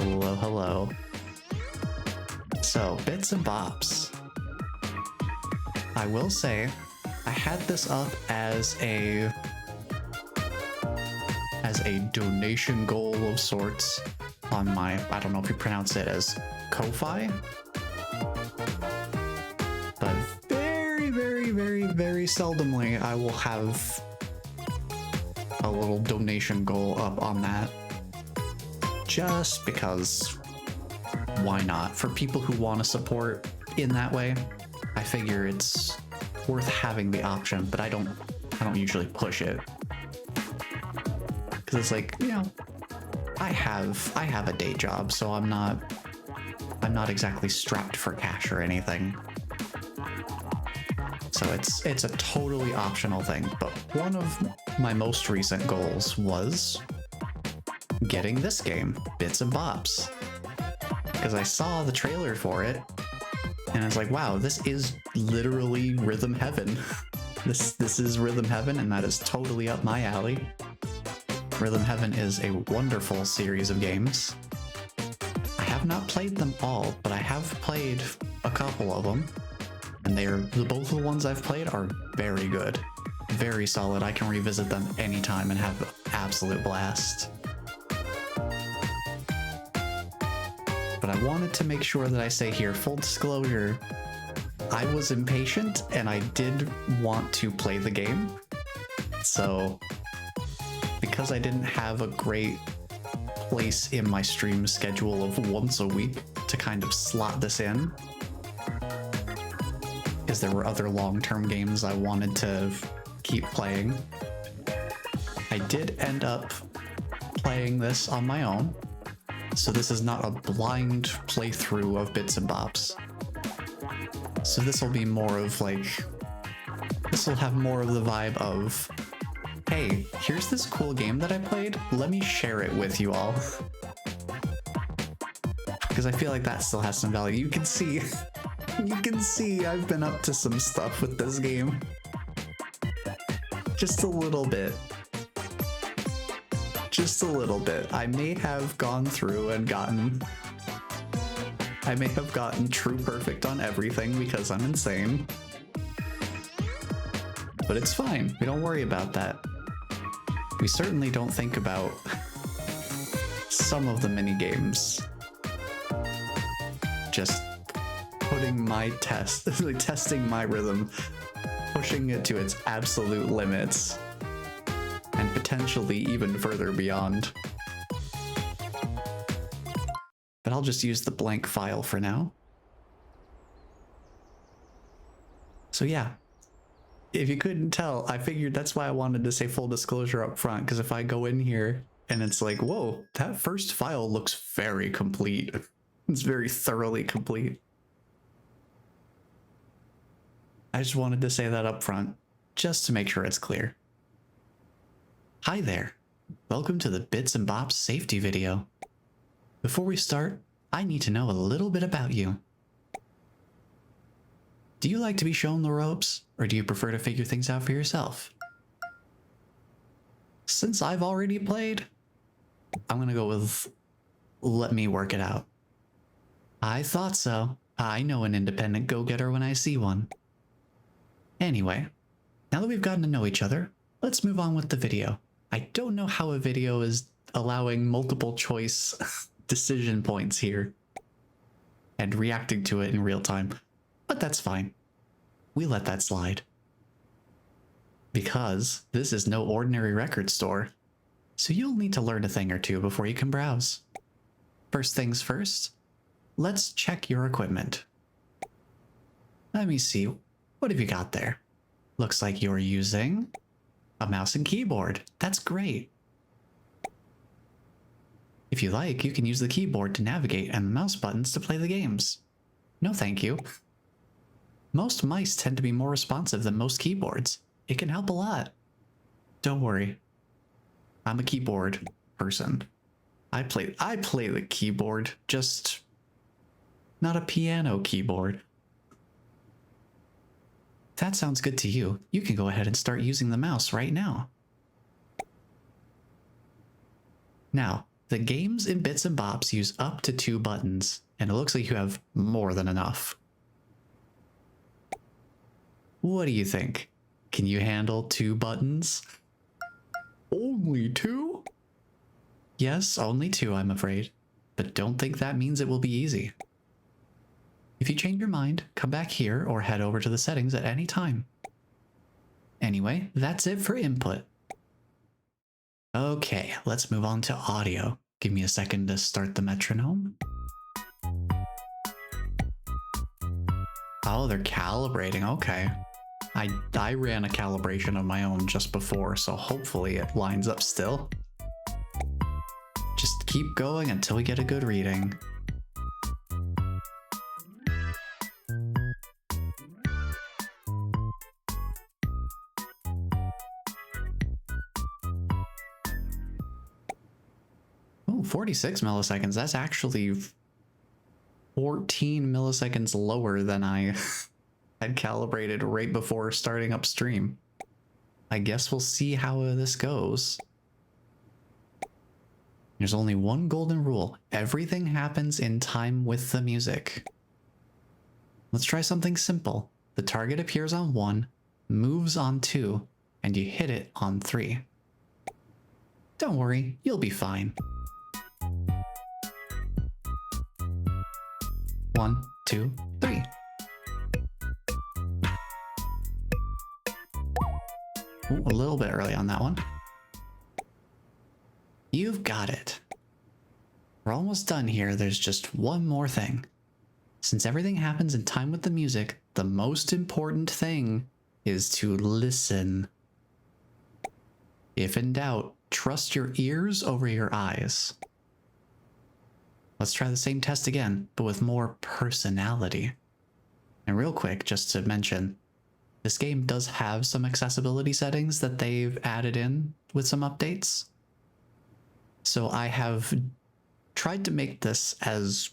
Hello, hello. So, Bits and Bops. I will say, I had this up as a donation goal of sorts on my, I don't know if you pronounce it as Ko-Fi, but very seldomly I will have a little donation goal up on that, just because why not? For people who want to support in that way, I figure it's worth having the option, but I don't usually push it, because it's like, you know, I have a day job, so I'm not exactly strapped for cash or anything. So it's a totally optional thing, but one of my most recent goals was getting this game, Bits and Bops, because I saw the trailer for it and I was like, wow, this is literally rhythm heaven. This is rhythm heaven, and that is totally up my alley. Rhythm Heaven is a wonderful series of games. I have not played them all, but I have played a couple of them, and both of the ones I've played are very good, very solid. I can revisit them anytime and have an absolute blast. But I wanted to make sure that I say here, full disclosure, I was impatient and I did want to play the game. So because I didn't have a great place in my stream schedule of once a week to kind of slot this in, because there were other long-term games I wanted to keep playing, I did end up playing this on my own. So this is not a blind playthrough of Bits and Bops. So this will be more of like, this will have more of the vibe of, hey, here's this cool game that I played, let me share it with you all. Because I feel like that still has some value. You can see I've been up to some stuff with this game. Just a little bit. Just a little bit. I may have gone through and gotten true perfect on everything because I'm insane. But it's fine, we don't worry about that. We certainly don't think about some of the mini-games. Just putting my testing my rhythm, pushing it to its absolute limits, and potentially even further beyond. But I'll just use the blank file for now. So yeah, if you couldn't tell, I figured that's why I wanted to say full disclosure up front, because if I go in here and it's like, whoa, that first file looks very complete. It's very thoroughly complete. I just wanted to say that up front, just to make sure it's clear. Hi there. Welcome to the Bits and Bops safety video. Before we start, I need to know a little bit about you. Do you like to be shown the ropes, or do you prefer to figure things out for yourself? Since I've already played, I'm gonna go with let me work it out. I thought so. I know an independent go-getter when I see one. Anyway, now that we've gotten to know each other, let's move on with the video. I don't know how a video is allowing multiple choice decision points here and reacting to it in real time, but that's fine. We let that slide. Because this is no ordinary record store, so you'll need to learn a thing or two before you can browse. First things first, let's check your equipment. Let me see, what have you got there? Looks like you're using a mouse and keyboard. That's great. If you like, you can use the keyboard to navigate and the mouse buttons to play the games. No thank you. Most mice tend to be more responsive than most keyboards. It can help a lot. Don't worry. I'm a keyboard person. I play the keyboard, just not a piano keyboard. If that sounds good to you, you can go ahead and start using the mouse right now. Now, The games in Bits and Bops use up to 2 buttons, and it looks like you have more than enough. What do you think? Can you handle 2 buttons? Only 2? Yes, only 2, I'm afraid. But don't think that means it will be easy. If you change your mind, come back here or head over to the settings at any time. Anyway, that's it for input. Okay, let's move on to audio. Give me a second to start the metronome. Oh, they're calibrating, okay. I ran a calibration of my own just before, so hopefully it lines up still. Just keep going until we get a good reading. Oh, 46 milliseconds. That's actually 14 milliseconds lower than I had calibrated right before starting up stream. I guess we'll see how this goes. There's only one golden rule. Everything happens in time with the music. Let's try something simple. The target appears on 1, moves on 2, and you hit it on 3. Don't worry, you'll be fine. 1, 2, 3. Ooh, a little bit early on that one. You've got it. We're almost done here. There's just one more thing. Since everything happens in time with the music, the most important thing is to listen. If in doubt, trust your ears over your eyes. Let's try the same test again, but with more personality. And real quick, just to mention, this game does have some accessibility settings that they've added in with some updates. So I have tried to make this as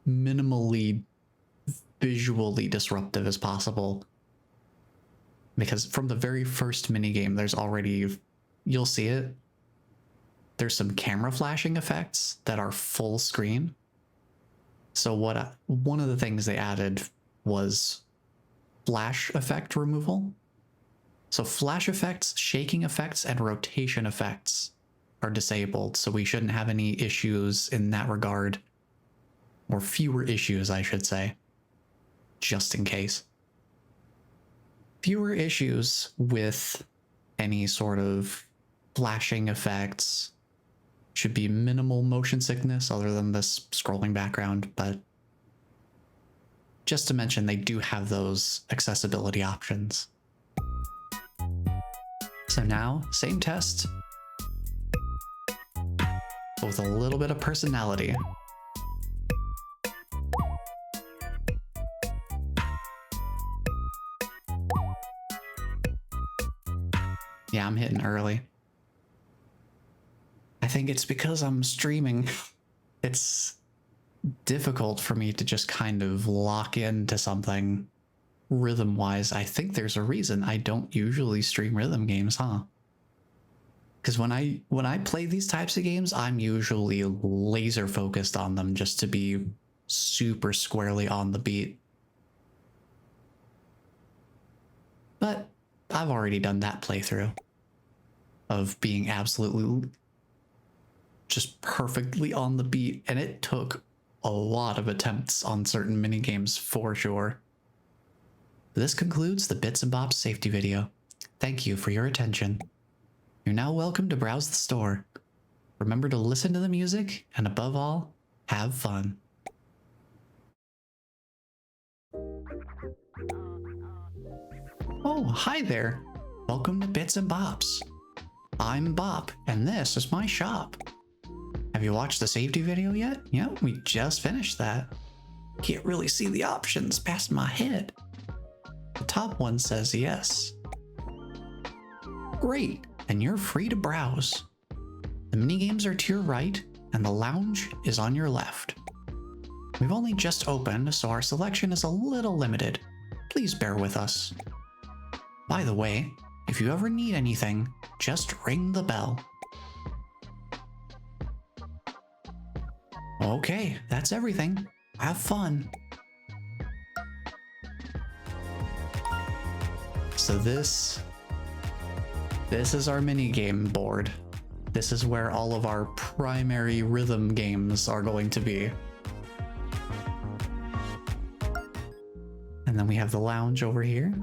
minimally visually disruptive as possible. Because from the very first minigame, there's already, you'll see it, there's some camera flashing effects that are full screen. So one of the things they added was flash effect removal. So flash effects, shaking effects, and rotation effects are disabled, so we shouldn't have any issues in that regard. Or fewer issues, I should say. Just in case. Fewer issues with any sort of flashing effects. Should be minimal motion sickness other than this scrolling background, but just to mention, they do have those accessibility options. So now, same test, but with a little bit of personality. Yeah, I'm hitting early. I think it's because I'm streaming. It's difficult for me to just kind of lock into something rhythm-wise. I think there's a reason I don't usually stream rhythm games, huh? Because when I play these types of games, I'm usually laser focused on them just to be super squarely on the beat. But I've already done that playthrough of being absolutely just perfectly on the beat, and it took a lot of attempts on certain minigames for sure. This concludes the Bits and Bops safety video. Thank you for your attention. You're now welcome to browse the store. Remember to listen to the music, and above all, have fun. Oh, hi there. Welcome to Bits and Bops. I'm Bop, and this is my shop. Have you watched the safety video yet? Yep, we just finished that. Can't really see the options past my head. The top one says yes. Great, and you're free to browse. The minigames are to your right, and the lounge is on your left. We've only just opened, so our selection is a little limited. Please bear with us. By the way, if you ever need anything, just ring the bell. Okay, that's everything. Have fun. So this is our minigame board. This is where all of our primary rhythm games are going to be. And then we have the lounge over here.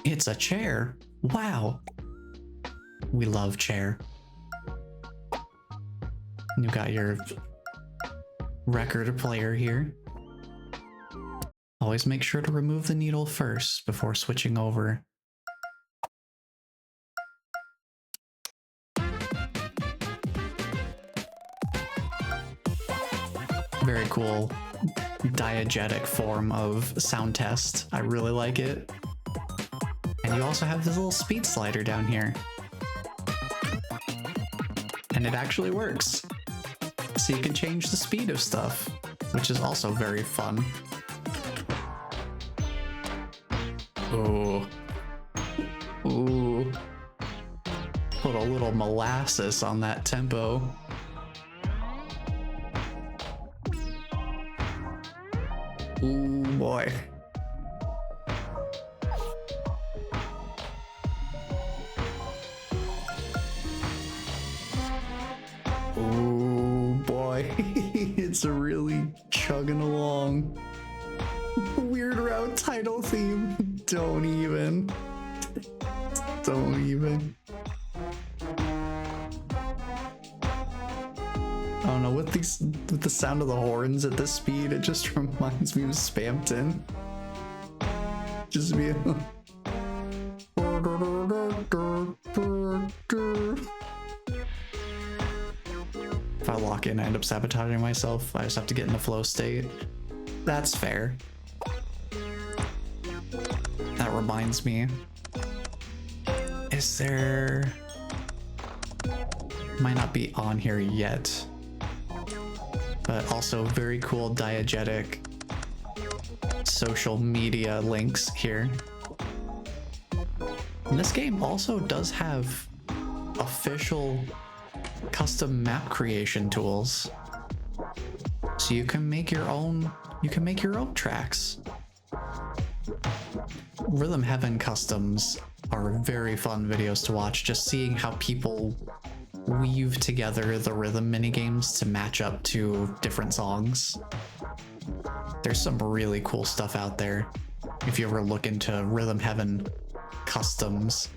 It's a chair. Wow. We love chair. You've got your record player here. Always make sure to remove the needle first before switching over. Very cool diegetic form of sound test. I really like it. And you also have this little speed slider down here. And it actually works. So you can change the speed of stuff, which is also very fun. Ooh. Ooh. Put a little molasses on that tempo. Ooh, boy. Ooh, boy. It's really chugging along. Weird Route title theme. Don't even. Don't even. I don't know, with the sound of the horns at this speed, it just reminds me of Spamton. Just be If I lock in, I end up sabotaging myself. I just have to get in a flow state. That's fair. That reminds me. Is there... Might not be on here yet. But also very cool diegetic social media links here. And this game also does have official custom map creation tools. So you can make your own tracks. Rhythm Heaven customs are very fun videos to watch, just seeing how people weave together the rhythm minigames to match up to different songs. There's some really cool stuff out there if you ever look into Rhythm Heaven customs.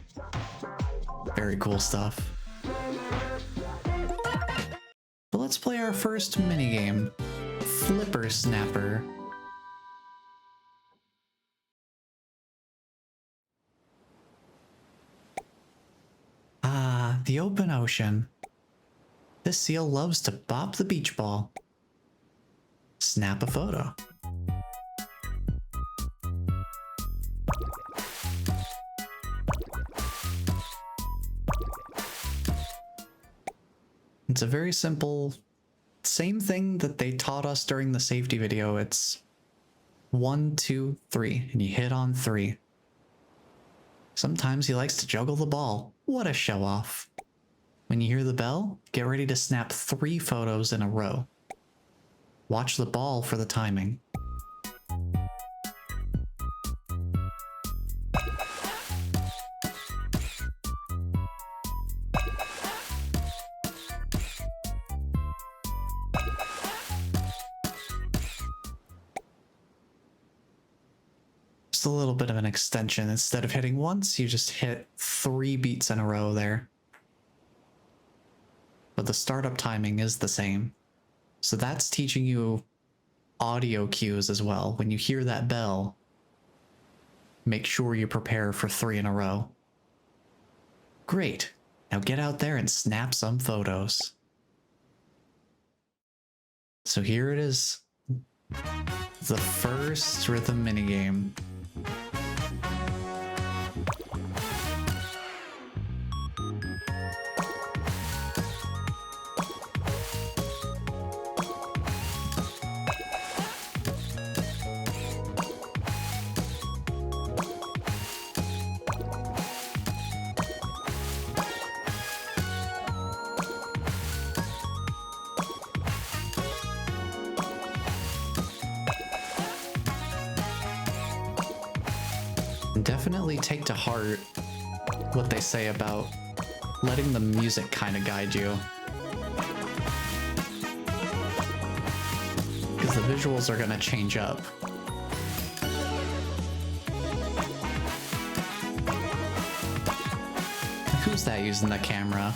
Very cool stuff. But let's play our first minigame, Flipper Snapper. Ah, the open ocean. This seal loves to bop the beach ball. Snap a photo. It's a very simple, same thing that they taught us during the safety video. It's 1, 2, 3, and you hit on 3. Sometimes he likes to juggle the ball. What a show off. When you hear the bell, get ready to snap 3 photos in a row. Watch the ball for the timing. Just a little bit of an extension. Instead of hitting once, you just hit 3 beats in a row there. But the startup timing is the same. So that's teaching you audio cues as well. When you hear that bell, make sure you prepare for 3 in a row. Great. Now get out there and snap some photos. So here it is. The first rhythm minigame. definitely take to heart what they say about letting the music kind of guide you. Because the visuals are going to change up. Who's that using the camera?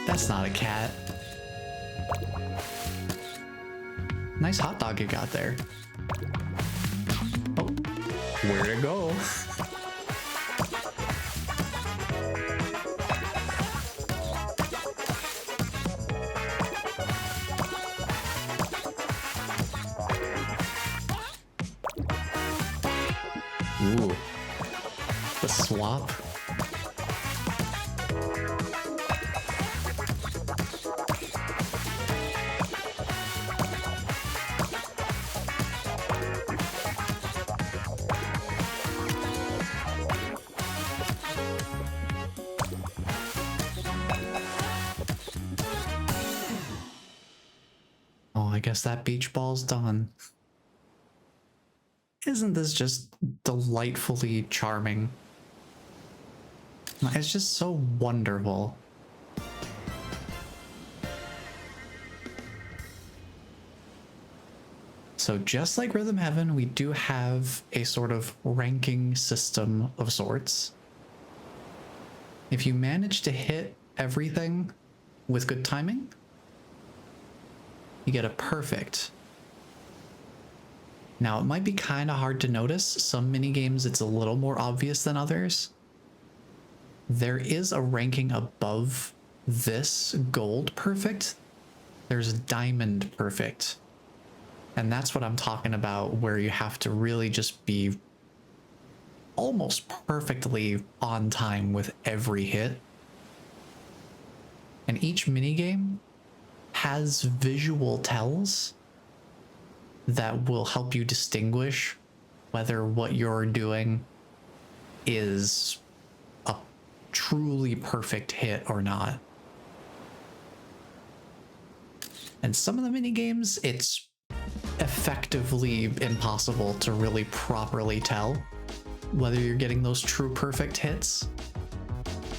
That's not a cat. Nice hot dog you got there. Oh, where'd it go? Ooh, the swap. Oh, I guess that beach ball's done. Isn't this just delightfully charming? It's just so wonderful. So just like Rhythm Heaven, we do have a sort of ranking system of sorts. If you manage to hit everything with good timing, you get a perfect. Now, it might be kind of hard to notice. Some minigames, it's a little more obvious than others. There is a ranking above this gold perfect. There's diamond perfect. And that's what I'm talking about, where you have to really just be almost perfectly on time with every hit. And each minigame has visual tells that will help you distinguish whether what you're doing is a truly perfect hit or not. And some of the minigames, it's effectively impossible to really properly tell whether you're getting those true perfect hits.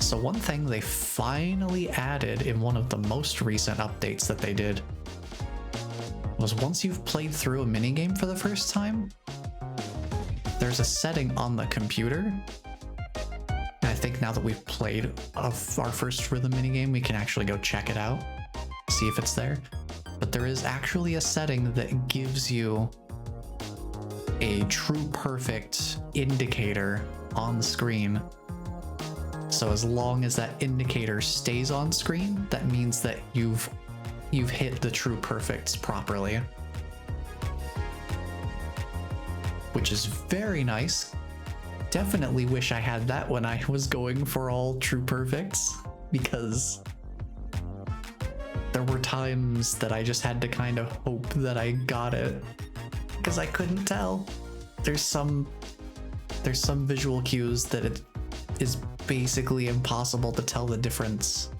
So one thing they finally added in one of the most recent updates that they did was once you've played through a minigame for the first time, there's a setting on the computer. And I think now that we've played our first rhythm minigame, we can actually go check it out, see if it's there. But there is actually a setting that gives you a true perfect indicator on the screen. So as long as that indicator stays on screen, that means that you've hit the true perfects properly. Which is very nice. Definitely wish I had that when I was going for all true perfects, because there were times that I just had to kind of hope that I got it, because I couldn't tell. There's some visual cues that it is basically impossible to tell the difference.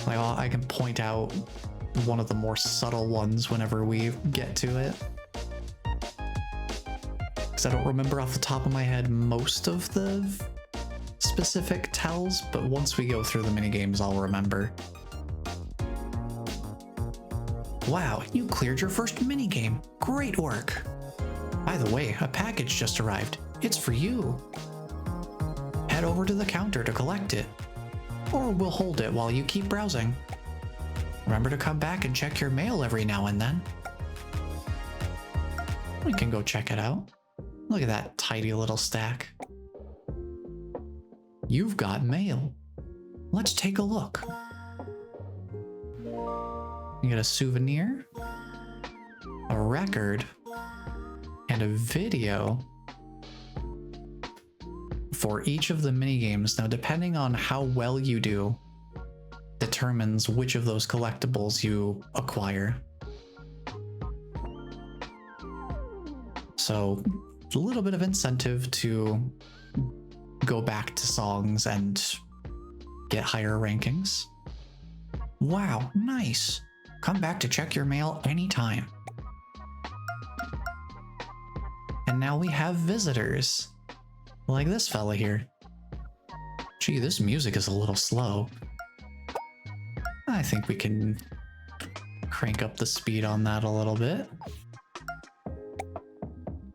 Like, I can point out one of the more subtle ones whenever we get to it, because I don't remember off the top of my head most of the specific tells, but once we go through the minigames, I'll remember. Wow, you cleared your first minigame. Great work. By the way, a package just arrived. It's for you. Head over to the counter to collect it, or we'll hold it while you keep browsing. Remember to come back and check your mail every now and then. We can go check it out. Look at that tidy little stack. You've got mail. Let's take a look. You get a souvenir, a record, and a video for each of the minigames. Now, depending on how well you do, determines which of those collectibles you acquire. So, a little bit of incentive to go back to songs and get higher rankings. Wow, nice. Come back to check your mail anytime. And now we have visitors. Like this fella here. Gee, this music is a little slow. I think we can crank up the speed on that a little bit.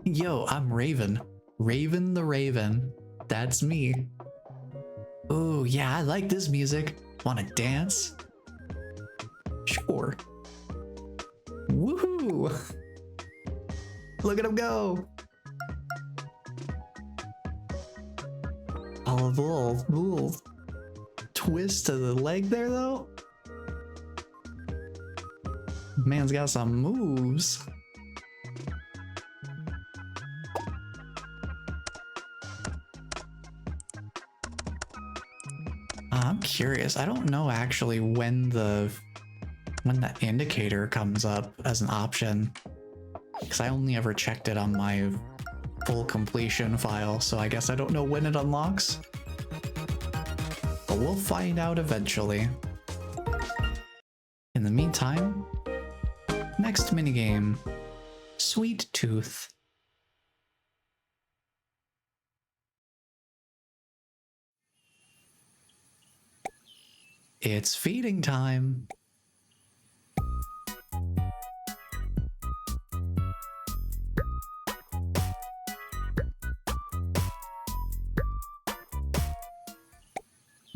Yo, I'm Raven. Raven the Raven. That's me. Oh, yeah, I like this music. Wanna dance? Sure. Woohoo! Look at him go! Oh, the little twist to the leg there, though. Man's got some moves. I'm curious. I don't know actually when the indicator comes up as an option, because I only ever checked it on my full completion file, so I guess I don't know when it unlocks. But we'll find out eventually. In the meantime, next minigame, Sweet Tooth. It's feeding time.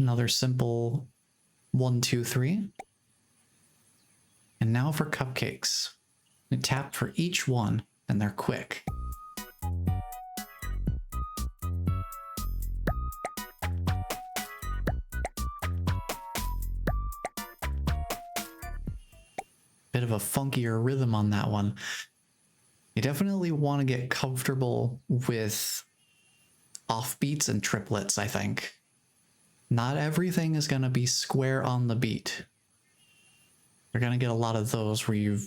Another simple 1, 2, 3. And now for cupcakes. We tap for each one, and they're quick. Bit of a funkier rhythm on that one. You definitely want to get comfortable with offbeats and triplets, I think. Not everything is going to be square on the beat. You're going to get a lot of those where you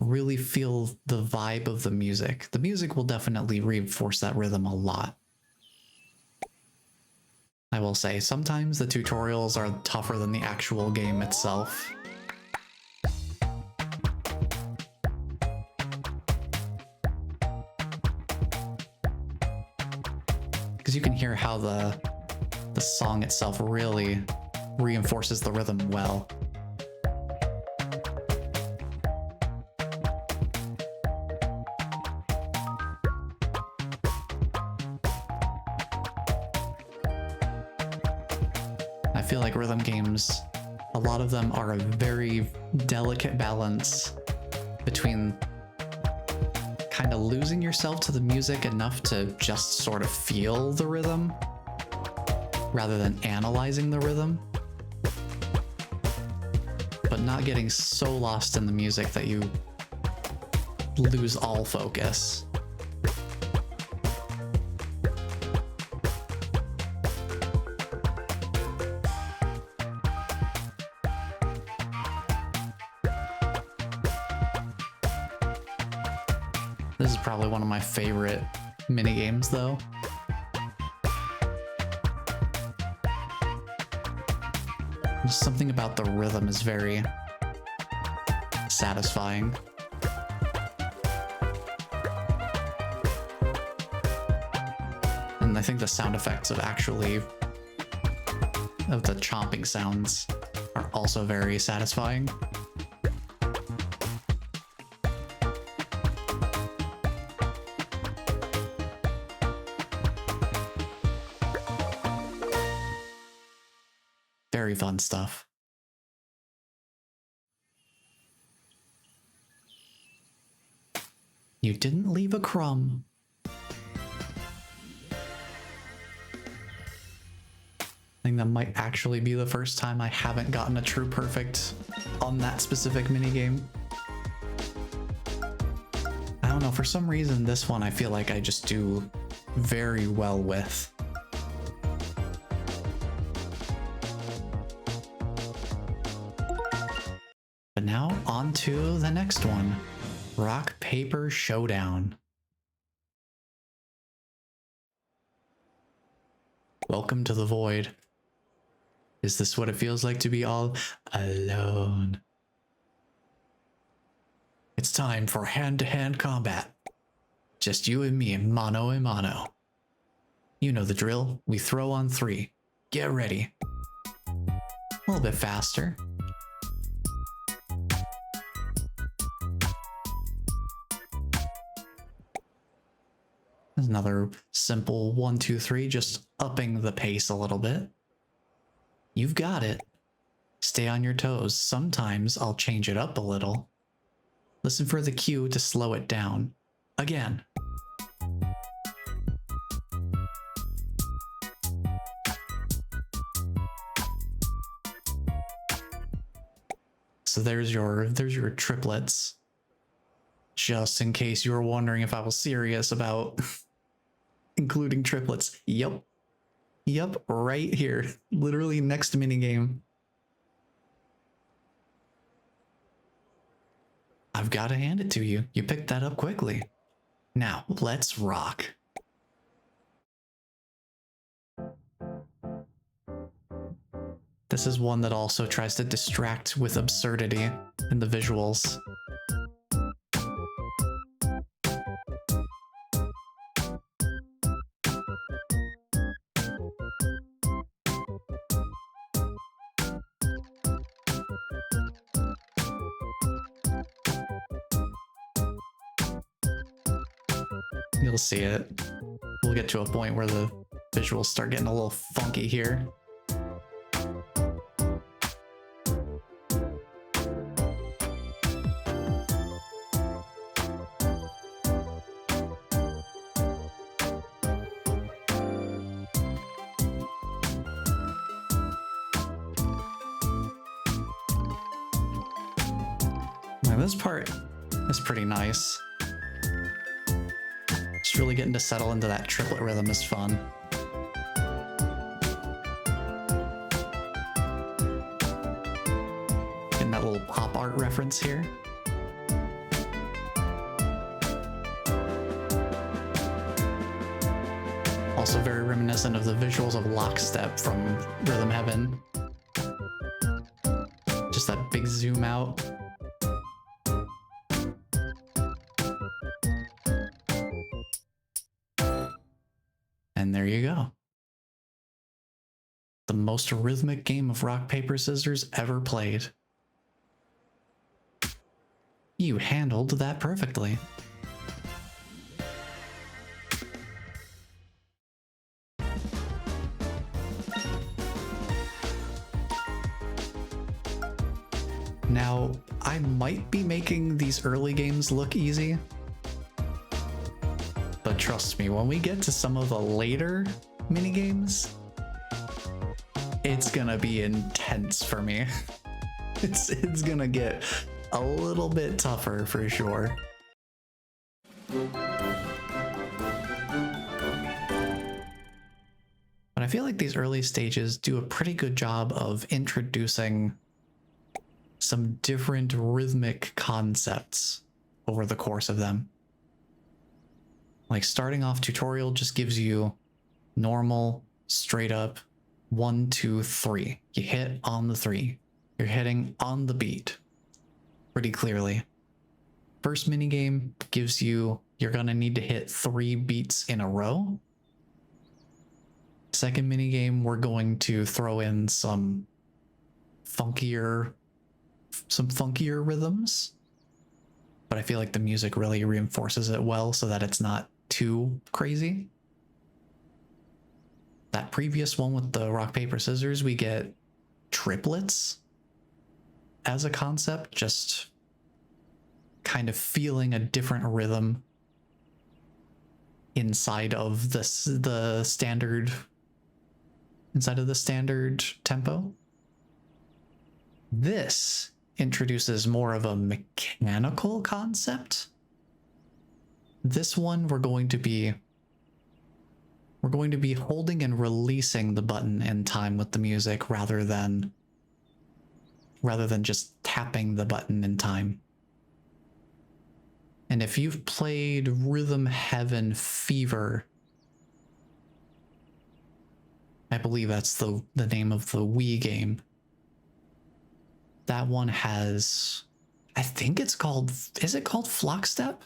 really feel the vibe of the music. The music will definitely reinforce that rhythm a lot. I will say, sometimes the tutorials are tougher than the actual game itself. Because you can hear how the song itself really reinforces the rhythm well. I feel like rhythm games, a lot of them are a very delicate balance between kind of losing yourself to the music enough to just sort of feel the rhythm rather than analyzing the rhythm, but not getting so lost in the music that you lose all focus. This is probably one of my favorite minigames though. Just something about the rhythm is very satisfying. And I think the sound effects of the chomping sounds are also very satisfying. Very fun stuff. You didn't leave a crumb. I think that might actually be the first time I haven't gotten a true perfect on that specific minigame. I don't know, for some reason this one I feel like I just do very well with. But now on to the next one, Rock, Paper, Showdown. Welcome to the void. Is this what it feels like to be all alone? It's time for hand-to-hand combat. Just you and me, mano a mano. You know the drill. We throw on 3. Get ready. A little bit faster. There's another simple 1, 2, 3, just upping the pace a little bit. You've got it. Stay on your toes. Sometimes I'll change it up a little. Listen for the cue to slow it down. Again. So there's your triplets. Just in case you were wondering if I was serious about including triplets. Yep. Yep, right here. Literally next minigame. I've got to hand it to you. You picked that up quickly. Now, let's rock. This is one that also tries to distract with absurdity in the visuals. You'll see it. We'll get to a point where the visuals start getting a little funky here. Now this part is pretty nice. Just really getting to settle into that triplet rhythm is fun. Getting that little pop art reference here. Also very reminiscent of the visuals of Lockstep from Rhythm Heaven. Just that big zoom out. And there you go. The most rhythmic game of rock, paper, scissors ever played. You handled that perfectly. Now, I might be making these early games look easy. But trust me, when we get to some of the later minigames, it's gonna be intense for me. It's gonna get a little bit tougher for sure. But I feel like these early stages do a pretty good job of introducing some different rhythmic concepts over the course of them. Like starting off tutorial just gives you normal, straight up 1, 2, 3. You hit on the 3. You're hitting on the beat pretty clearly. First minigame gives you, you're gonna need to hit 3 beats in a row. Second minigame, we're going to throw in some funkier rhythms. But I feel like the music really reinforces it well so that it's not too crazy. That previous one with the rock, paper, scissors, we get triplets as a concept, just kind of feeling a different rhythm inside of the standard tempo. This introduces more of a mechanical concept. This one we're going to be holding and releasing the button in time with the music rather than just tapping the button in time. And if you've played Rhythm Heaven Fever, I believe that's the name of the Wii game. That one has, I think it's called, is it called Flockstep?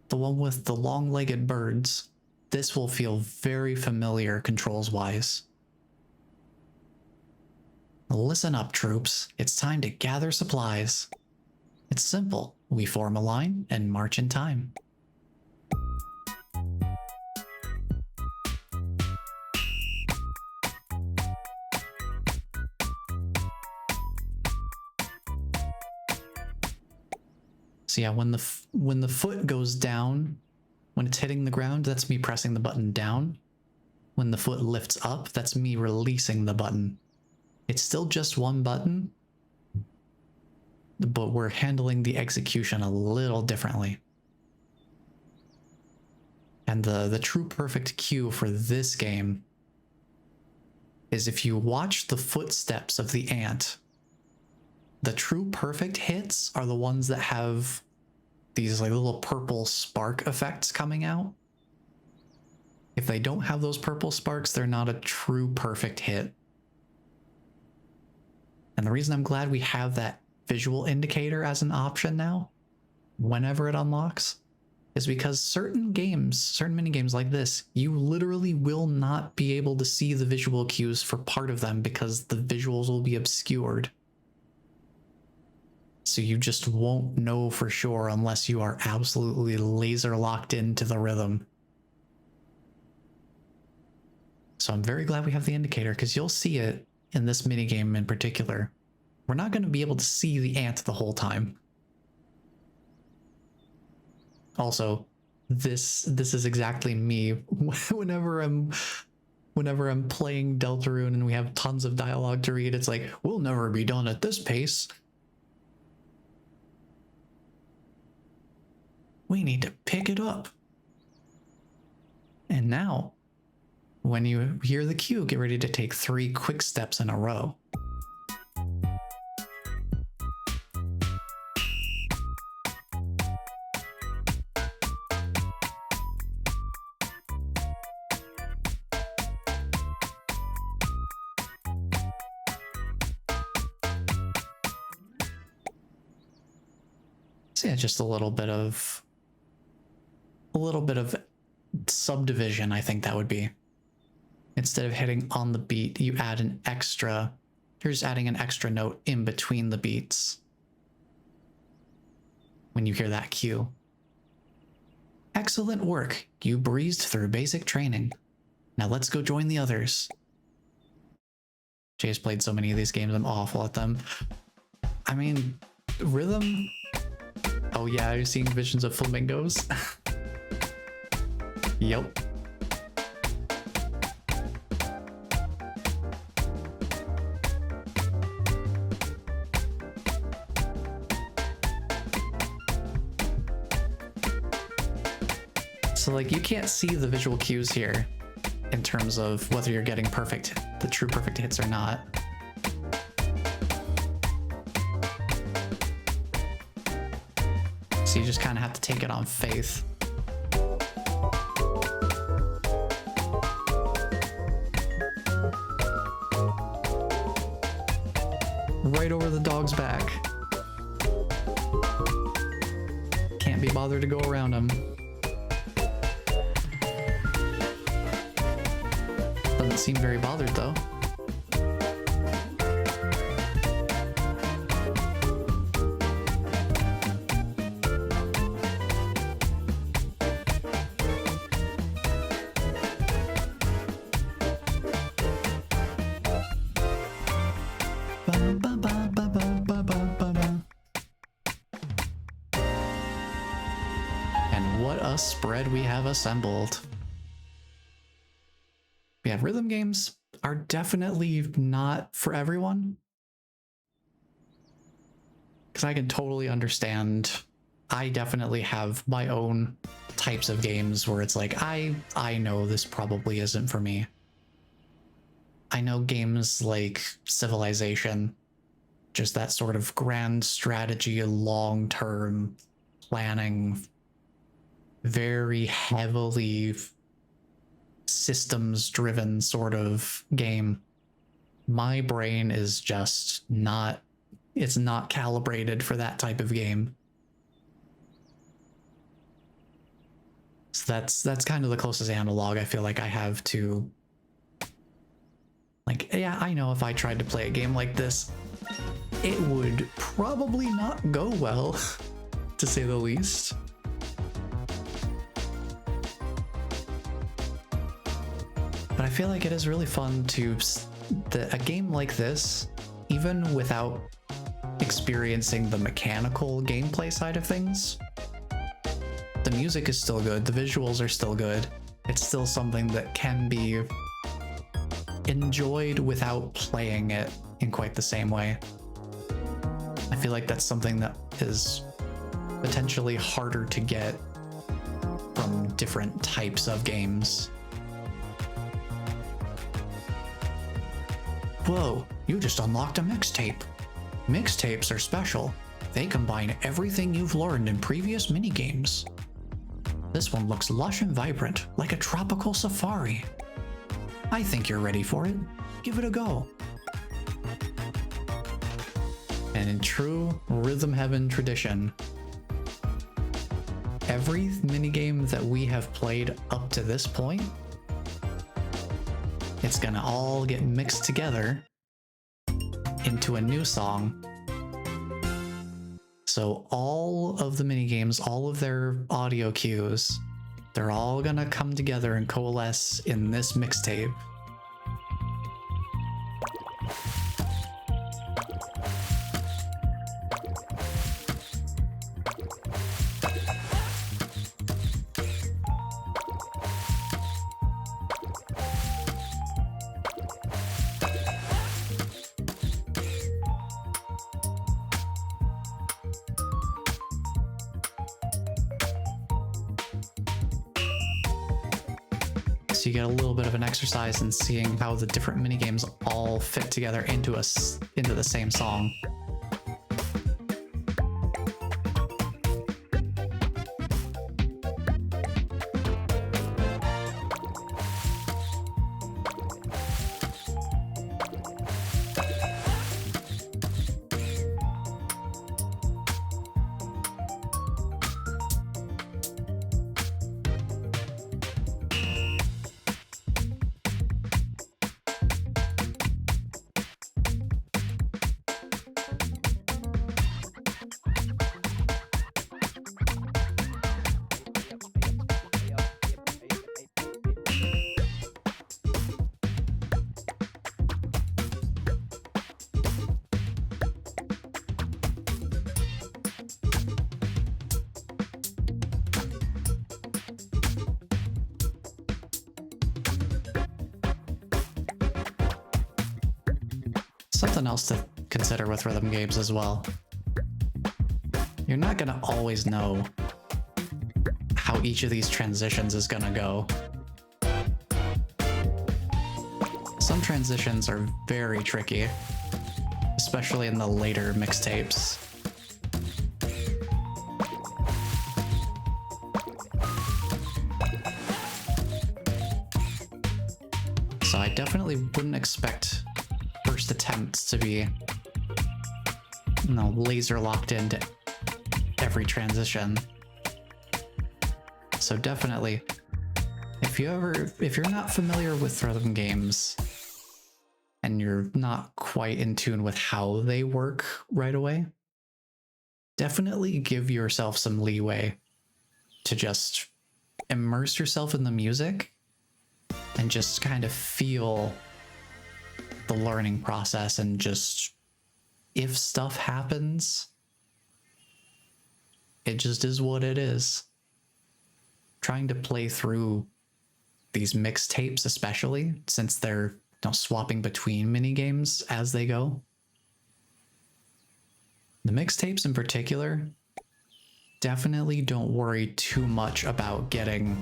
the one with the long-legged birds. This will feel very familiar controls-wise. Listen up, troops. It's time to gather supplies. It's simple. We form a line and march in time. So yeah, when the foot goes down, when it's hitting the ground, that's me pressing the button down. When the foot lifts up, that's me releasing the button. It's still just one button, but we're handling the execution a little differently. And the true perfect cue for this game is if you watch the footsteps of the ant, the true perfect hits are the ones that have these like little purple spark effects coming out. If they don't have those purple sparks, they're not a true perfect hit. And the reason I'm glad we have that visual indicator as an option now, whenever it unlocks, is because certain games, certain minigames like this, you literally will not be able to see the visual cues for part of them because the visuals will be obscured. So you just won't know for sure unless you are absolutely laser locked into the rhythm. So I'm very glad we have the indicator because you'll see it in this minigame in particular. We're not going to be able to see the ant the whole time. Also, this is exactly me whenever I'm playing Deltarune and we have tons of dialogue to read. It's like, we'll never be done at this pace. We need to pick it up. And now, when you hear the cue, get ready to take 3 quick steps in a row. So yeah, just a little bit of subdivision, I think that would be. Instead of hitting on the beat, you add an extra, you're just adding an extra note in between the beats when you hear that cue. Excellent work. You breezed through basic training. Now let's go join the others. Jay's played so many of these games, I'm awful at them. I mean, rhythm? Oh yeah, you're seeing visions of flamingos? Yep. So like you can't see the visual cues here in terms of whether you're getting the true perfect hits or not. So you just kind of have to take it on faith. Right over the dog's back. Can't be bothered to go around him. Doesn't seem very bothered though. And what a spread we have assembled. Yeah, rhythm games are definitely not for everyone. Because I can totally understand. I definitely have my own types of games where it's like, I know this probably isn't for me. I know games like Civilization, just that sort of grand strategy, long-term planning, very heavily systems-driven sort of game. My brain is just not, it's not calibrated for that type of game. So that's kind of the closest analog I feel like I have to, like, yeah, I know if I tried to play a game like this, it would probably not go well, to say the least. But I feel like it is really fun to, a game like this, even without experiencing the mechanical gameplay side of things, the music is still good, the visuals are still good, it's still something that can be enjoyed without playing it in quite the same way. I feel like that's something that is potentially harder to get from different types of games. Whoa, you just unlocked a mixtape. Mixtapes are special. They combine everything you've learned in previous minigames. This one looks lush and vibrant, like a tropical safari. I think you're ready for it. Give it a go. And in true Rhythm Heaven tradition, every minigame that we have played up to this point, it's gonna all get mixed together into a new song. So all of the minigames, all of their audio cues, they're all gonna come together and coalesce in this mixtape. So you get a little bit of an exercise in seeing how the different minigames all fit together into the same song. Something else to consider with rhythm games as well. You're not gonna always know how each of these transitions is gonna go. Some transitions are very tricky, especially in the later mixtapes. So I definitely wouldn't expect first attempts to be, you know, laser locked into every transition. So definitely, if you're not familiar with rhythm games and you're not quite in tune with how they work right away, definitely give yourself some leeway to just immerse yourself in the music and just kind of feel the learning process, and just, if stuff happens, it just is what it is. Trying to play through these mixtapes, especially since they're, you know, swapping between minigames as they go. The mixtapes in particular, definitely don't worry too much about getting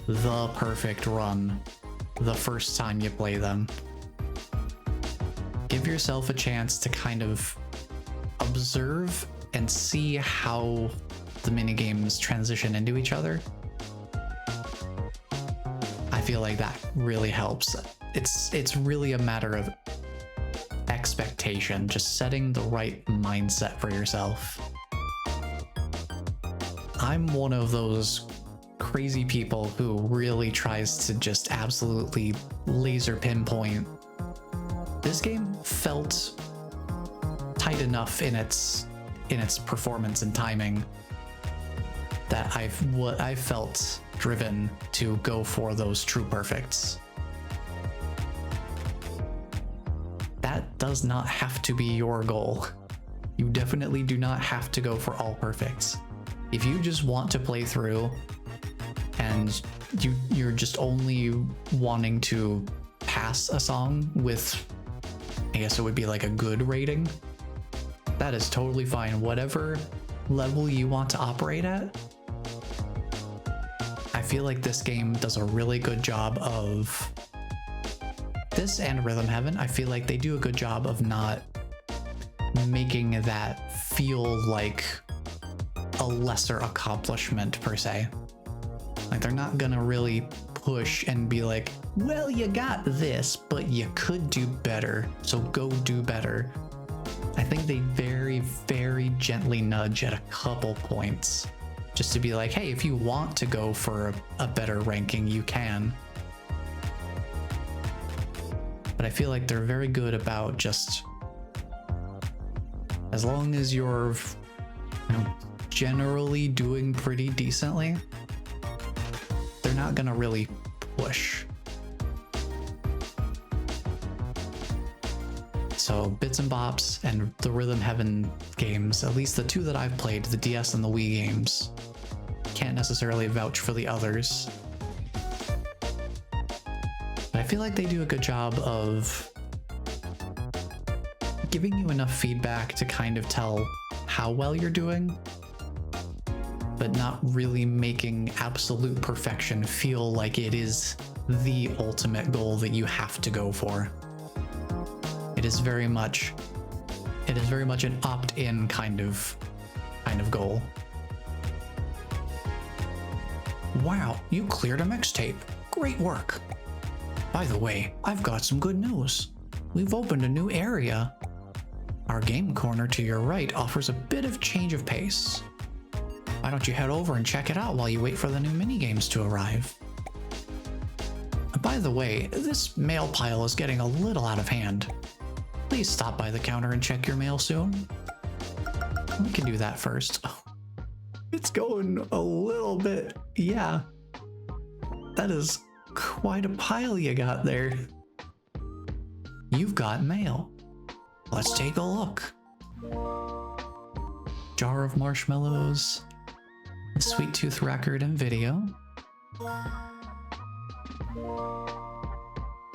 the perfect run the first time you play them. Give yourself a chance to kind of observe and see how the minigames transition into each other. I feel like that really helps. It's really a matter of expectation, just setting the right mindset for yourself. I'm one of those crazy people who really tries to just absolutely laser pinpoint, this game felt tight enough in its performance and timing that I felt driven to go for those true perfects. That does not have to be your goal. You definitely do not have to go for all perfects. If you just want to play through and you're just only wanting to pass a song with, I guess it would be like a good rating, that is totally fine. Whatever level you want to operate at, I feel like this game does a really good job of, this and Rhythm Heaven, I feel like they do a good job of not making that feel like a lesser accomplishment per se. Like they're not gonna really push and be like, well, you got this, but you could do better, so go do better. I think they very, very gently nudge at a couple points just to be like, hey, if you want to go for a better ranking, you can. But I feel like they're very good about just, as long as you're, generally doing pretty decently, they're not gonna really push. So Bits and Bops and the Rhythm Heaven games, at least the two that I've played, the DS and the Wii games, can't necessarily vouch for the others. But I feel like they do a good job of giving you enough feedback to kind of tell how well you're doing, but not really making absolute perfection feel like it is the ultimate goal that you have to go for. It is very much an opt-in kind of goal. Wow, you cleared a mixtape. Great work. By the way, I've got some good news. We've opened a new area. Our game corner to your right offers a bit of change of pace. Why don't you head over and check it out while you wait for the new minigames to arrive? By the way, this mail pile is getting a little out of hand. Please stop by the counter and check your mail soon. We can do that first. It's going a little bit, yeah. That is quite a pile you got there. You've got mail. Let's take a look. Jar of marshmallows, a Sweet Tooth record and video,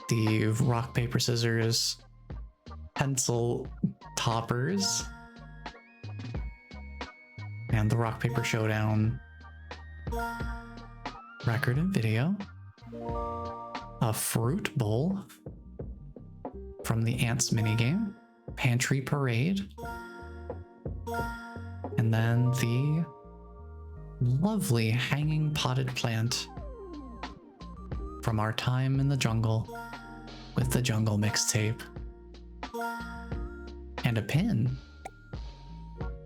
the rock, paper, scissors pencil toppers, and the rock, paper showdown record and video, a fruit bowl from the Ants minigame, pantry parade, and then the lovely hanging potted plant from our time in the jungle with the jungle mixtape, and a pin.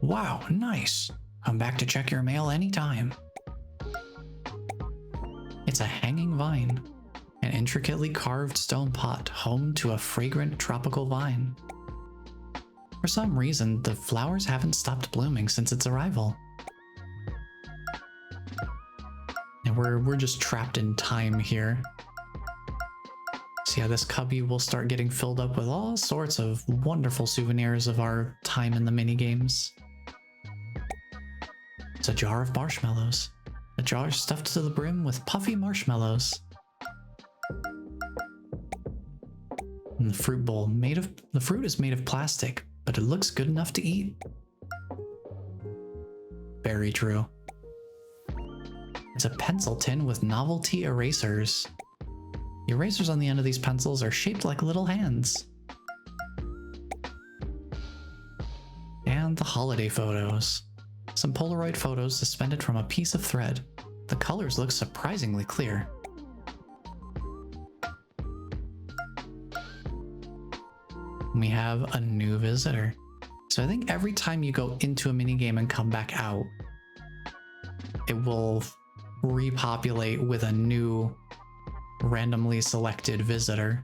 Wow, nice. Come back to check your mail anytime. It's a hanging vine, an intricately carved stone pot home to a fragrant tropical vine. For some reason, the flowers haven't stopped blooming since its arrival. And we're just trapped in time here. So yeah, this cubby will start getting filled up with all sorts of wonderful souvenirs of our time in the minigames. It's a jar of marshmallows. A jar stuffed to the brim with puffy marshmallows. And the fruit bowl, the fruit is made of plastic, but it looks good enough to eat. Very true. It's a pencil tin with novelty erasers. The erasers on the end of these pencils are shaped like little hands. And the holiday photos. Some Polaroid photos suspended from a piece of thread. The colors look surprisingly clear. We have a new visitor. So I think every time you go into a minigame and come back out, it will repopulate with a new randomly selected visitor.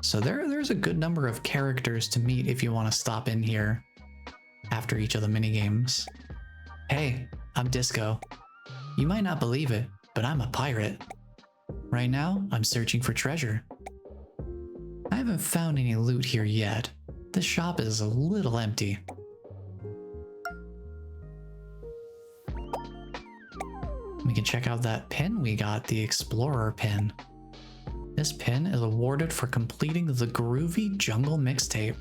So there's a good number of characters to meet if you want to stop in here after each of the minigames. Hey, I'm Disco. You might not believe it, but I'm a pirate. Right now, I'm searching for treasure. I haven't found any loot here yet. This shop is a little empty. We can check out that pin we got, the Explorer pin. This pin is awarded for completing the Groovy Jungle Mixtape.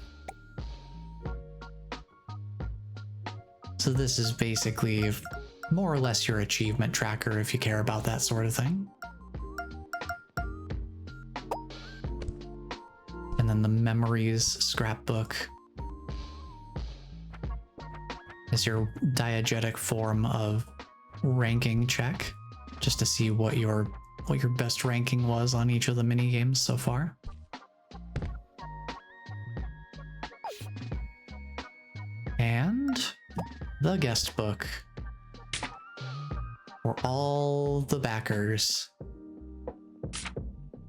So this is basically more or less your achievement tracker if you care about that sort of thing. And then the memories scrapbook is your diegetic form of ranking check, just to see what your best ranking was on each of the mini games so far. And the guest book for all the backers.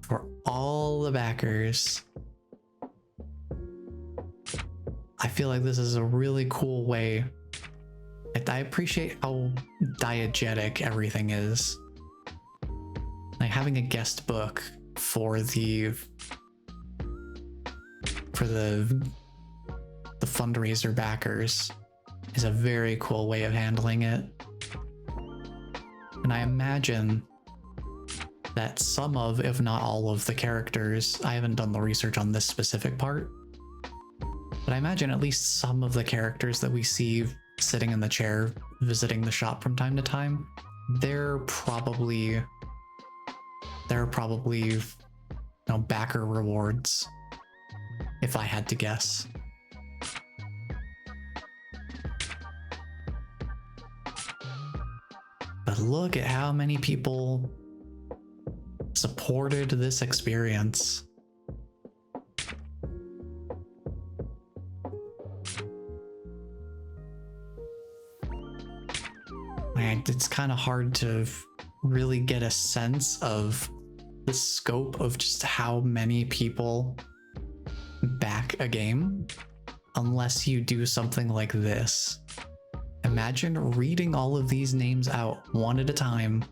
For all the backers. I feel like this is a really cool way. I appreciate how diegetic everything is. Like having a guest book for the fundraiser backers is a very cool way of handling it. And I imagine that some of, if not all of the characters, I haven't done the research on this specific part, but I imagine at least some of the characters that we see sitting in the chair visiting the shop from time to time, they're probably you know, backer rewards, if I had to guess. But look at how many people supported this experience. It's kind of hard to really get a sense of the scope of just how many people back a game unless you do something like this. Imagine reading all of these names out one at a time.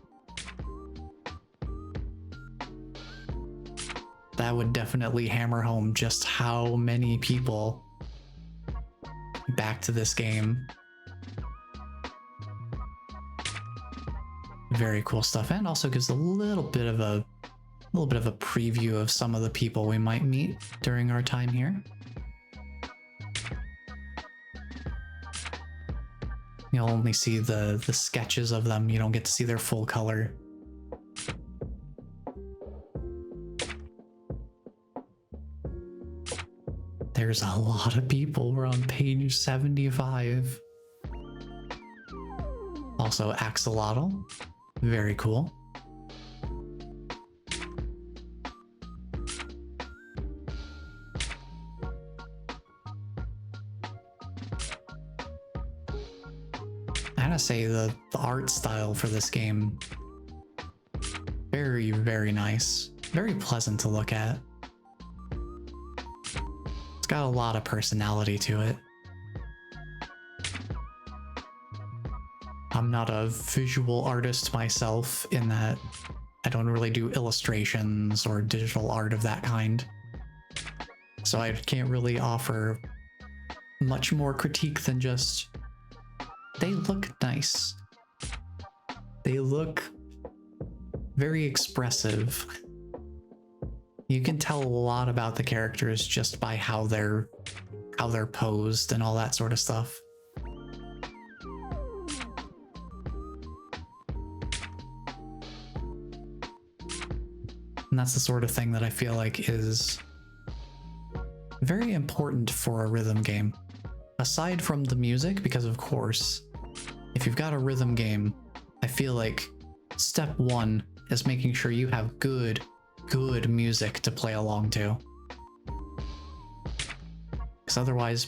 That would definitely hammer home just how many people back to this game. Very cool stuff, and also gives a little bit of a preview of some of the people we might meet during our time here. You'll only see the sketches of them. You don't get to see their full color. There's a lot of people. We're on page 75. Also, Axolotl. Very cool. I gotta say, the art style for this game, very, very nice. Very pleasant to look at. It's got a lot of personality to it. I'm not a visual artist myself in that I don't really do illustrations or digital art of that kind. So I can't really offer much more critique than just, they look nice. They look very expressive. You can tell a lot about the characters just by how they're posed and all that sort of stuff. And that's the sort of thing that I feel like is very important for a rhythm game. Aside from the music, because of course, if you've got a rhythm game, I feel like step one is making sure you have good music to play along to. Because otherwise,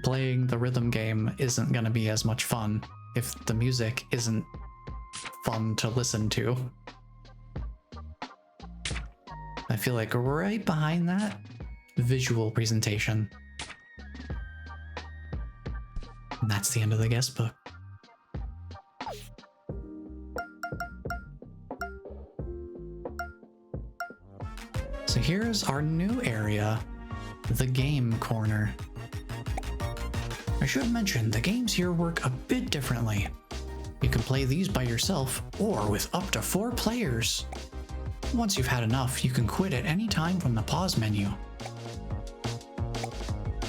playing the rhythm game isn't going to be as much fun if the music isn't fun to listen to. I feel like right behind that, visual presentation. And that's the end of the guest book. So here's our new area, the game corner. I should mention, the games here work a bit differently. You can play these by yourself or with up to 4 players. Once you've had enough, you can quit at any time from the pause menu.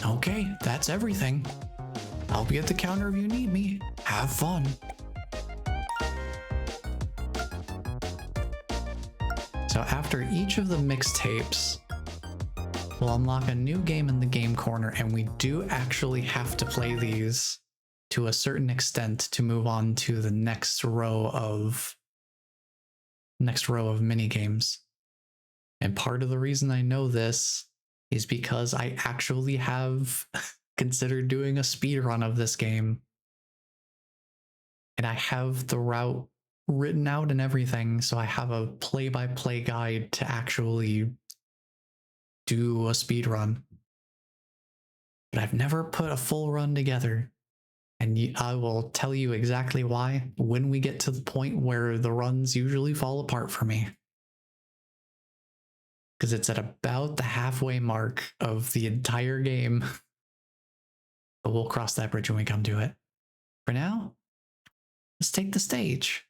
Okay, that's everything. I'll be at the counter if you need me. Have fun. So after each of the mixtapes, we'll unlock a new game in the game corner, and we do actually have to play these to a certain extent to move on to the next row of minigames. And part of the reason I know this is because I actually have considered doing a speed run of this game. And I have the route written out and everything, so I have a play-by-play guide to actually do a speed run. But I've never put a full run together. And I will tell you exactly why when we get to the point where the runs usually fall apart for me. Because it's at about the halfway mark of the entire game. But we'll cross that bridge when we come to it. For now, let's take the stage.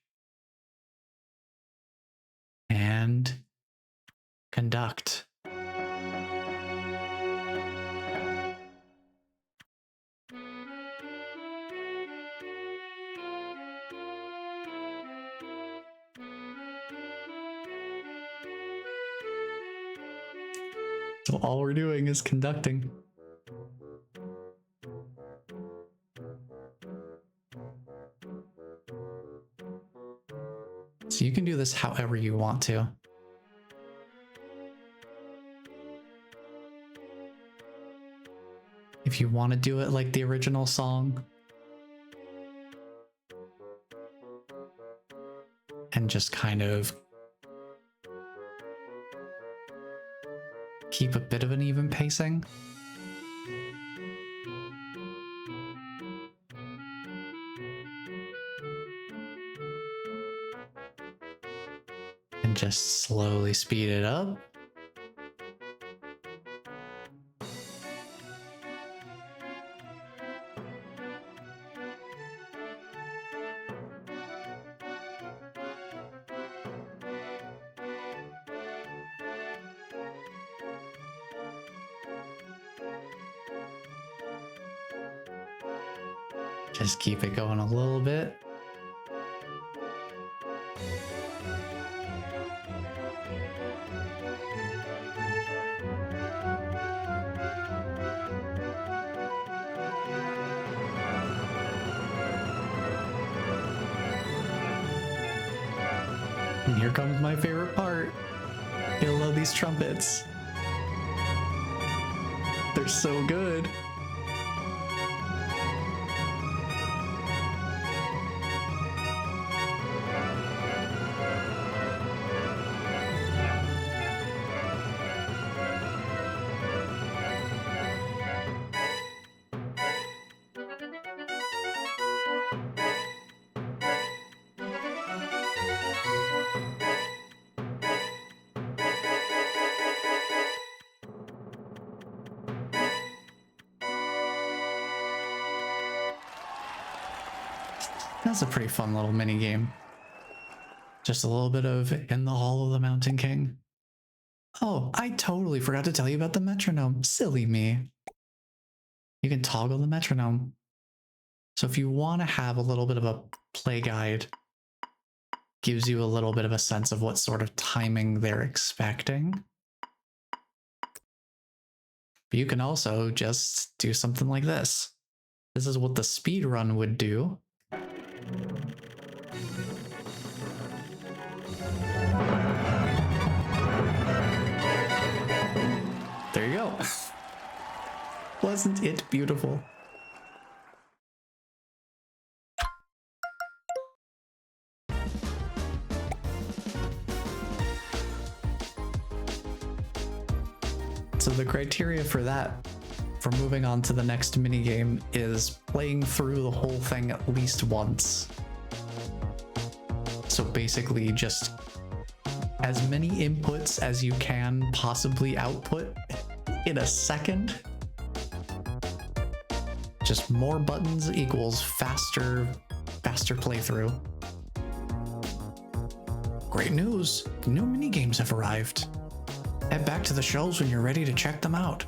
And conduct. So all we're doing is conducting. So you can do this however you want to. If you want to do it like the original song, and just kind of keep a bit of an even pacing. And just slowly speed it up. Just keep it going a little bit. And here comes my favorite part. I love these trumpets. They're so good. That's a pretty fun little mini game. Just a little bit of In the Hall of the Mountain King. Oh, I totally forgot to tell you about the metronome. Silly me. You can toggle the metronome. So if you want to have a little bit of a play guide, gives you a little bit of a sense of what sort of timing they're expecting. But you can also just do something like this. This is what the speed run would do. There you go. Wasn't it beautiful? So the criteria for that, for moving on to the next minigame, is playing through the whole thing at least once. So basically just as many inputs as you can possibly output in a second. Just more buttons equals faster playthrough. Great news! New minigames have arrived. Head back to the shelves when you're ready to check them out.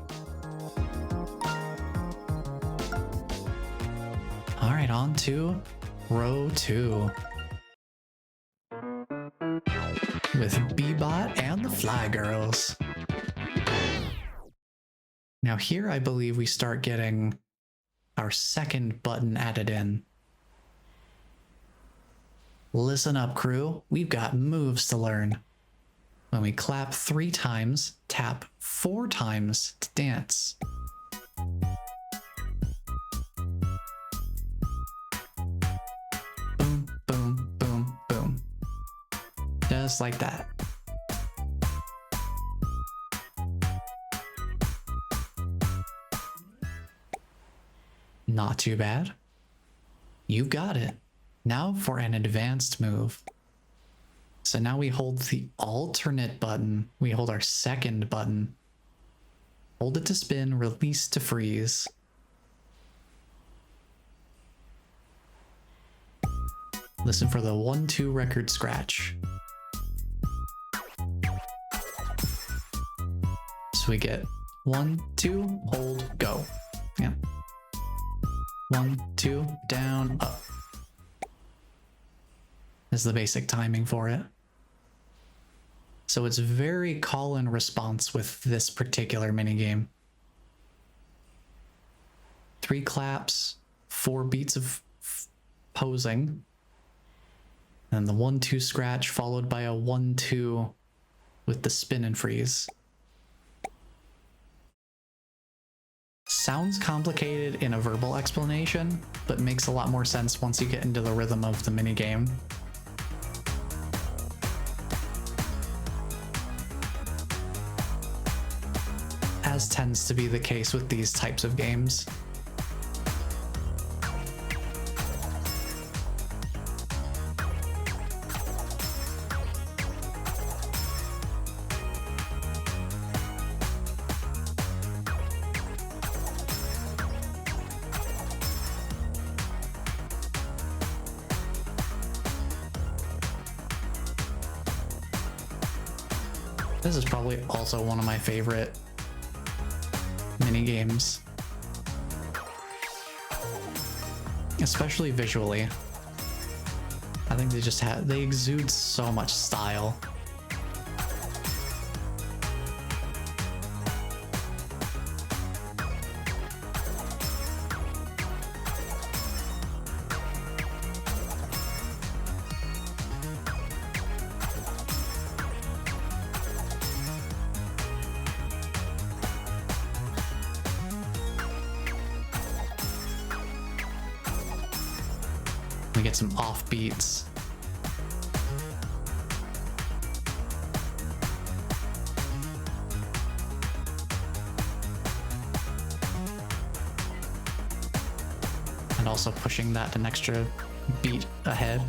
Alright, on to row 2. With Bebot and the Fly Girls. Now here I believe we start getting our second button added in. Listen up, crew. We've got moves to learn. When we clap 3 times, tap 4 times to dance. Boom, boom, boom, boom. Just like that. Not too bad. You've got it. Now for an advanced move. So now we hold the alternate button. We hold our second button. Hold it to spin, release to freeze. Listen for the 1-2 record scratch. So we get 1, 2, hold, go. Yeah. 1, 2, down, up. Is the basic timing for it. So it's very call and response with this particular minigame. 3 claps, 4 beats of posing, and the 1-2 scratch followed by a 1-2 with the spin and freeze. Sounds complicated in a verbal explanation, but makes a lot more sense once you get into the rhythm of the minigame. As tends to be the case with these types of games. This is probably also one of my favorite mini games, especially visually. I think they exude so much style. We get some offbeats. And also pushing that an extra beat ahead.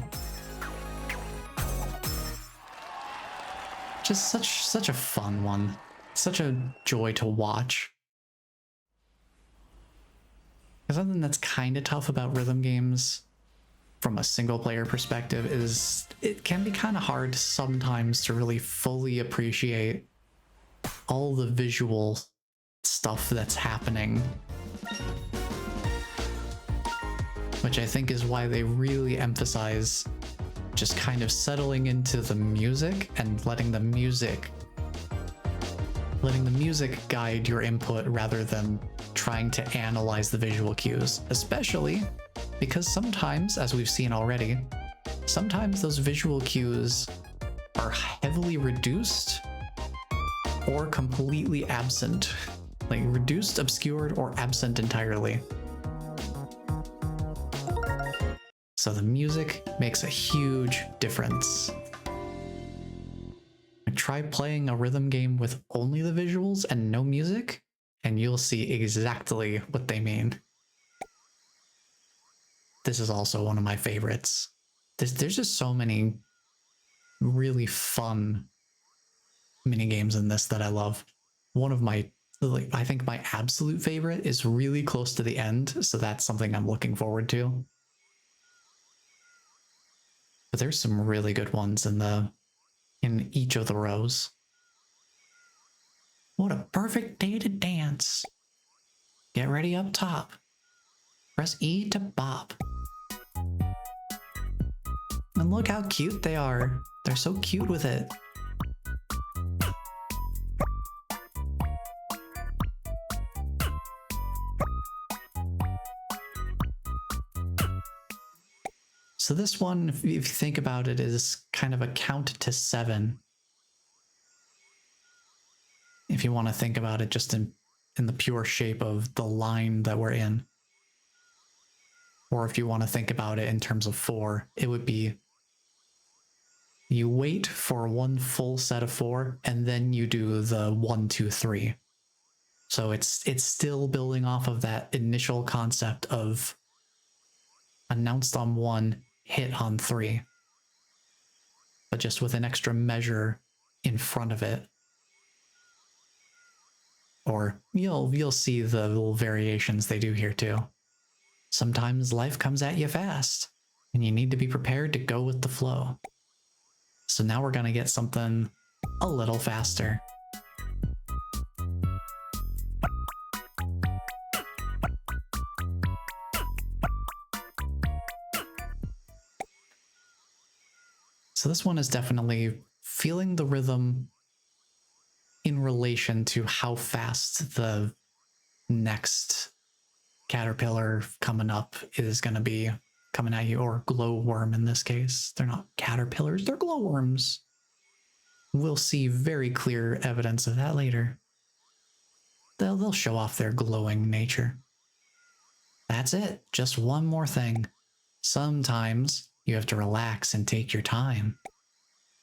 Just such a fun one. Such a joy to watch. Because something that's kind of tough about rhythm games from a single player perspective is it can be kind of hard sometimes to really fully appreciate all the visual stuff that's happening. Which I think is why they really emphasize just kind of settling into the music and letting the music guide your input rather than trying to analyze the visual cues, especially because sometimes, as we've seen already, sometimes those visual cues are heavily reduced or completely absent. Like reduced, obscured, or absent entirely. So the music makes a huge difference. try playing a rhythm game with only the visuals and no music, and you'll see exactly what they mean. This is also one of my favorites. There's just so many really fun minigames in this that I love. One of my, like, I think my absolute favorite is really close to the end, so that's something I'm looking forward to. But there's some really good ones in each of the rows. What a perfect day to dance. Get ready up top. Press E to bop. And look how cute they are. They're so cute with it. So this one, if you think about it, is kind of a count to 7. If you want to think about it just in the pure shape of the line that we're in. Or if you want to think about it in terms of 4, it would be you wait for one full set of 4, and then you do the 1, 2, 3. So it's still building off of that initial concept of announced on 1, hit on 3. But just with an extra measure in front of it. Or you'll see the little variations they do here too. Sometimes life comes at you fast, and you need to be prepared to go with the flow. So now we're gonna get something a little faster. So this one is definitely feeling the rhythm in relation to how fast the next caterpillar coming up is going to be coming at you, or glowworm in this case. They're not caterpillars, they're glowworms. We'll see very clear evidence of that later. They'll show off their glowing nature. That's it, just one more thing. Sometimes you have to relax and take your time.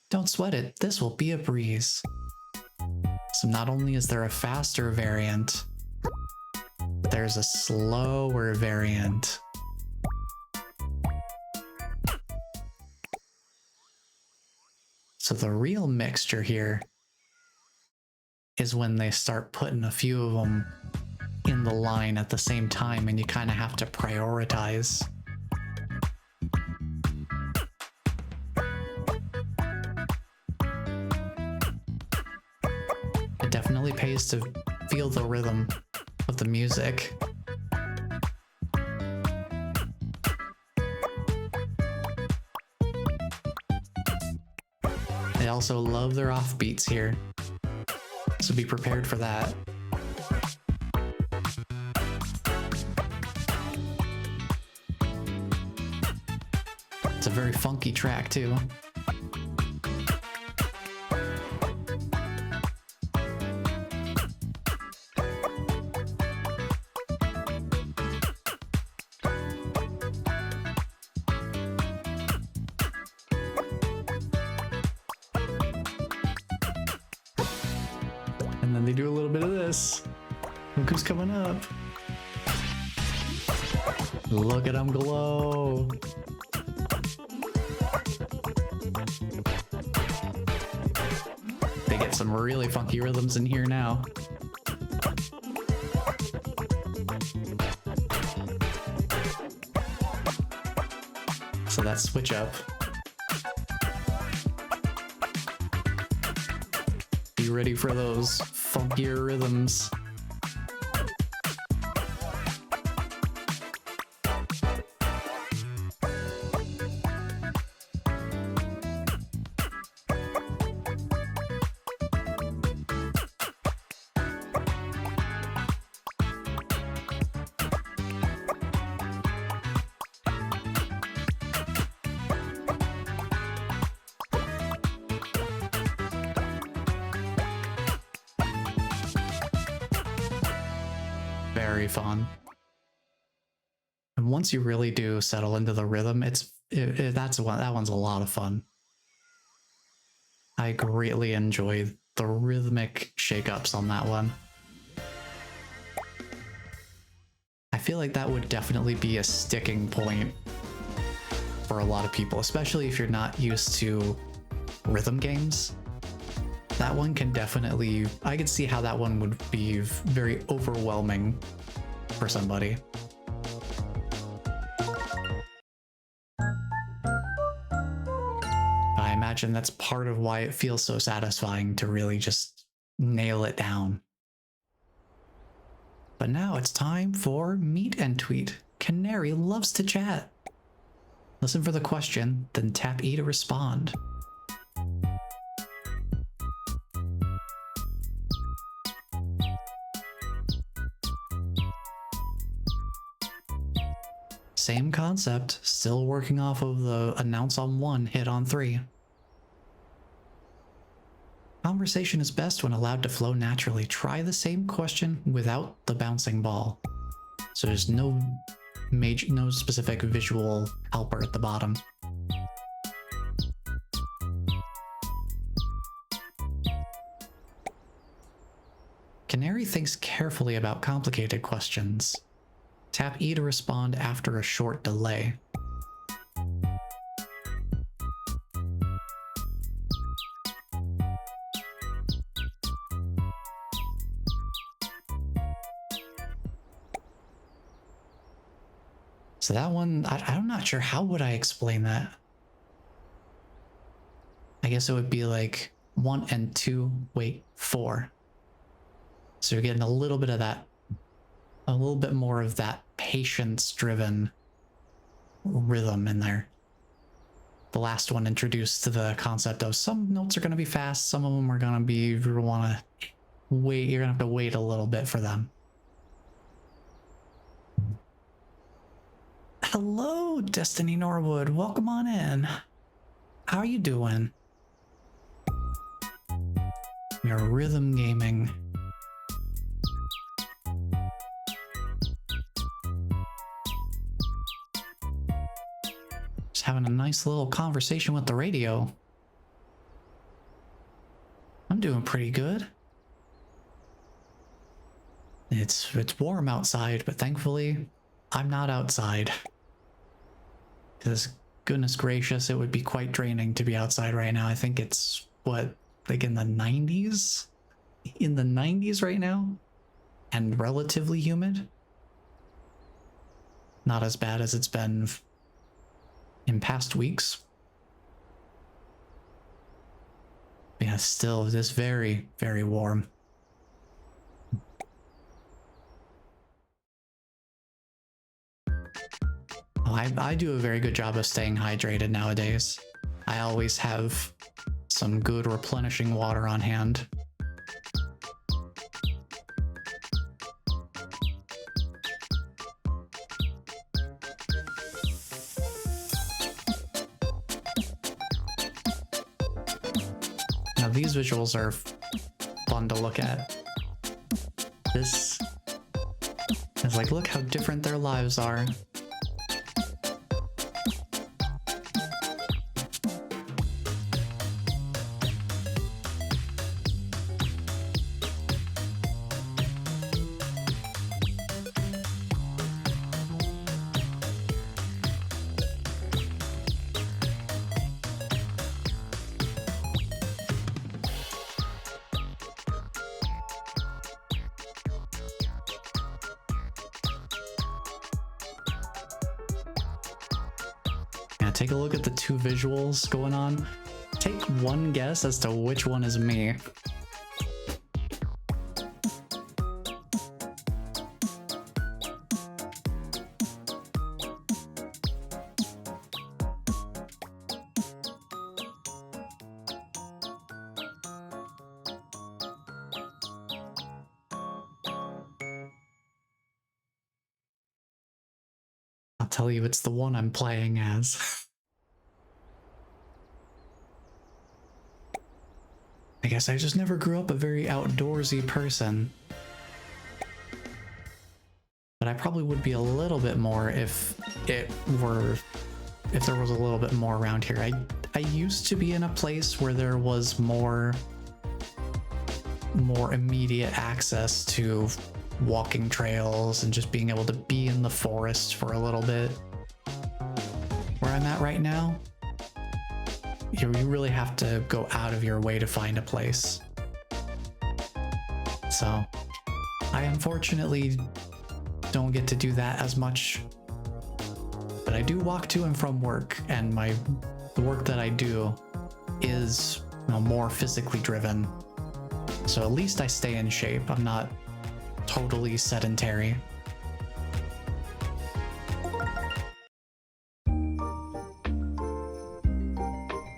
Don't sweat it, this will be a breeze. So not only is there a faster variant, but there's a slower variant. So the real mixture here is when they start putting a few of them in the line at the same time, and you kind of have to prioritize. It definitely pays to feel the rhythm of the music. They also love their offbeats here, so be prepared for that. It's a very funky track too. And then they do a little bit of this. Look who's coming up. Look at them glow. They get some really funky rhythms in here now. So that switch up. Be ready for those funkier rhythms. Very fun. And once you really do settle into the rhythm, that one's a lot of fun. I greatly enjoy the rhythmic shakeups on that one. I feel like that would definitely be a sticking point for a lot of people, especially if you're not used to rhythm games. That one can definitely, I could see how that one would be very overwhelming for somebody. I imagine that's part of why it feels so satisfying to really just nail it down. But now it's time for Meet and Tweet. Canary loves to chat. Listen for the question, then tap E to respond. Same concept, still working off of the announce on 1, hit on 3. Conversation is best when allowed to flow naturally. Try the same question without the bouncing ball. So there's no specific visual helper at the bottom. Canary thinks carefully about complicated questions. Tap E to respond after a short delay. So that one, I'm not sure, how would I explain that? I guess it would be like 1 and 2, wait, 4. So you're getting a little bit of that, a little bit more of that patience-driven rhythm in there. The last one introduced the concept of some notes are going to be fast, some of them are going to be, if you want to wait, you're going to have to wait a little bit for them. Hello, Destiny Norwood. Welcome on in. How are you doing? You're rhythm gaming. Just having a nice little conversation with the radio. I'm doing pretty good. It's warm outside, but thankfully I'm not outside. Because goodness gracious, it would be quite draining to be outside right now. I think it's, what, like in the 90s? In the 90s right now? And relatively humid? Not as bad as it's been in past weeks. Yeah, still this very, very warm. I do a very good job of staying hydrated nowadays. I always have some good replenishing water on hand. Now these visuals are fun to look at. This is like, look how different their lives are. Take a look at the two visuals going on. Take one guess as to which one is me. I'll tell you, it's the one I'm playing as. I guess I just never grew up a very outdoorsy person. But I probably would be a little bit more if there was a little bit more around here. I used to be in a place where there was more immediate access to walking trails and just being able to be in the forest for a little bit. Where I'm at right now, you really have to go out of your way to find a place. So I unfortunately don't get to do that as much, but I do walk to and from work, and the work that I do is, you know, more physically driven. So at least I stay in shape. I'm not totally sedentary.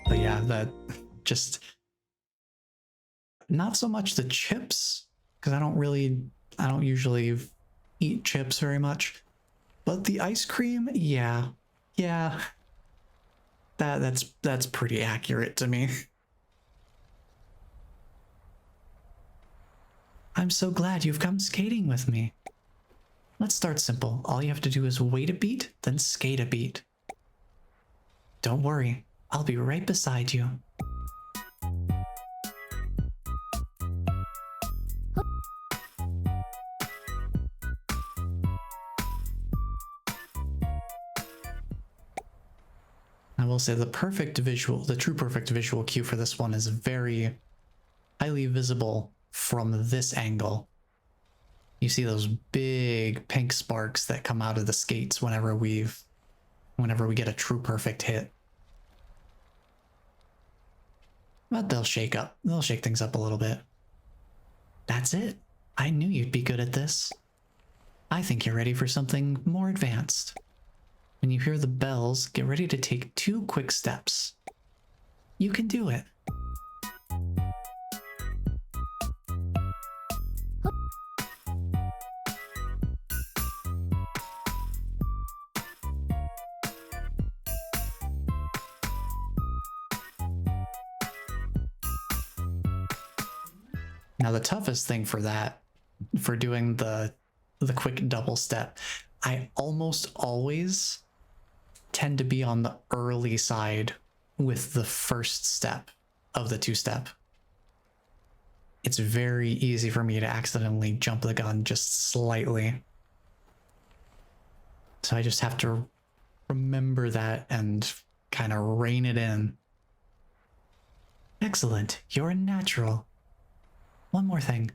But yeah, that just not so much the chips, because I don't usually eat chips very much, but the ice cream, yeah, that's pretty accurate to me. I'm so glad you've come skating with me. Let's start simple. All you have to do is wait a beat, then skate a beat. Don't worry, I'll be right beside you. I will say the true perfect visual cue for this one is very highly visible from this angle. You see those big pink sparks that come out of the skates whenever we get a true perfect hit. But they'll shake things up a little bit. That's it. I knew you'd be good at this. I think you're ready for something more advanced. When you hear the bells, get ready to take 2 quick steps. You can do it. Now the toughest thing for doing the quick double step, I almost always tend to be on the early side with the first step of the 2-step. It's very easy for me to accidentally jump the gun just slightly. So I just have to remember that and kind of rein it in. Excellent, you're a natural. One more thing.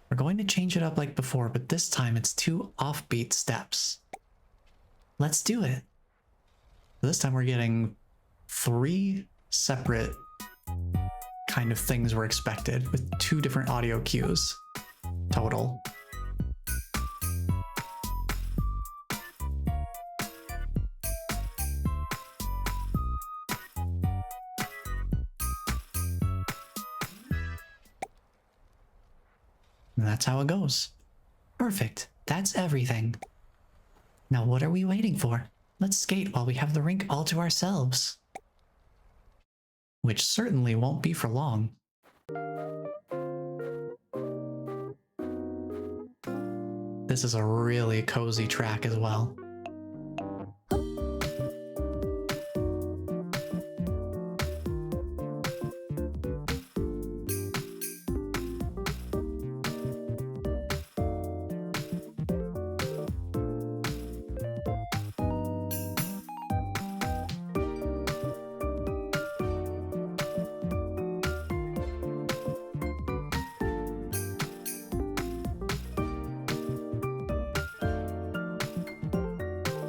We're going to change it up like before, but this time it's 2 offbeat steps. Let's do it. This time we're getting 3 separate kind of things we're expected with 2 different audio cues total. And that's how it goes. Perfect. That's everything. Now what are we waiting for? Let's skate while we have the rink all to ourselves. Which certainly won't be for long. This is a really cozy track as well.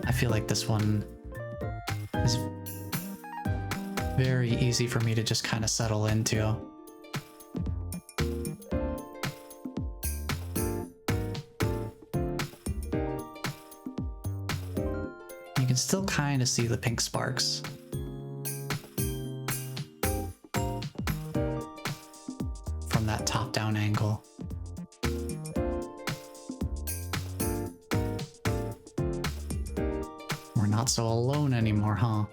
I feel like this one is very easy for me to just kind of settle into. You can still kind of see the pink sparks. From that top-down angle. Not so alone anymore, huh?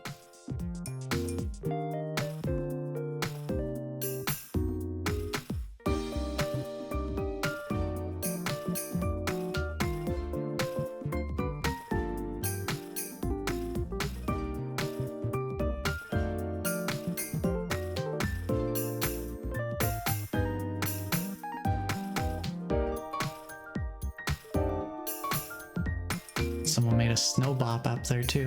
Someone made a snow bop up there too.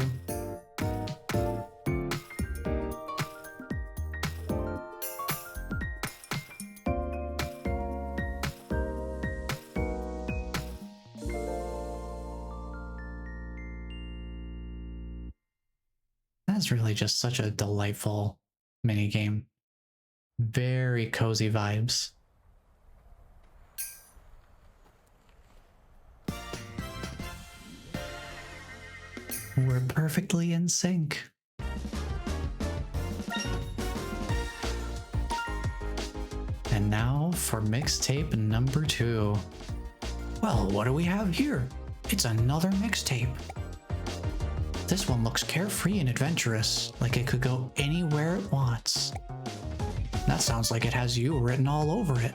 That's really just such a delightful minigame. Very cozy vibes. We're perfectly in sync. And now for mixtape number 2. Well, what do we have here? It's another mixtape. This one looks carefree and adventurous, like it could go anywhere it wants. That sounds like it has you written all over it.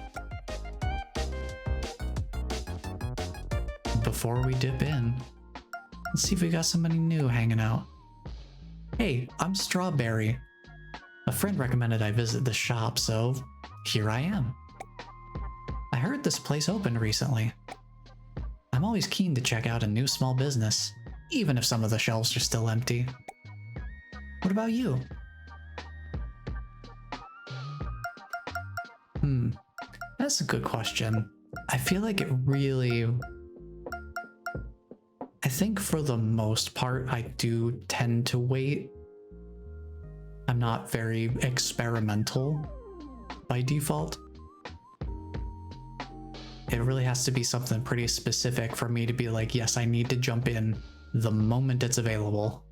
Before we dip in, let's see if we got somebody new hanging out. Hey, I'm Strawberry. A friend recommended I visit the shop, so here I am. I heard this place opened recently. I'm always keen to check out a new small business, even if some of the shelves are still empty. What about you? That's a good question. I feel like it really... I think for the most part, I do tend to wait. I'm not very experimental by default. It really has to be something pretty specific for me to be like, yes, I need to jump in the moment it's available.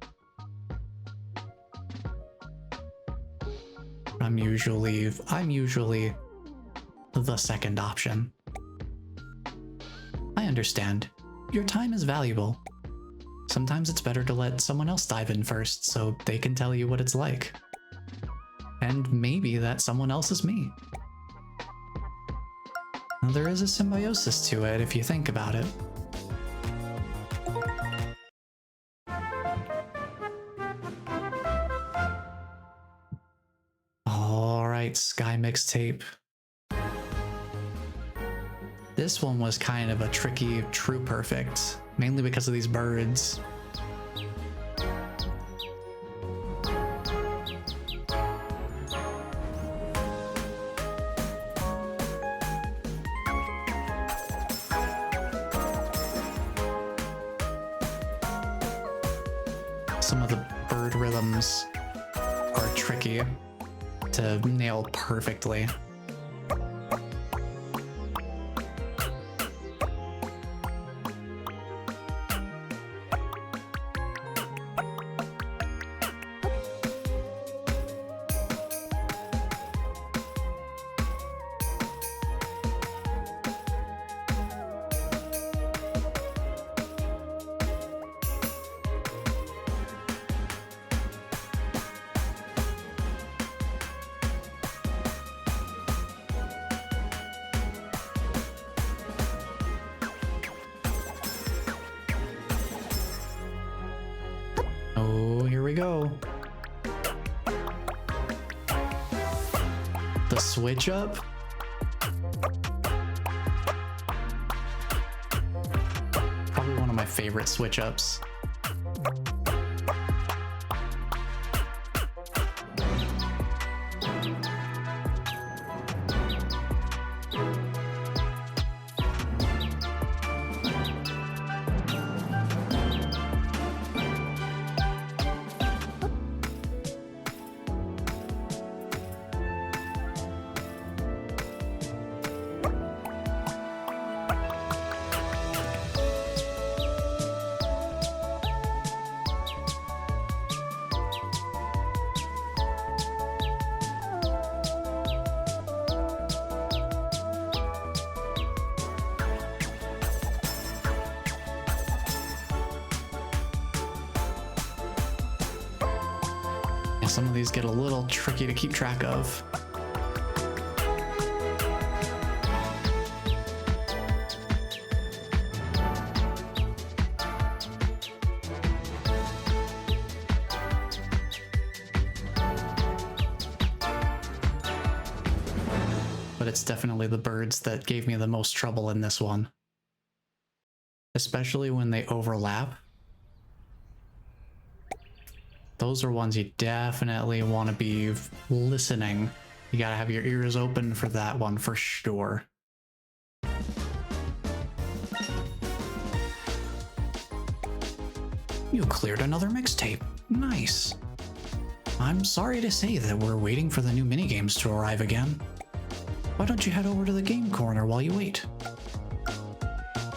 I'm usually the second option. I understand. Your time is valuable. Sometimes it's better to let someone else dive in first so they can tell you what it's like. And maybe that someone else is me. Now, there is a symbiosis to it if you think about it. Alright, Sky Mixtape. This one was kind of a tricky true perfect, mainly because of these birds. Some of the bird rhythms are tricky to nail perfectly. Oh, here we go. The switch up? Probably one of my favorite switch ups. Some of these get a little tricky to keep track of. But it's definitely the birds that gave me the most trouble in this one. Especially when they overlap. Those are ones you definitely want to be listening. You gotta have your ears open for that one for sure. You cleared another mixtape. Nice. I'm sorry to say that we're waiting for the new minigames to arrive again. Why don't you head over to the game corner while you wait?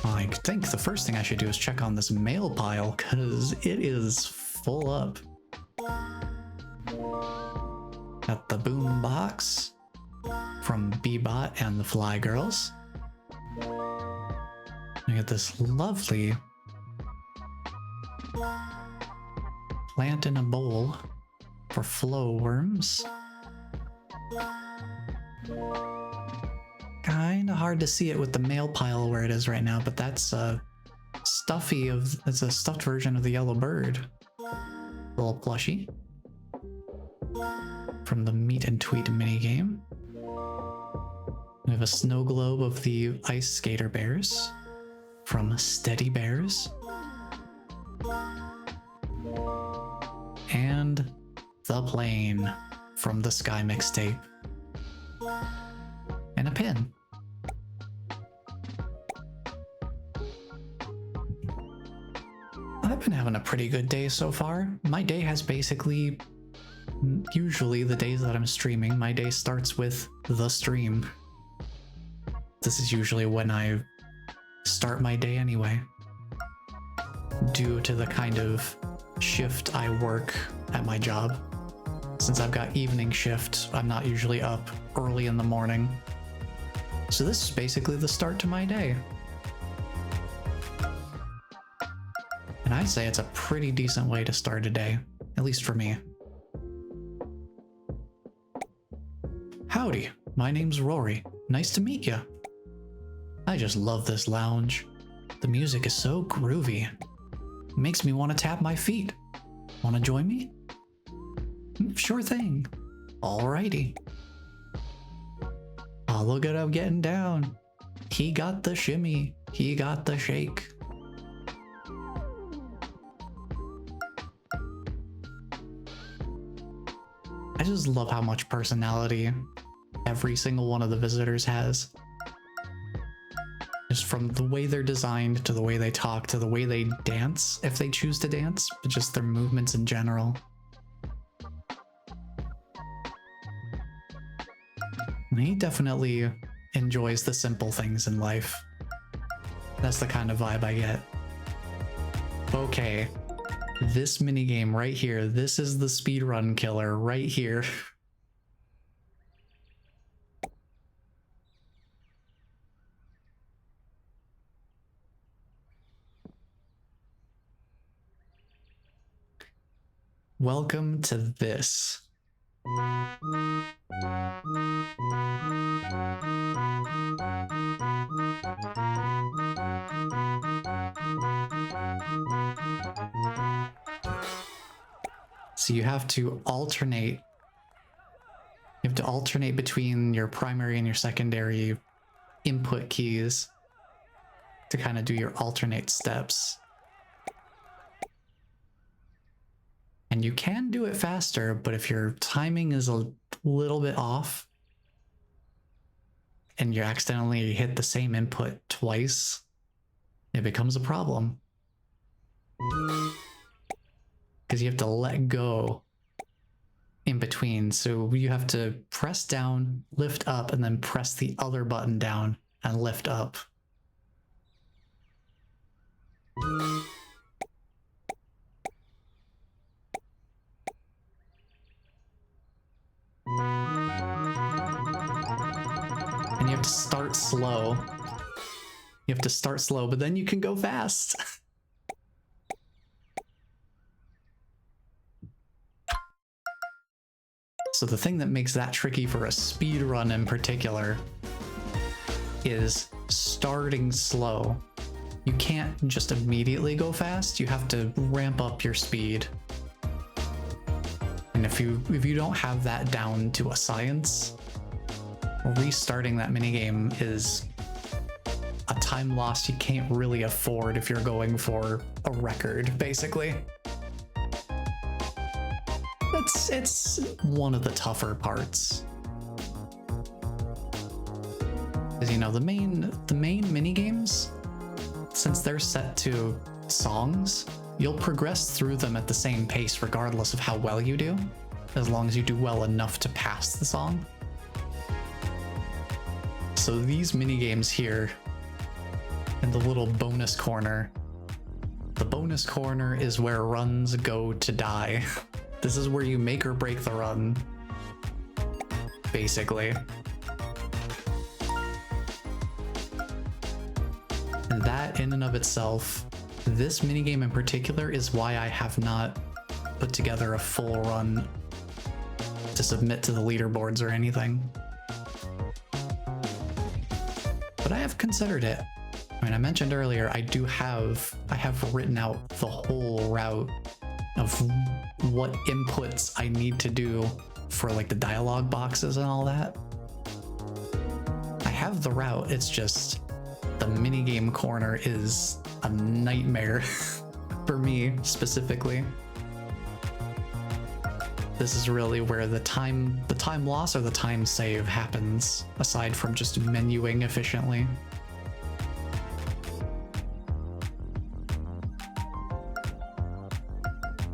I think the first thing I should do is check on this mail pile, because it is full up. Got the boom box from Bebot and the Fly Girls. I got this lovely plant in a bowl for flow worms. Kinda hard to see it with the mail pile where it is right now, but that's a it's a stuffed version of the yellow bird. Little plushie from the Meet and Tweet minigame. We have a snow globe of the ice skater bears from Steady Bears. And the plane from the Sky mixtape. And a pin. I've been having a pretty good day so far. My day has basically, usually the days that I'm streaming, my day starts with the stream. This is usually when I start my day anyway. Due to the kind of shift I work at my job. Since I've got evening shift, I'm not usually up early in the morning. So this is basically the start to my day. And I'd say it's a pretty decent way to start a day, at least for me. Howdy, my name's Rory. Nice to meet ya. I just love this lounge. The music is so groovy. Makes me want to tap my feet. Want to join me? Sure thing. Alrighty. Oh, look at him getting down. He got the shimmy. He got the shake. I just love how much personality every single one of the visitors has. Just from the way they're designed, to the way they talk, to the way they dance, if they choose to dance, but just their movements in general. And he definitely enjoys the simple things in life. That's the kind of vibe I get. Okay, this minigame right here, this is the speedrun killer right here. Welcome to this. So you have to alternate. You have to alternate between your primary and your secondary input keys to kind of do your alternate steps. And you can do it faster, but if your timing is a little bit off and you accidentally hit the same input twice, it becomes a problem. Because you have to let go in between. So you have to press down, lift up, and then press the other button down and lift up. And you have to start slow. You have to start slow, but then you can go fast. So the thing that makes that tricky for a speed run in particular is starting slow. You can't just immediately go fast. You have to ramp up your speed. And if you don't have that down to a science, restarting that minigame is a time loss you can't really afford if you're going for a record, basically. it's one of the tougher parts. Because, you know, the main mini games, since they're set to songs, you'll progress through them at the same pace regardless of how well you do, as long as you do well enough to pass the song. So these mini games here in the little bonus corner, the bonus corner is where runs go to die. This is where you make or break the run, basically. And that in and of itself, this minigame in particular is why I have not put together a full run to submit to the leaderboards or anything. But I have considered it. I mean, I mentioned earlier, I have written out the whole route of what inputs I need to do for like the dialogue boxes and all that. I have the route, it's just the minigame corner is a nightmare for me specifically. This is really where the time loss or the time save happens, aside from just menuing efficiently.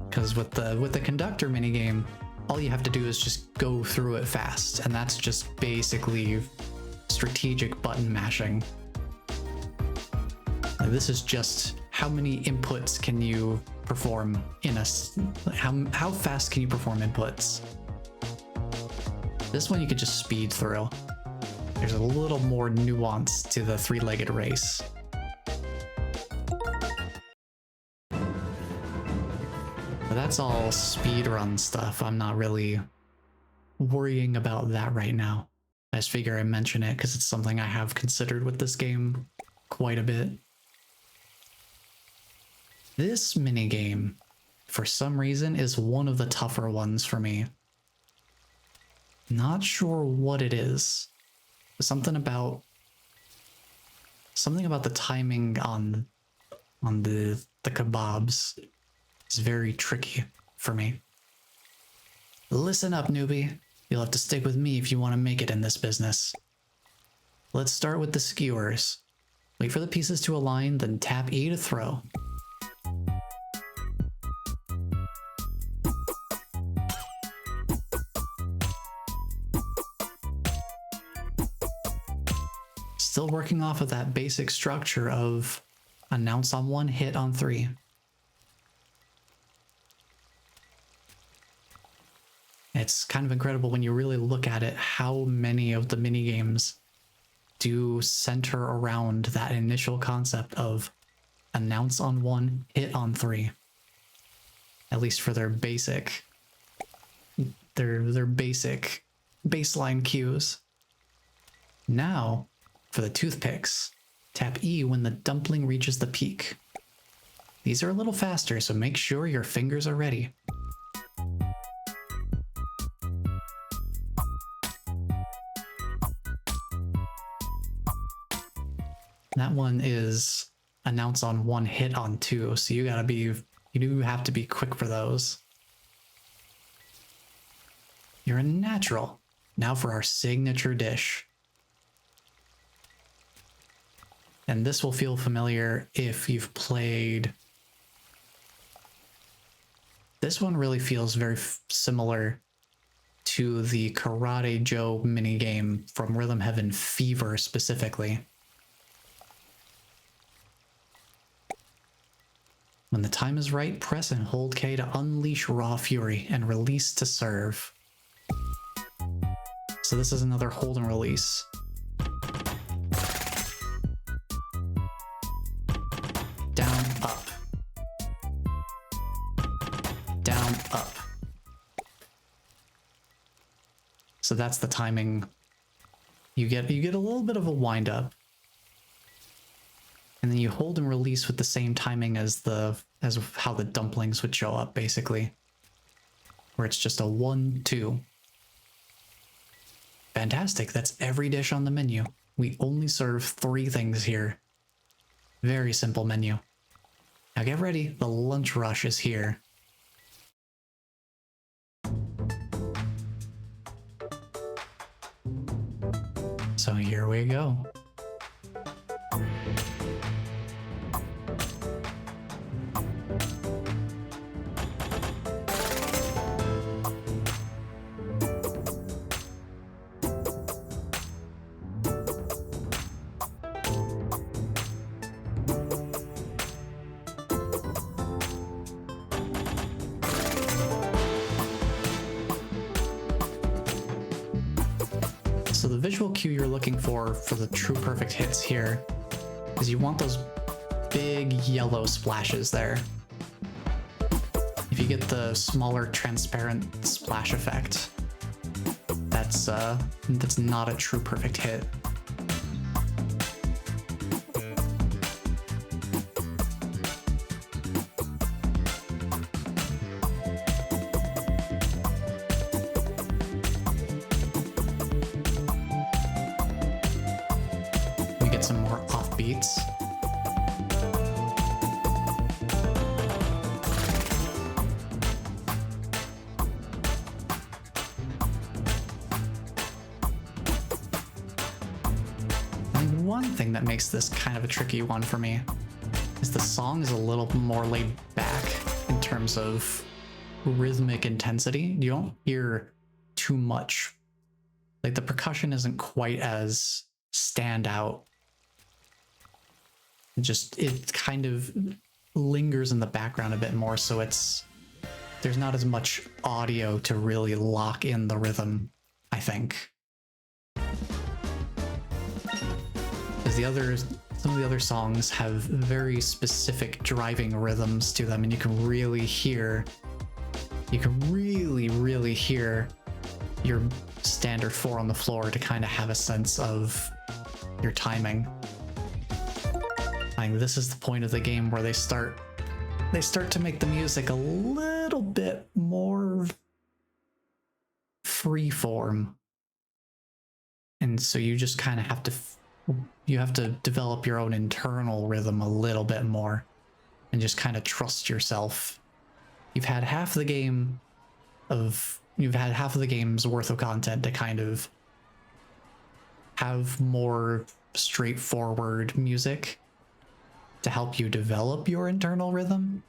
Because with the conductor minigame, all you have to do is just go through it fast, and that's just basically strategic button mashing. Like, this is just how many inputs can you perform in a how fast can you perform inputs. This one you could just speed through. There's a little more nuance to the three-legged race. But that's all speedrun stuff. I'm not really worrying about that right now. I just figure I mention it because it's something I have considered with this game quite a bit. This minigame, for some reason, is one of the tougher ones for me. Not sure what it is. Something about the timing on the kebabs is very tricky for me. Listen up, newbie. You'll have to stick with me if you want to make it in this business. Let's start with the skewers. Wait for the pieces to align, then tap E to throw. Still working off of that basic structure of announce on 1, hit on 3. It's kind of incredible when you really look at it how many of the minigames do center around that initial concept of announce on 1, hit on 3. At least for their basic baseline cues. Now, for the toothpicks, tap E when the dumpling reaches the peak. These are a little faster, so make sure your fingers are ready. That one is announce on 1, hit on 2, so you do have to be quick for those. You're a natural. Now for our signature dish. And this will feel familiar if you've played. This one really feels very similar to the Karate Joe minigame from Rhythm Heaven Fever specifically. When the time is right, press and hold K to unleash raw fury and release to serve. So this is another hold and release. Down, up. Down, up. So that's the timing. You get a little bit of a wind up. And then you hold and release with the same timing as how the dumplings would show up, basically. Where it's just a 1, 2. Fantastic, that's every dish on the menu. We only serve 3 things here. Very simple menu. Now get ready, the lunch rush is here. we go. So the visual cue you're looking for the true perfect hits here is you want those big yellow splashes there. If you get the smaller transparent splash effect, that's not a true perfect hit. Some more offbeats. And one thing that makes this kind of a tricky one for me is the song is a little more laid back in terms of rhythmic intensity. You don't hear too much. Like the percussion isn't quite as stand out. It kind of lingers in the background a bit more, so there's not as much audio to really lock in the rhythm, I think. Because some of the other songs have very specific driving rhythms to them, and you can really hear your standard 4 on the floor to kind of have a sense of your timing. Like, this is the point of the game where they start to make the music a little bit more freeform, and so you just kind of have to develop your own internal rhythm a little bit more, and just kind of trust yourself. You've had half the game's worth of content to kind of have more straightforward music to help you develop your internal rhythm.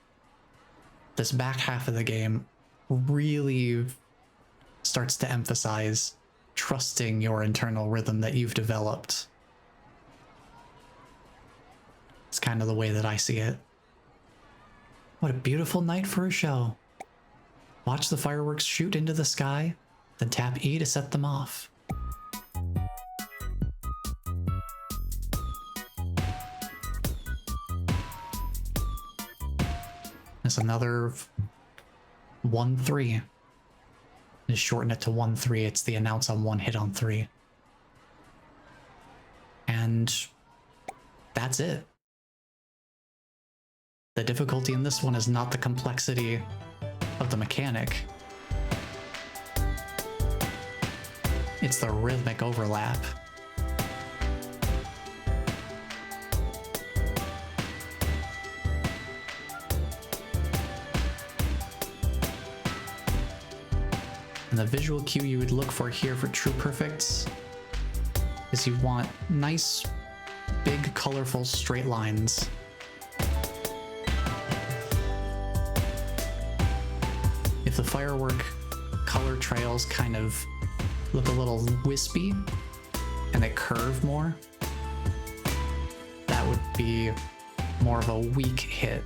This back half of the game really starts to emphasize trusting your internal rhythm that you've developed. It's kind of the way that I see it. What a beautiful night for a show. Watch the fireworks shoot into the sky, then tap E to set them off. It's another 1-3. Just shorten it to 1-3. It's the announce on 1 hit on 3. And that's it. The difficulty in this one is not the complexity of the mechanic. It's the rhythmic overlap. And the visual cue you would look for here for true perfects is you want nice, big, colorful straight lines. If the firework color trails kind of look a little wispy and they curve more, that would be more of a weak hit.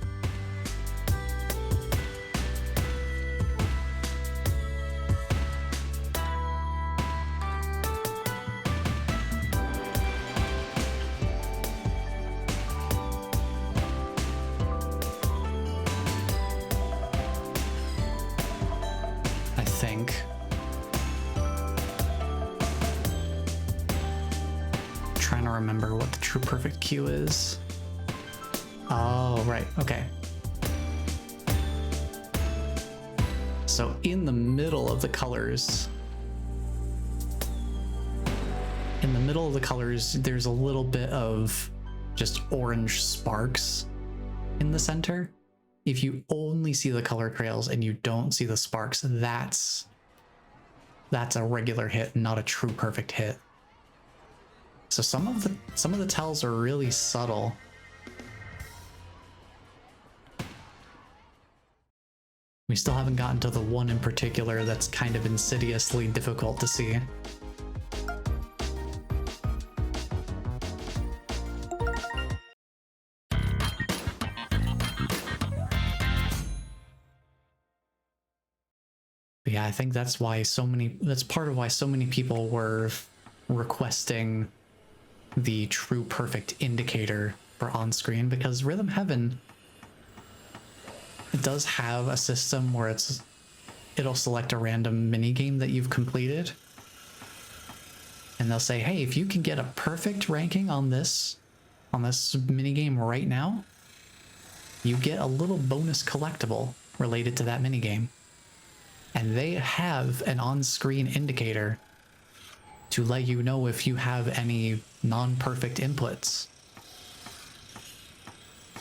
Trying to remember what the true perfect cue is. Oh, right, okay. So in the middle of the colors, there's a little bit of just orange sparks in the center. If you only see the color trails and you don't see the sparks, that's a regular hit, not a true perfect hit. So some of the tells are really subtle. We still haven't gotten to the one in particular that's kind of insidiously difficult to see. But yeah, I think that's part of why so many people were requesting the true perfect indicator for on-screen, because Rhythm Heaven, it does have a system where it'll select a random minigame that you've completed, and they'll say, hey, if you can get a perfect ranking on this minigame right now, you get a little bonus collectible related to that minigame. And they have an on-screen indicator to let you know if you have any non-perfect inputs.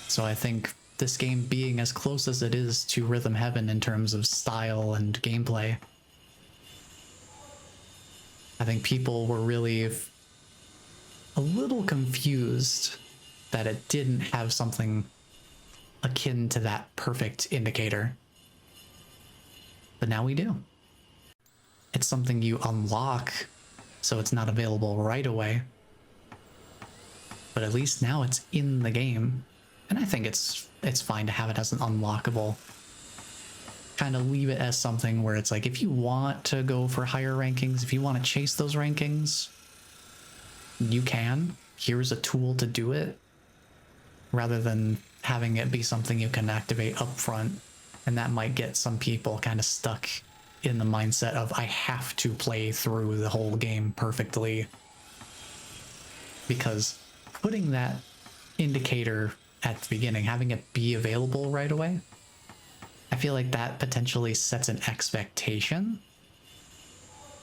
So I think this game being as close as it is to Rhythm Heaven in terms of style and gameplay, I think people were really a little confused that it didn't have something akin to that perfect indicator. But now we do. It's something you unlock, so it's not available right away. But at least now it's in the game. And I think it's fine to have it as an unlockable. Kind of leave it as something where it's like, if you want to go for higher rankings, if you want to chase those rankings, you can. Here's a tool to do it, rather than having it be something you can activate up front. And that might get some people kind of stuck in the mindset of, I have to play through the whole game perfectly. Because putting that indicator at the beginning, having it be available right away, I feel like that potentially sets an expectation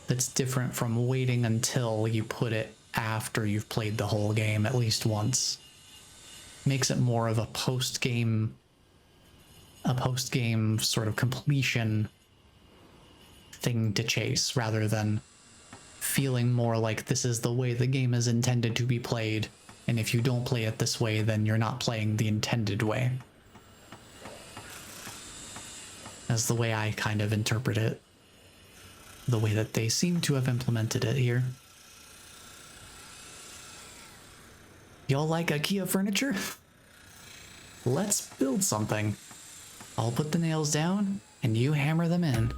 that's different from waiting until you put it after you've played the whole game at least once. Makes it more of a post-game sort of completion thing to chase, rather than feeling more like this is the way the game is intended to be played, and if you don't play it this way, then you're not playing the intended way. That's the way I kind of interpret it. The way that they seem to have implemented it here. Y'all like IKEA furniture? Let's build something. I'll put the nails down, and you hammer them in.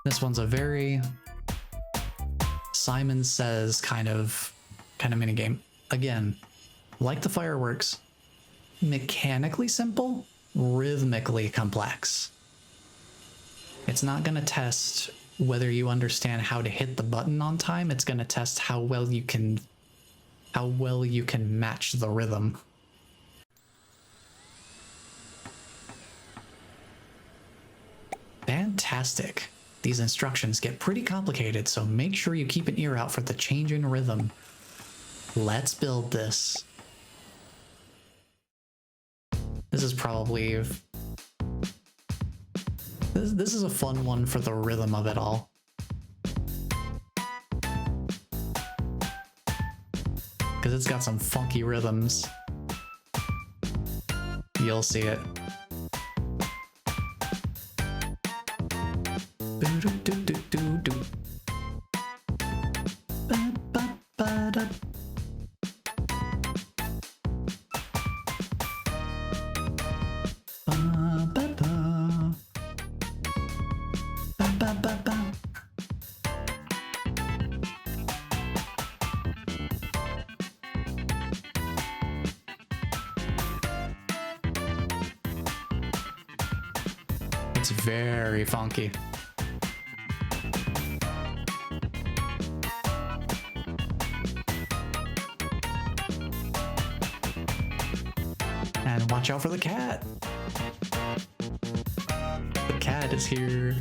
This one's a very Simon Says kind of minigame. Again, like the fireworks, mechanically simple, rhythmically complex. It's not going to test whether you understand how to hit the button on time. It's going to test how well you can match the rhythm. Fantastic. These instructions get pretty complicated, so make sure you keep an ear out for the change in rhythm. Let's build this. This is probably... This is a fun one for the rhythm of it all. Because it's got some funky rhythms. You'll see it. It's very funky. And watch out for the cat. The cat is here.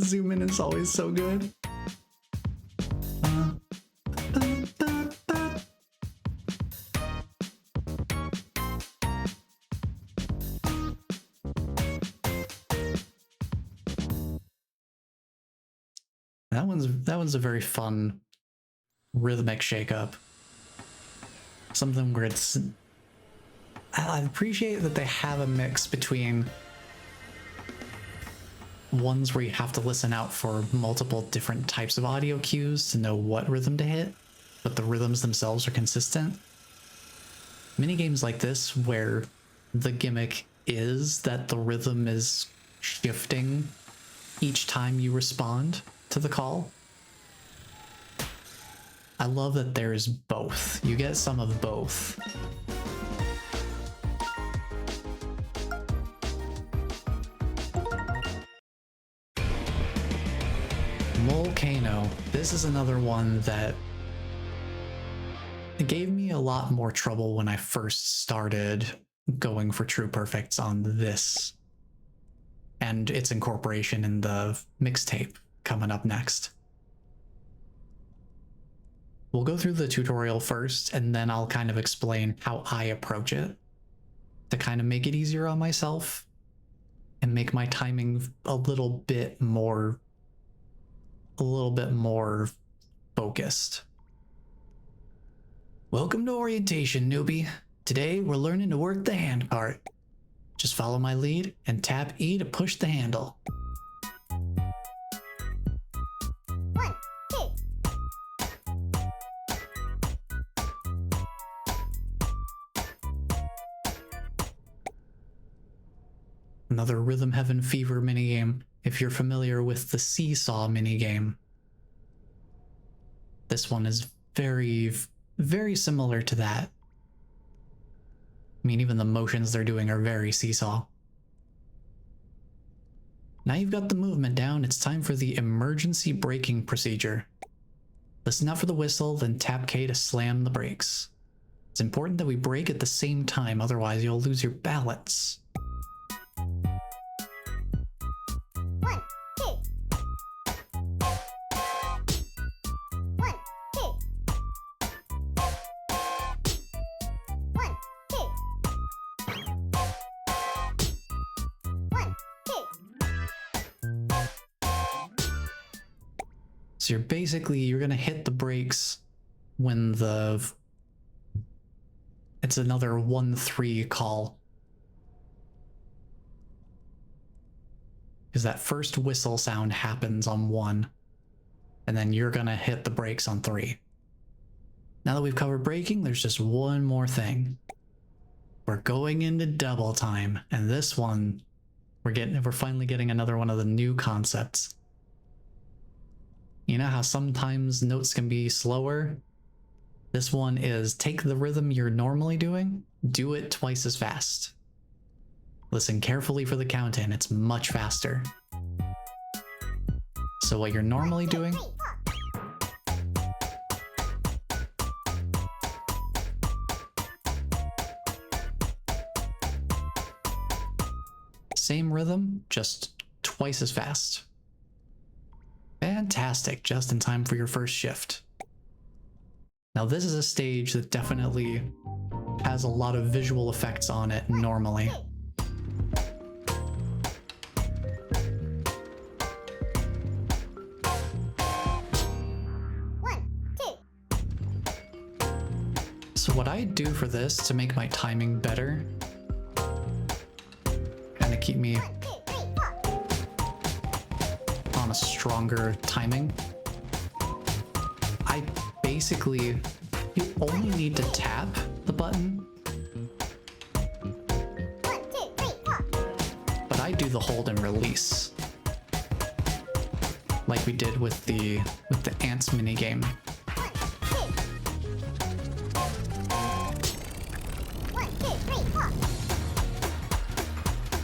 zoom in is always so good. That one's a very fun rhythmic shakeup. Something where it's... I appreciate that they have a mix between ones where you have to listen out for multiple different types of audio cues to know what rhythm to hit, but the rhythms themselves are consistent. Minigames like this, where the gimmick is that the rhythm is shifting each time you respond to the call. I love that there's both. You get some of both. Volcano. This is another one that gave me a lot more trouble when I first started going for true perfects on this and its incorporation in the mixtape coming up next. We'll go through the tutorial first, and then I'll kind of explain how I approach it to kind of make it easier on myself and make my timing a little bit more focused. Welcome to orientation, newbie. Today we're learning to work the hand part. Just follow my lead and tap E to push the handle. 1, 2. Another Rhythm Heaven Fever minigame, if you're familiar with the seesaw minigame. This one is very, very similar to that. I mean, even the motions they're doing are very seesaw. Now you've got the movement down, it's time for the emergency braking procedure. Listen out for the whistle, then tap K to slam the brakes. It's important that we brake at the same time, otherwise you'll lose your balance. 1, 2. 1, 2. 1, 2. 1, 2. So you're gonna hit the brakes when it's another 1-3 call. Because that first whistle sound happens on 1, and then you're gonna hit the brakes on 3. Now that we've covered braking, there's just one more thing. We're going into double time, and this one, we're finally getting another one of the new concepts. You know how sometimes notes can be slower? This one is take the rhythm you're normally doing, do it twice as fast. Listen carefully for the count in, it's much faster. So what you're normally doing, 3, 4. same rhythm, just twice as fast. Fantastic, just in time for your first shift. Now this is a stage that definitely has a lot of visual effects on it normally. So what I do for this to make my timing better, kind of keep me on a stronger timing, I basically, you only need to tap the button, but I do the hold and release, like we did with the ants minigame.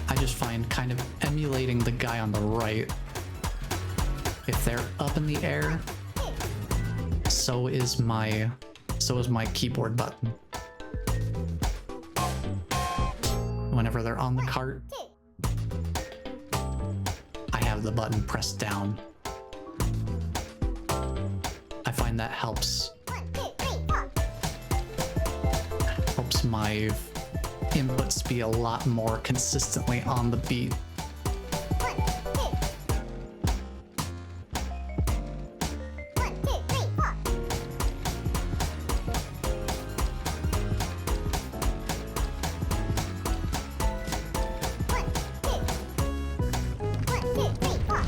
I just find kind of emulating the guy on the right. If they're up in the air, so is my keyboard button. Whenever they're on the cart, I have have the button pressed down. I find that helps 1, 2, 3, 4. helps my inputs be a lot more consistently on the beat. 1, 2. 1, 2, 3, 4. 1, 2. 1, 2, 3, 4.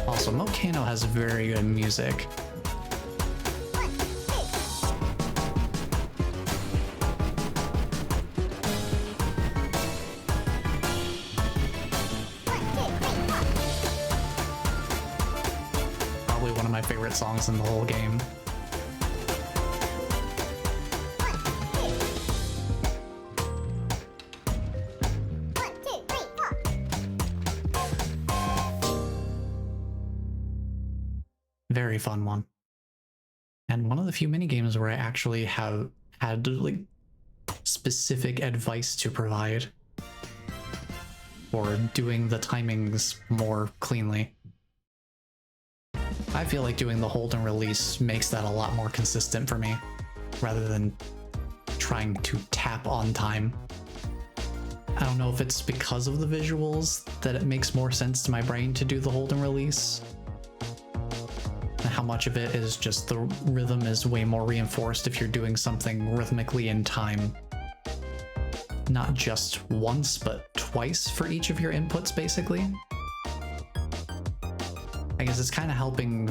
Also, Mokano has very good music. 1, 2. Probably one of my favorite songs in the whole game. Very fun one. And one of the few minigames where I actually have had like specific advice to provide for doing the timings more cleanly. I feel like doing the hold and release makes that a lot more consistent for me, rather than trying to tap on time. I don't know if it's because of the visuals that it makes more sense to my brain to do the hold and release, and how much of it is just the rhythm is way more reinforced if you're doing something rhythmically in time. Not just once, but twice for each of your inputs, basically. I guess it's kind of helping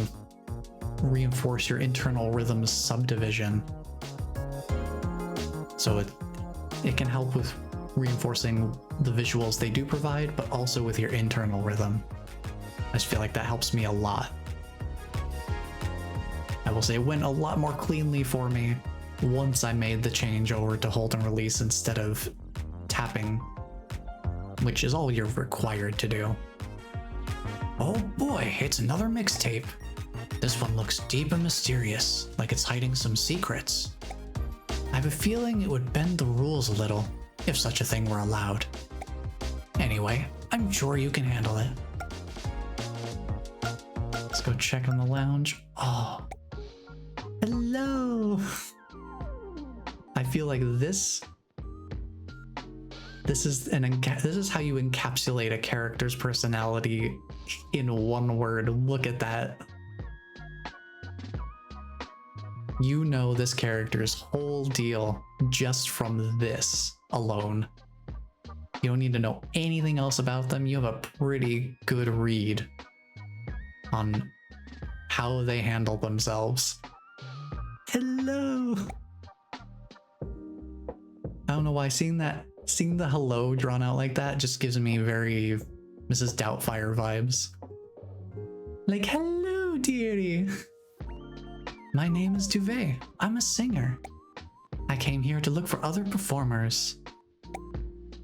reinforce your internal rhythms subdivision. So it can help with reinforcing the visuals they do provide, but also with your internal rhythm. I just feel like that helps me a lot. I will say it went a lot more cleanly for me once I made the change over to hold and release instead of tapping, which is all you're required to do. Oh boy, it's another mixtape. This one looks deep and mysterious, like it's hiding some secrets. I have a feeling it would bend the rules a little, if such a thing were allowed. Anyway, I'm sure you can handle it. Let's go check on the lounge. Oh, hello. I feel like this is how you encapsulate a character's personality in one word. Look at that. You know this character's whole deal just from this alone. You don't need to know anything else about them. You have a pretty good read on how they handle themselves. Hello. I don't know why seeing the hello drawn out like that just gives me very Mrs. Doubtfire vibes. Like, hello, dearie. My name is Duvet. I'm a singer. I came here to look for other performers.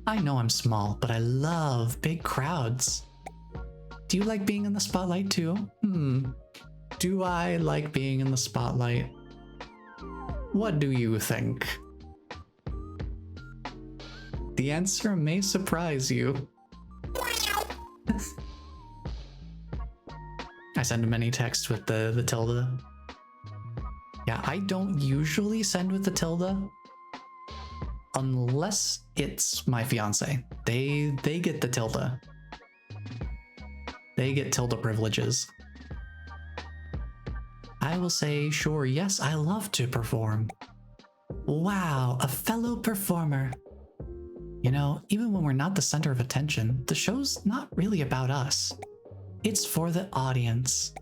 I know I'm small, but I love big crowds. Do you like being in the spotlight too? Do I like being in the spotlight? What do you think? The answer may surprise you. I send him any text with the tilde. Yeah, I don't usually send with the tilde unless it's my fiance. They get the tilde. They get tilde privileges. I will say, sure, yes, I love to perform. Wow, a fellow performer. You know, even when we're not the center of attention, the show's not really about us. It's for the audience.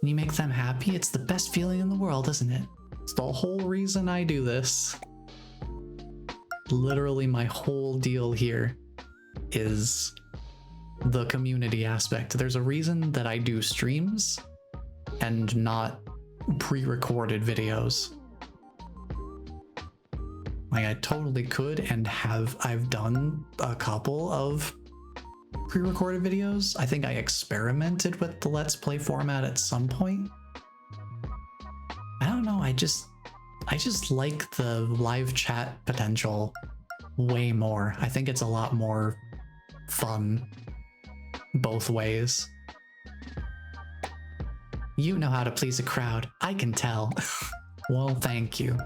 When you make them happy, it's the best feeling in the world, isn't it? It's the whole reason I do this. Literally my whole deal here is the community aspect. There's a reason that I do streams and not pre-recorded videos. Like, I totally could and I've done a couple of pre-recorded videos. I think I experimented with the Let's Play format at some point. I don't know, I just like the live chat potential way more. I think it's a lot more fun both ways. You know how to please a crowd, I can tell. Well, thank you.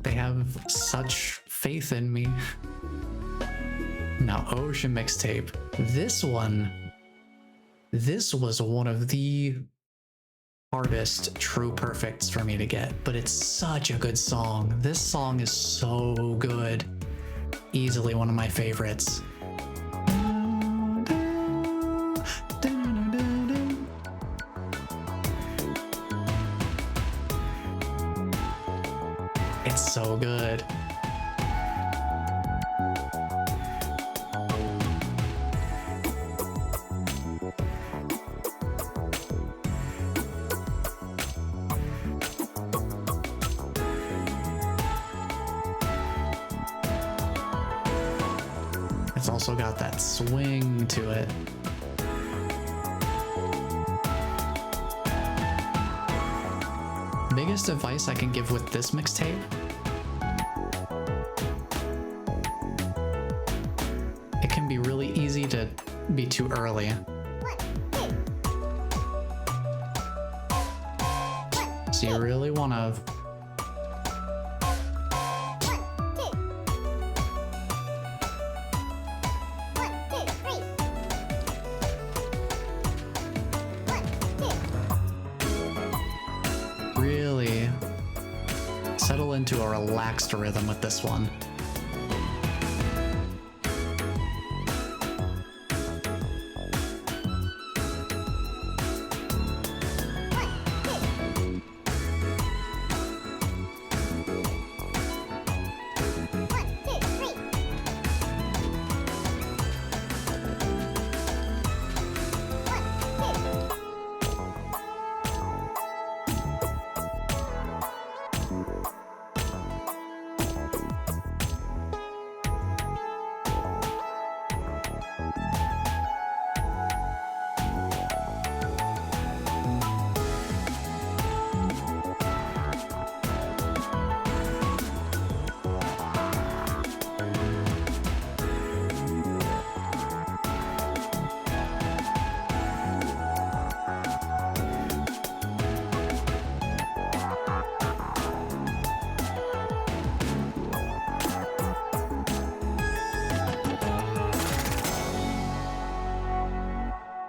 They have such faith in me. Now, Ocean Mixtape. This was one of the hardest true perfects for me to get, but it's such a good song. This song is so good. Easily one of my favorites. It's so good. It's also got that swing to it. Biggest advice I can give with this mixtape: it can be really easy to be too early. 1, 2. So you really want to 1, 2. 1, 2, 3. 1, 2. really settle into a relaxed rhythm with this one.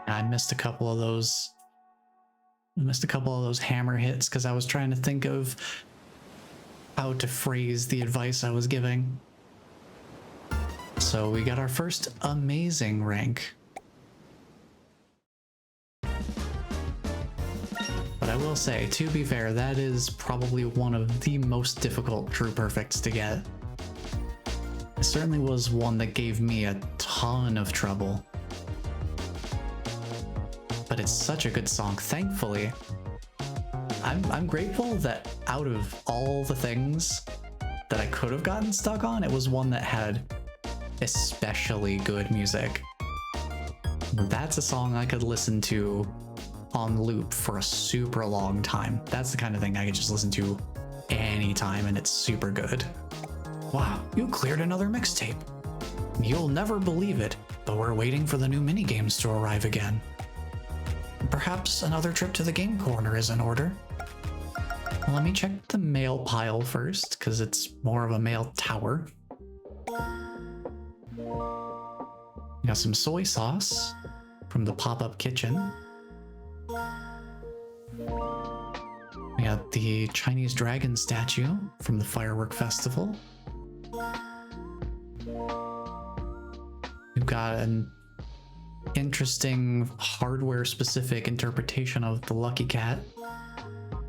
I missed a couple of those. I missed a couple of those hammer hits because I was trying to think of how to phrase the advice I was giving. So we got our first amazing rank. But I will say, to be fair, that is probably one of the most difficult true perfects to get. It certainly was one that gave me a ton of trouble. But it's such a good song, thankfully. I'm grateful that out of all the things that I could have gotten stuck on, it was one that had especially good music. That's a song I could listen to on loop for a super long time. That's the kind of thing I could just listen to anytime and it's super good. Wow, you cleared another mixtape. You'll never believe it, but we're waiting for the new minigames to arrive again. Perhaps another trip to the game corner is in order. Let me check the mail pile first, because it's more of a mail tower. We got some soy sauce from the pop-up kitchen. We got the Chinese dragon statue from the firework festival. We've got an interesting hardware-specific interpretation of the Lucky Cat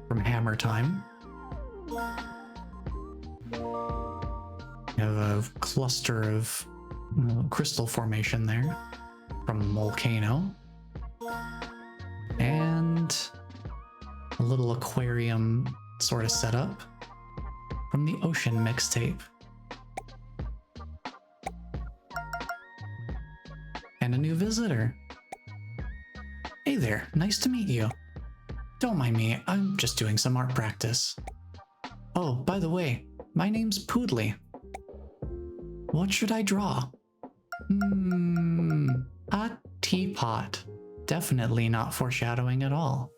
from Hammer Time. We have a cluster of crystal formation there from Volcano. And a little aquarium sort of setup from the Ocean Mixtape. And a new visitor. Hey there, nice to meet you. Don't mind me, I'm just doing some art practice. Oh, by the way, my name's Poodley. What should I draw? A teapot. Definitely not foreshadowing at all.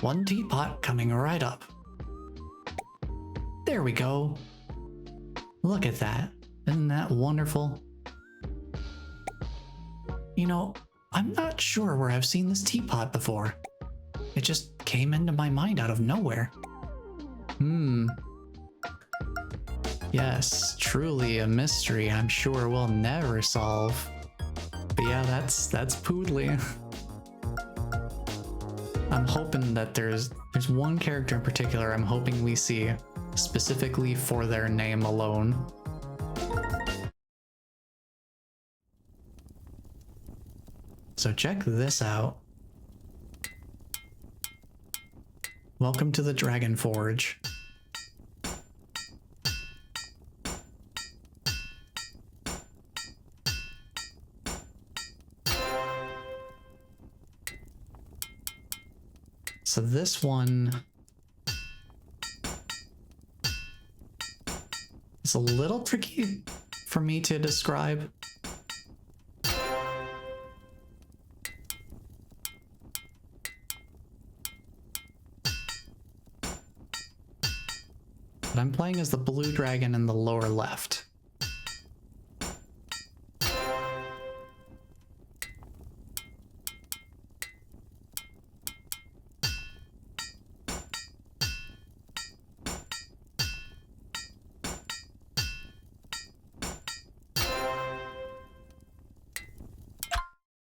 One teapot coming right up. There we go. Look at that. Isn't that wonderful? You know, I'm not sure where I've seen this teapot before. It just came into my mind out of nowhere. Yes, truly a mystery I'm sure we'll never solve. But yeah, that's Poodly. I'm hoping that there's one character in particular I'm hoping we see specifically for their name alone. So check this out. Welcome to the Dragon Forge. So this one is a little tricky for me to describe. But I'm playing as the blue dragon in the lower left.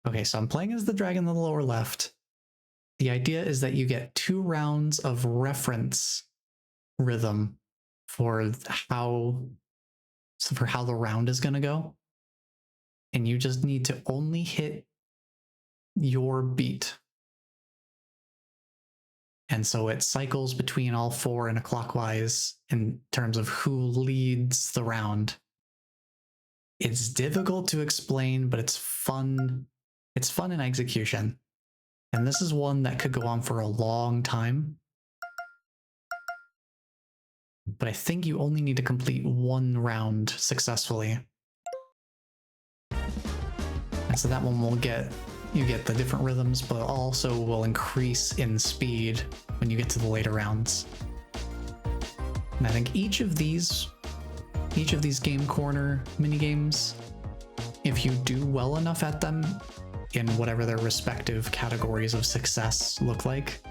Okay, so I'm playing as the dragon in the lower left. The idea is that you get 2 rounds of reference rhythm for how the round is going to go. And you just need to only hit your beat. And so it cycles between all 4 in a clockwise in terms of who leads the round. It's difficult to explain, but it's fun. It's fun in execution. And this is one that could go on for a long time. But I think you only need to complete 1 round successfully. And so that one will you get the different rhythms, but also will increase in speed when you get to the later rounds. And I think each of these Game Corner minigames, if you do well enough at them in whatever their respective categories of success look like,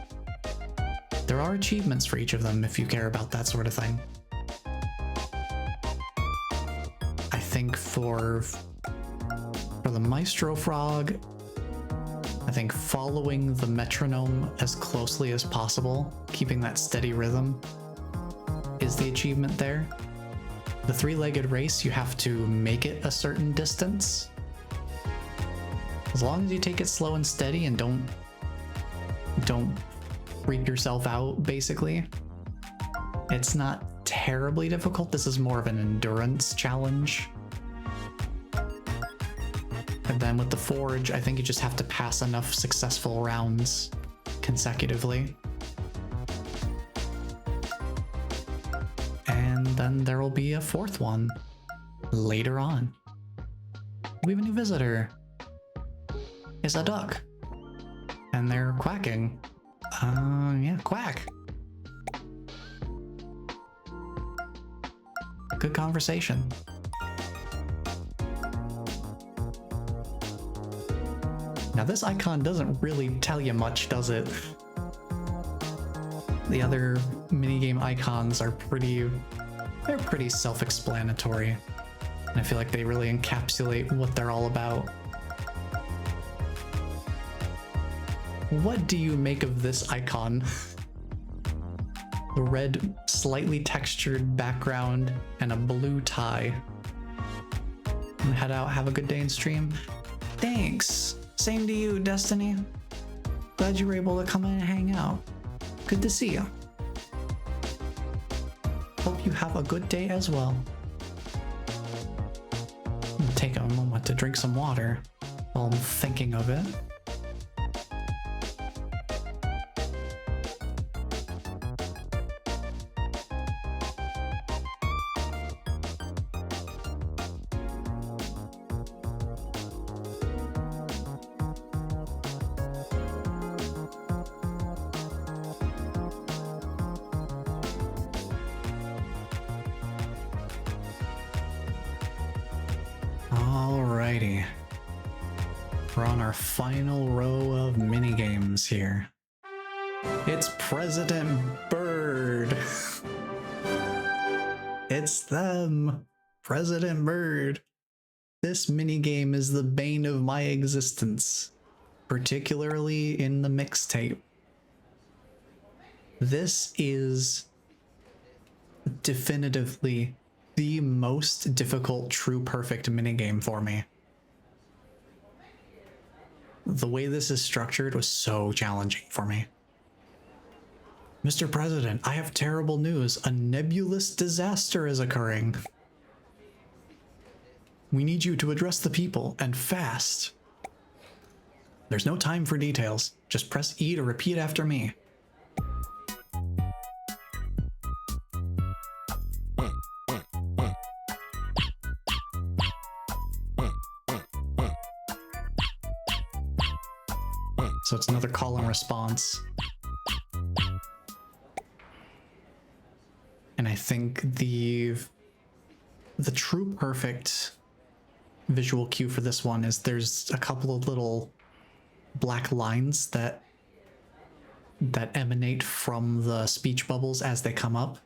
there are achievements for each of them if you care about that sort of thing. I think for the Maestro Frog, I think following the metronome as closely as possible, keeping that steady rhythm, is the achievement there. The 3-legged race, you have to make it a certain distance. As long as you take it slow and steady and don't freak yourself out, basically. It's not terribly difficult. This is more of an endurance challenge. And then with the Forge, I think you just have to pass enough successful rounds consecutively. And then there will be a 4th one later on. We have a new visitor. It's a duck. And they're quacking. Yeah, quack. Good conversation. Now this icon doesn't really tell you much, does it? The other minigame icons are pretty self-explanatory. And I feel like they really encapsulate what they're all about. What do you make of this icon? The red, slightly textured background and a blue tie. And head out, have a good day in stream. Thanks! Same to you, Destiny. Glad you were able to come in and hang out. Good to see you. Hope you have a good day as well. I'm gonna take a moment to drink some water while I'm thinking of it. our final row of minigames here. It's President Bird. It's them. President Bird. This minigame is the bane of my existence, particularly in the mixtape. This is definitively the most difficult true perfect minigame for me. The way this is structured was so challenging for me. Mr. President, I have terrible news. A nebulous disaster is occurring. We need you to address the people, and fast. There's no time for details. Just press E to repeat after me. So it's another call and response. And I think the true perfect visual cue for this one is there's a couple of little black lines that emanate from the speech bubbles as they come up.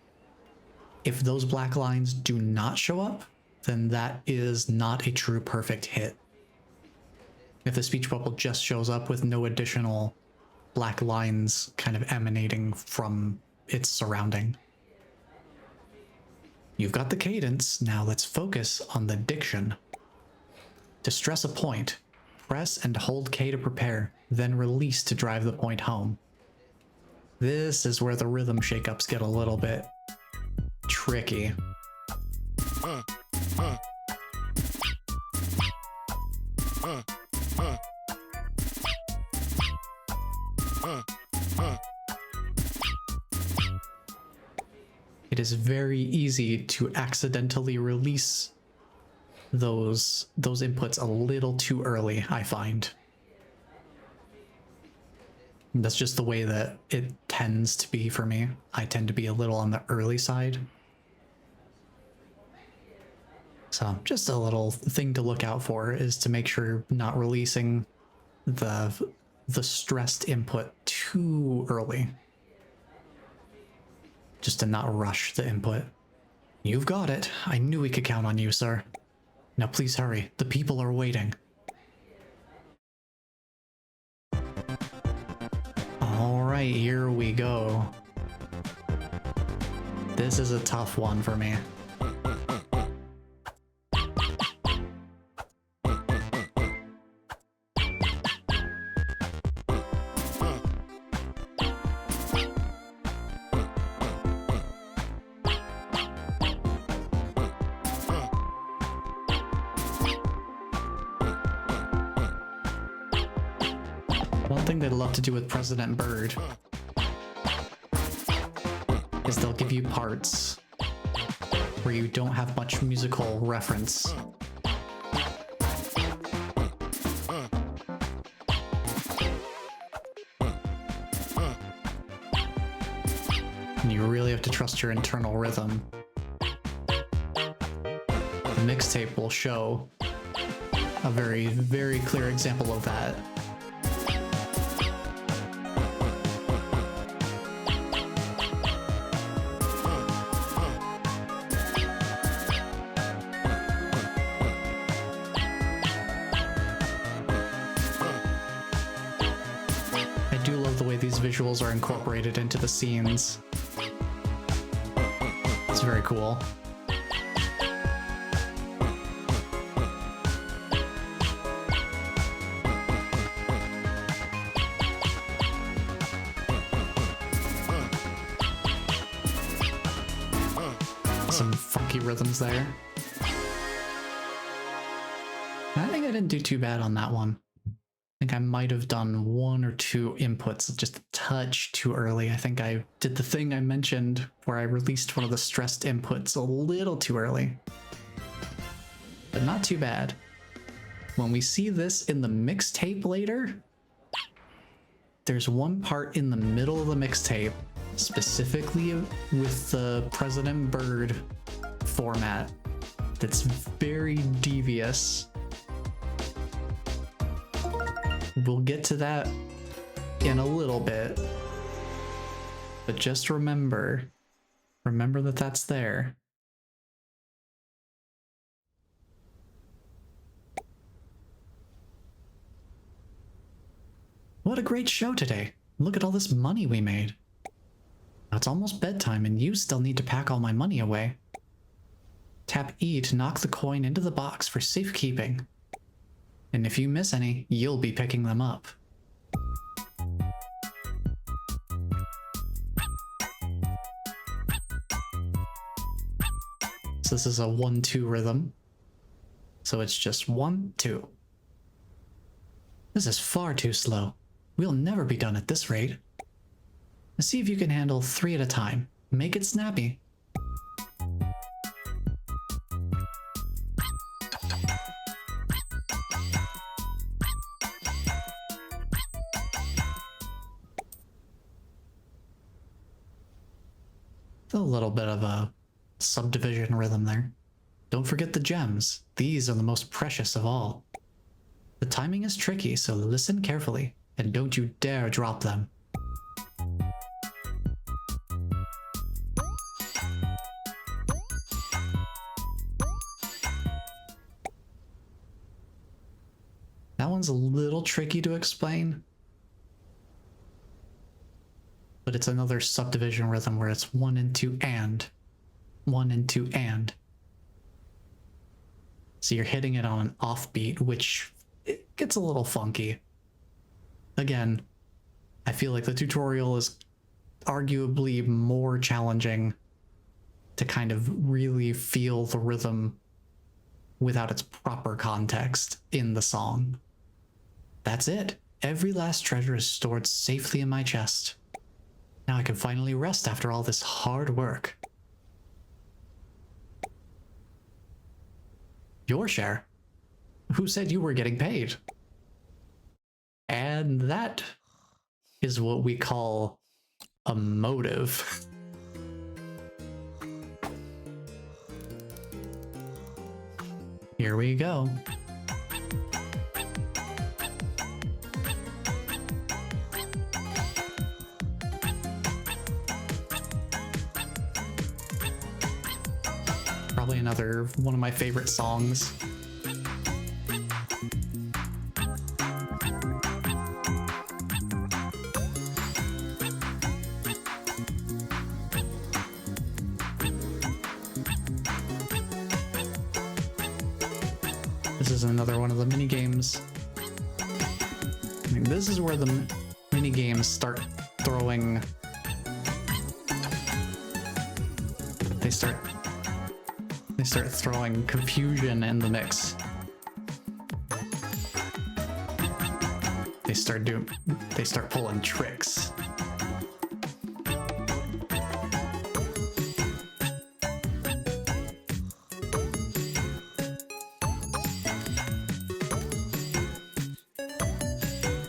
If those black lines do not show up, then that is not a true perfect hit. If the speech bubble just shows up with no additional black lines kind of emanating from its surrounding. You've got the cadence, now let's focus on the diction. To stress a point, press and hold K to prepare, then release to drive the point home. This is where the rhythm shakeups get a little bit tricky. It is very easy to accidentally release those inputs a little too early, I find. That's just the way that it tends to be for me. I tend to be a little on the early side. So just a little thing to look out for is to make sure you're not releasing the stressed input too early. Just to not rush the input. You've got it. I knew we could count on you, sir. Now please hurry. The people are waiting. All right, here we go. This is a tough one for me. One thing they'd love to do with President Bird is they'll give you parts where you don't have much musical reference. And you really have to trust your internal rhythm. The mixtape will show a very, very clear example of that. These visuals are incorporated into the scenes. It's very cool. Some funky rhythms there. I think I didn't do too bad on that one. I think I might have done one or two inputs just a touch too early. I think I did the thing I mentioned where I released one of the stressed inputs a little too early. But not too bad. When we see this in the mixtape later, there's one part in the middle of the mixtape, specifically with the President Bird format, that's very devious. We'll get to that in a little bit. But just remember that that's there. What a great show today. Look at all this money we made. Now it's almost bedtime and you still need to pack all my money away. Tap E to knock the coin into the box for safekeeping. And if you miss any, you'll be picking them up. So this is a 1-2 rhythm. So it's just 1, 2. This is far too slow. We'll never be done at this rate. See if you can handle 3 at a time. Make it snappy. A little bit of a subdivision rhythm there. Don't forget the gems. These are the most precious of all. The timing is tricky, so listen carefully, and don't you dare drop them. That one's a little tricky to explain, but it's another subdivision rhythm where it's 1 and 2 and 1 and 2 and. So you're hitting it on an offbeat, which it gets a little funky. Again, I feel like the tutorial is arguably more challenging to kind of really feel the rhythm without its proper context in the song. That's it. Every last treasure is stored safely in my chest. Now I can finally rest after all this hard work. Your share? Who said you were getting paid? And that is what we call a motive. Here we go. Probably another one of my favorite songs. This is another one of the mini games. I mean, this is where the mini games start throwing. They start throwing confusion in the mix. They start pulling tricks.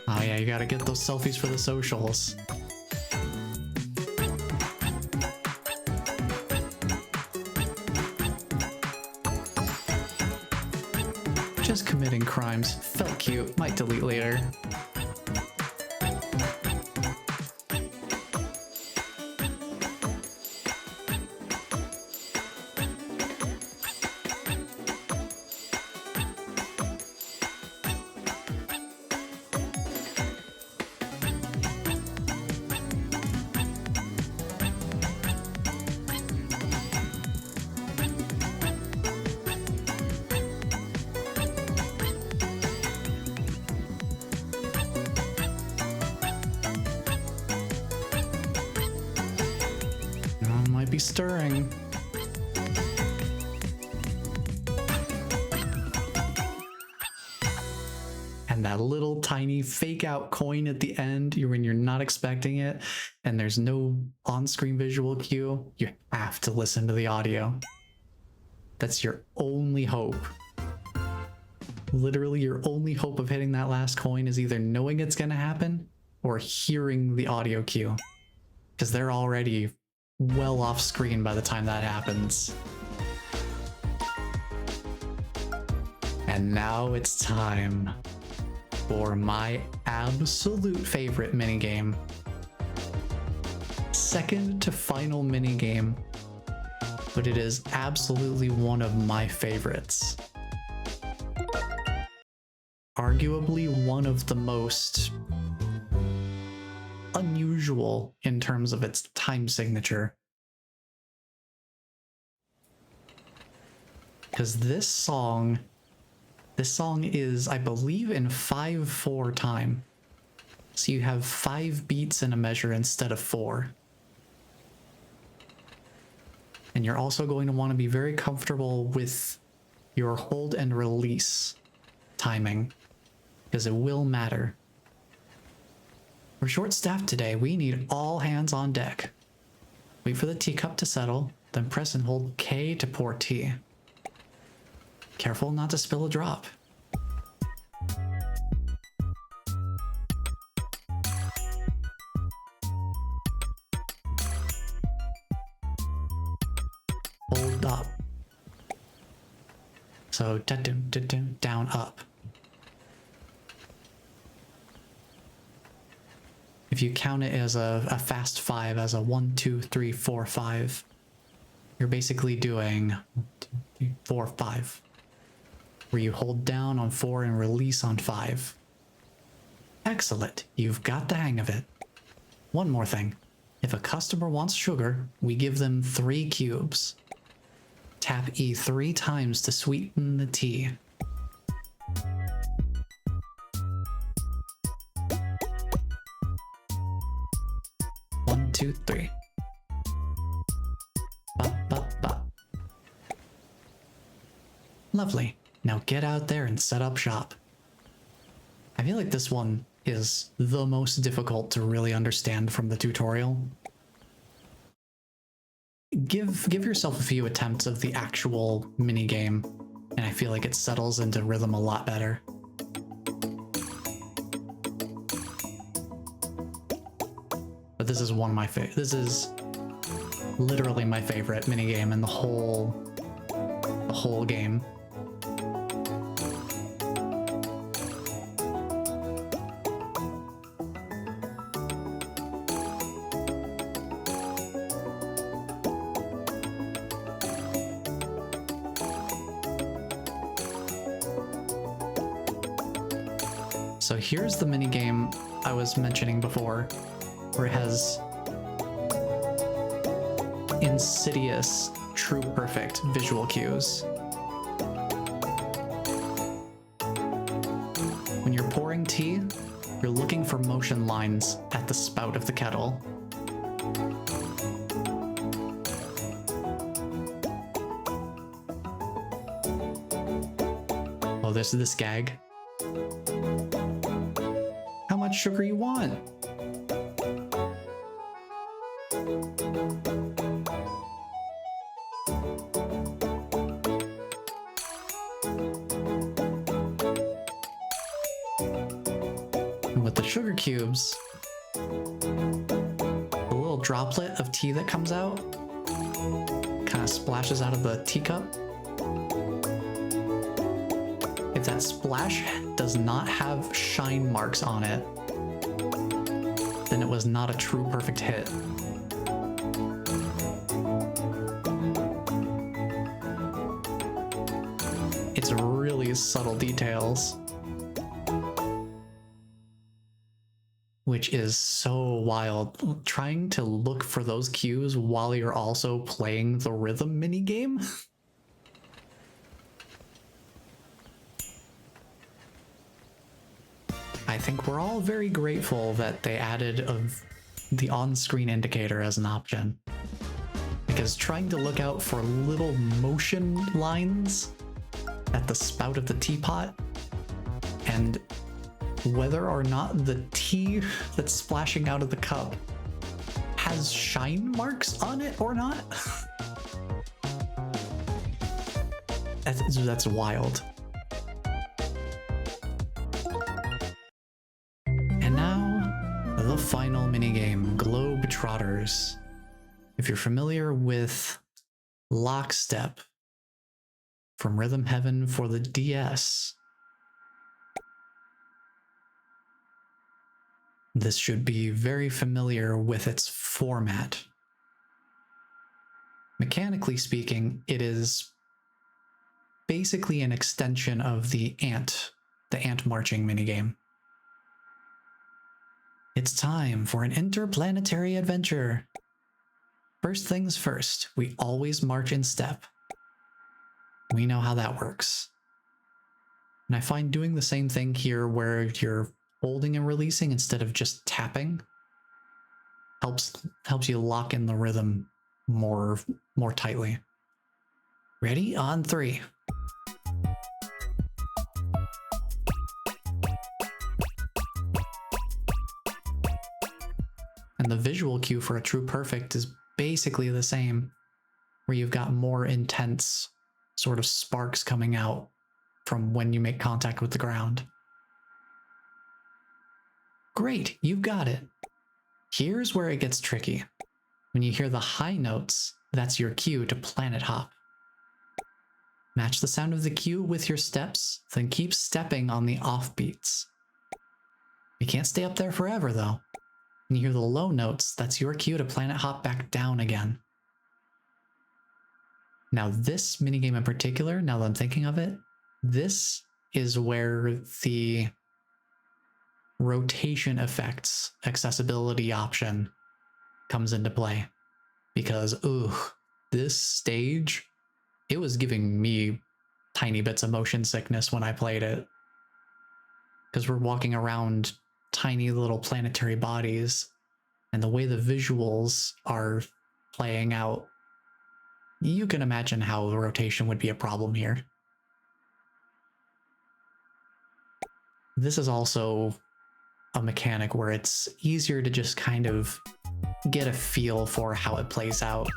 Oh yeah, you gotta get those selfies for the socials. Just committing crimes. Felt cute. Might delete later. Might be stirring. And that little tiny fake out coin at the end, when you're not expecting it, and there's no on-screen visual cue, you have to listen to the audio. That's your only hope. Literally, your only hope of hitting that last coin is either knowing it's gonna happen or hearing the audio cue, because they're already well off screen by the time that happens. And now it's time. for my absolute favorite minigame. Second to final minigame, but it is absolutely one of my favorites. Arguably one of the most unusual in terms of its time signature. Because this song is, I believe, in 5/4 time. So you have 5 beats in a measure instead of 4. And you're also going to want to be very comfortable with your hold and release timing, because it will matter. We're short-staffed today. We need all hands on deck. Wait for the teacup to settle, then press and hold K to pour tea. Careful not to spill a drop. Hold up. So down, up. If you count it as a fast 5, as a 1, 2, 3, 4, 5, you're basically doing 1, 2, 3, 4, 5, where you hold down on 4 and release on 5. Excellent, you've got the hang of it. One more thing. If a customer wants sugar, we give them 3 cubes. Tap E 3 times to sweeten the tea. One, two, three. Ba, ba, ba. Lovely. Now get out there and set up shop. I feel like this one is the most difficult to really understand from the tutorial. Give yourself a few attempts of the actual minigame, and I feel like it settles into rhythm a lot better. But this is one of my favorite. This is literally my favorite minigame in the whole game. So here's the minigame I was mentioning before, where it has insidious, true perfect visual cues. When you're pouring tea, you're looking for motion lines at the spout of the kettle. Oh, there's this gag. How much sugar you want? And with the sugar cubes, the little droplet of tea that comes out kind of splashes out of the teacup. If that splash does not have shine marks on it, then it was not a true perfect hit. It's really subtle details, which is so wild. Trying to look for those cues while you're also playing the rhythm minigame. I think we're all very grateful that they added the on-screen indicator as an option, because trying to look out for little motion lines at the spout of the teapot and whether or not the tea that's splashing out of the cup has shine marks on it or not, that's wild. The final minigame, Globetrotters. If you're familiar with Lockstep from Rhythm Heaven for the DS, this should be very familiar with its format. Mechanically speaking, it is basically an extension of the ant marching minigame. It's time for an interplanetary adventure. First things first, we always march in step. We know how that works. And I find doing the same thing here where you're holding and releasing instead of just tapping helps you lock in the rhythm more tightly. Ready? On 3. And the visual cue for a true perfect is basically the same, where you've got more intense sort of sparks coming out from when you make contact with the ground. Great, you've got it. Here's where it gets tricky. When you hear the high notes, that's your cue to planet hop. Match the sound of the cue with your steps, then keep stepping on the offbeats. You can't stay up there forever though. When you hear the low notes, that's your cue to planet hop back down again. Now this minigame in particular, now that I'm thinking of it, this is where the rotation effects accessibility option comes into play. Because, this stage, it was giving me tiny bits of motion sickness when I played it. Because we're walking around tiny little planetary bodies, and the way the visuals are playing out, you can imagine how the rotation would be a problem here. This is also a mechanic where it's easier to just kind of get a feel for how it plays out.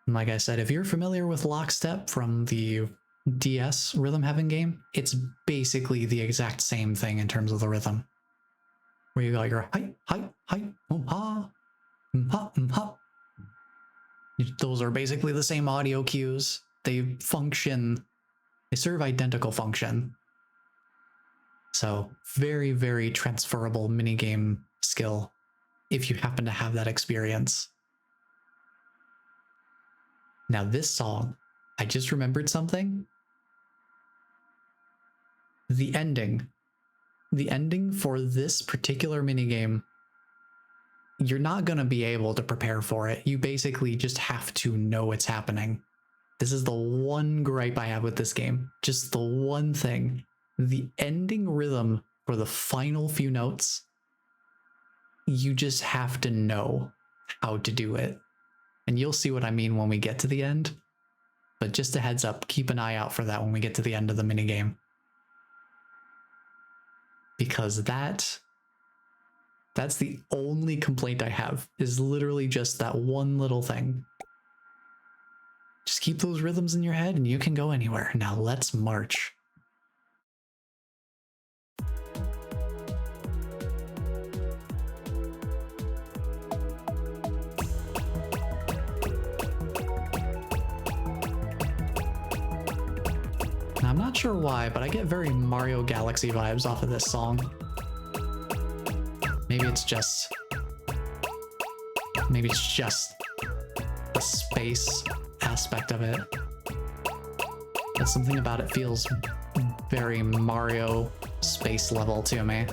And like I said, if you're familiar with Lockstep from the DS Rhythm Heaven game, it's basically the exact same thing in terms of the rhythm. Where you got your hi, hi, hi, ha, ha, ha. Those are basically the same audio cues. They serve identical function. So very, very transferable minigame skill if you happen to have that experience. Now this song, I just remembered something. The ending for this particular minigame, you're not going to be able to prepare for it. You basically just have to know it's happening. This is the one gripe I have with this game. Just the one thing. The ending rhythm for the final few notes, you just have to know how to do it. And you'll see what I mean when we get to the end. But just a heads up, keep an eye out for that when we get to the end of the minigame. Because that's the only complaint I have, is literally just that one little thing. Just keep those rhythms in your head and you can go anywhere. Now let's march. I'm not sure why, but I get very Mario Galaxy vibes off of this song. Maybe it's just the space aspect of it. But something about it feels very Mario space level to me.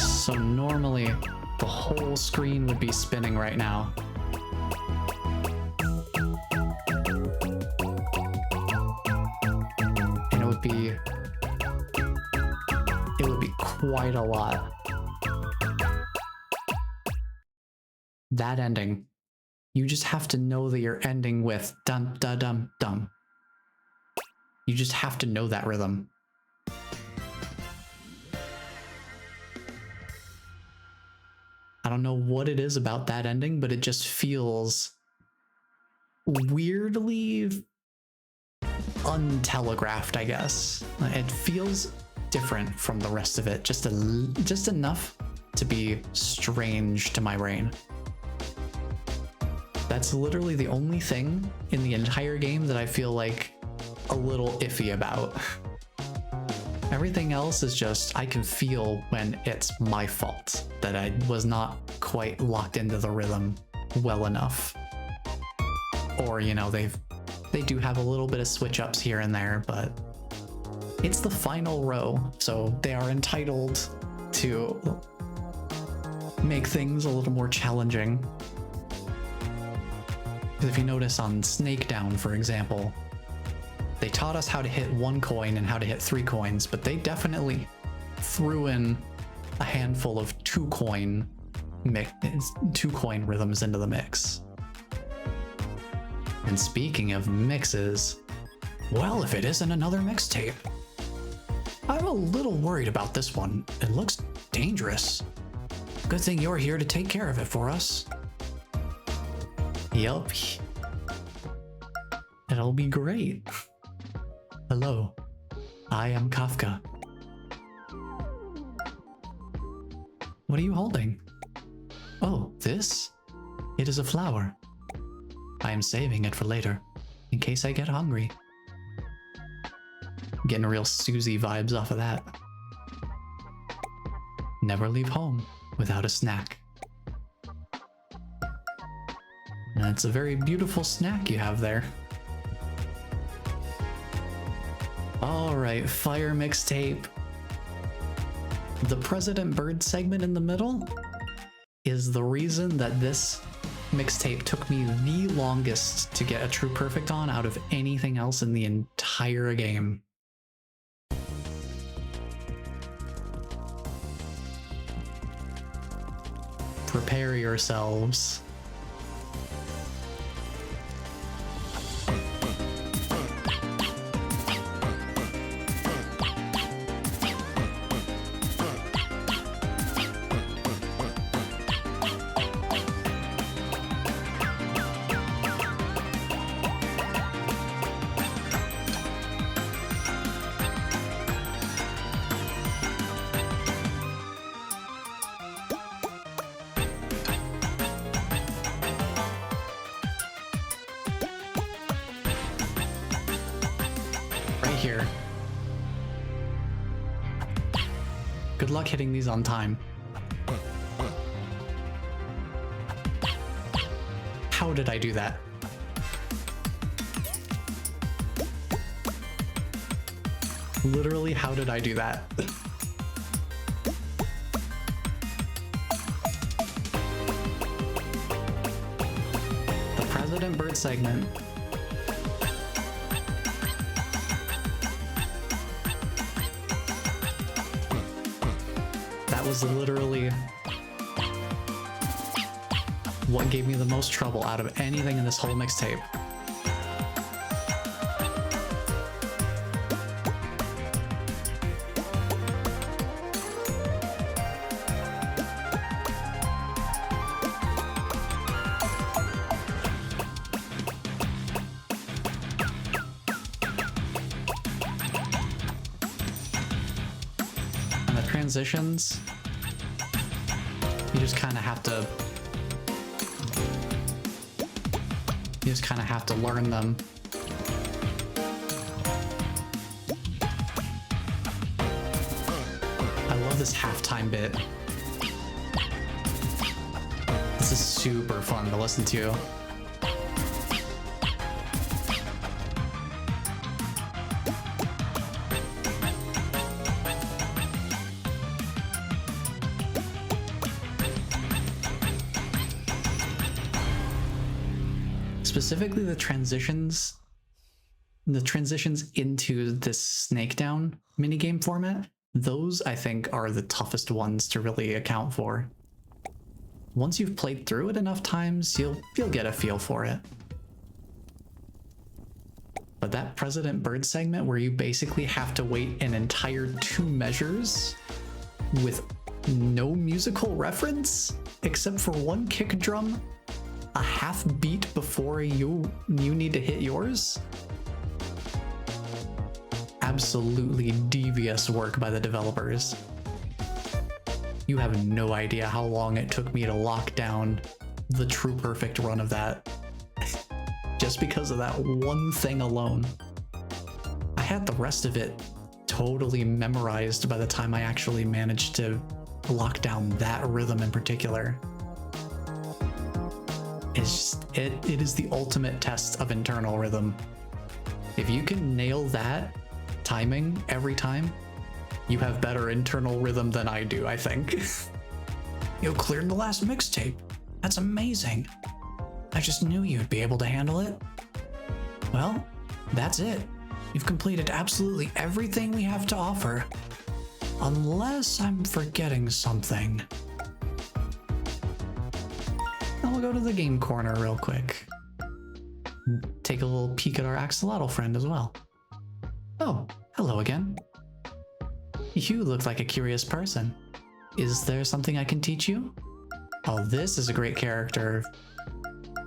So normally the whole screen would be spinning right now. would be quite a lot. That ending, you just have to know that you're ending with dum da dum dum. You just have to know that rhythm. I don't know what it is about that ending, but it just feels weirdly untelegraphed, I guess. It feels different from the rest of it, just enough to be strange to my brain. That's literally the only thing in the entire game that I feel like a little iffy about. Everything else is just, I can feel when it's my fault that I was not quite locked into the rhythm well enough. Or, you know, they do have a little bit of switch ups here and there, but it's the final row, so they are entitled to make things a little more challenging. Because if you notice on Snake Down, for example, they taught us how to hit 1 coin and how to hit 3 coins, but they definitely threw in a handful of 2 coin rhythms into the mix. And speaking of mixes, well, if it isn't another mixtape. I'm a little worried about this one. It looks dangerous. Good thing you're here to take care of it for us. Yup. It'll be great. Hello, I am Kafka. What are you holding? Oh, this? It is a flower. I am saving it for later, in case I get hungry. Getting real Susie vibes off of that. Never leave home without a snack. And it's a very beautiful snack you have there. Alright, fire mixtape. The President Bird segment in the middle is the reason that this mixtape took me the longest to get a true perfect on out of anything else in the entire game. Prepare yourselves. Here. Good luck hitting these on time. How did I do that? Literally, how did I do that? The President Bird segment. Was literally what gave me the most trouble out of anything in this whole mixtape. And the transitions, you just kind of have to learn them. I love this halftime bit. This is super fun to listen to. Specifically the transitions, the transitions into this snake down minigame format, those I think are the toughest ones to really account for. Once you've played through it enough times, you'll get a feel for it. But that President Bird segment where you basically have to wait an entire 2 measures with no musical reference except for one kick drum a half beat before you need to hit yours. Absolutely devious work by the developers. You have no idea how long it took me to lock down the true perfect run of that. Just because of that one thing alone. I had the rest of it totally memorized by the time I actually managed to lock down that rhythm in particular. It's just, it is the ultimate test of internal rhythm. If you can nail that timing every time, you have better internal rhythm than I do, I think. You cleared the last mixtape. That's amazing. I just knew you'd be able to handle it. Well, that's it. You've completed absolutely everything we have to offer. Unless I'm forgetting something. Now we'll go to the game corner real quick. Take a little peek at our axolotl friend as well. Oh, hello again. You look like a curious person. Is there something I can teach you? Oh, this is a great character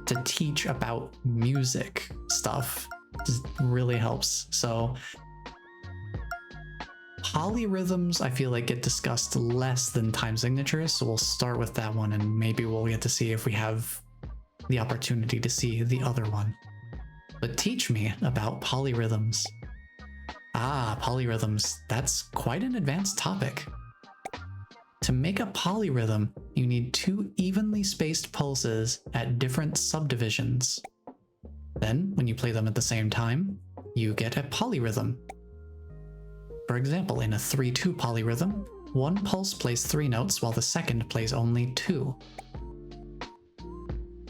to teach about music stuff. Just really helps. So polyrhythms I feel like get discussed less than time signatures, so we'll start with that one and maybe we'll get to see if we have the opportunity to see the other one. But teach me about polyrhythms. Ah, polyrhythms. That's quite an advanced topic. To make a polyrhythm, you need 2 evenly spaced pulses at different subdivisions. Then, when you play them at the same time, you get a polyrhythm. For example, in a 3-2 polyrhythm, one pulse plays 3 notes while the second plays only 2.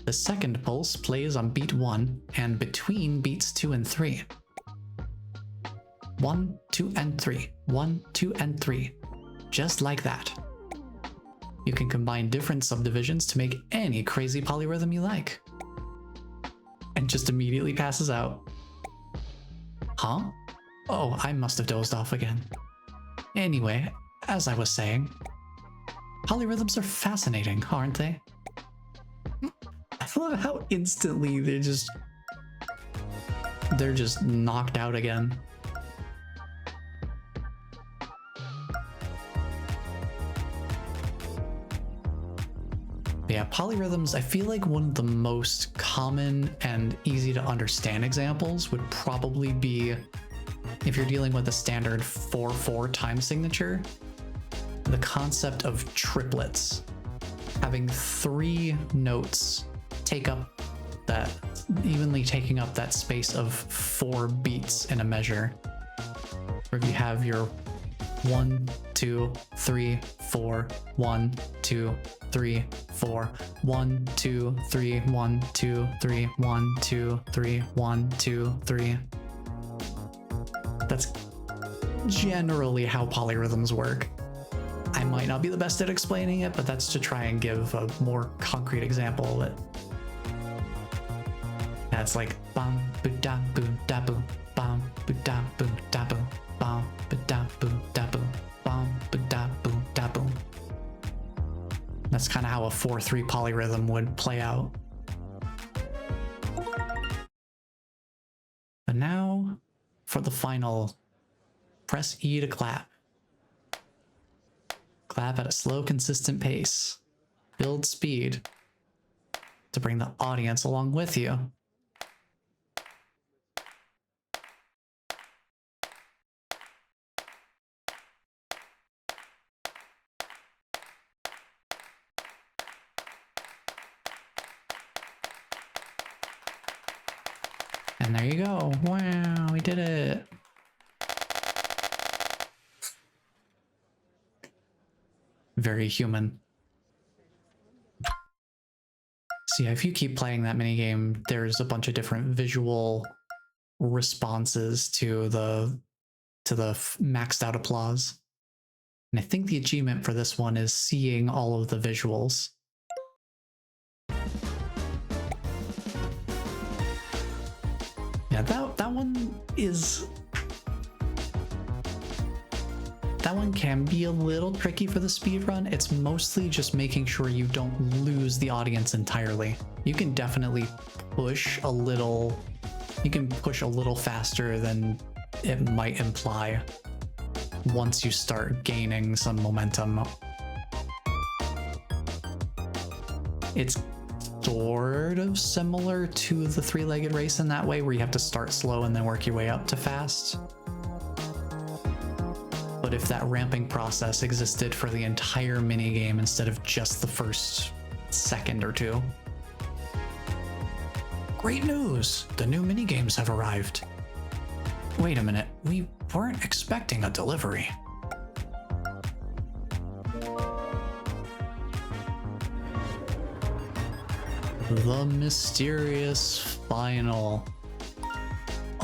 The second pulse plays on beat 1 and between beats 2 and 3. 1, 2, and 3. 1, 2, and 3. Just like that. You can combine different subdivisions to make any crazy polyrhythm you like. And just immediately passes out. Huh? Oh, I must have dozed off again. Anyway, as I was saying, polyrhythms are fascinating, aren't they? I love how instantly they're just knocked out again. Yeah, polyrhythms, I feel like one of the most common and easy to understand examples would probably be if you're dealing with a standard 4/4 time signature, the concept of triplets. Having 3 notes take up that, evenly taking up that space of 4 beats in a measure. Or if you have your 1, 2, 3, 4, 1, 2, 3, 4, 1, 2, 3, 1, 2, 3, 1, 2, 3, 1, 2, 3. That's generally how polyrhythms work. I might not be the best at explaining it, but that's to try and give a more concrete example that that's like bam boo da boo da boo bam boo da boo da boo bam boo da boo da boo bam boo da boo da boo. That's kind of how a 4/3 polyrhythm would play out. But now for the final, press E to clap. Clap at a slow, consistent pace. Build speed to bring the audience along with you. And there you go. Wow, we did it. Very human. So yeah, if you keep playing that minigame, there's a bunch of different visual responses to the maxed out applause. And I think the achievement for this one is seeing all of the visuals. Yeah, that one is... That one can be a little tricky for the speedrun. It's mostly just making sure you don't lose the audience entirely. You can definitely push a little... You can push a little faster than it might imply once you start gaining some momentum. It's sort of similar to the three-legged race in that way, where you have to start slow and then work your way up to fast. But if that ramping process existed for the entire minigame instead of just the first second or two. Great news! The new minigames have arrived. Wait a minute, we weren't expecting a delivery. The mysterious final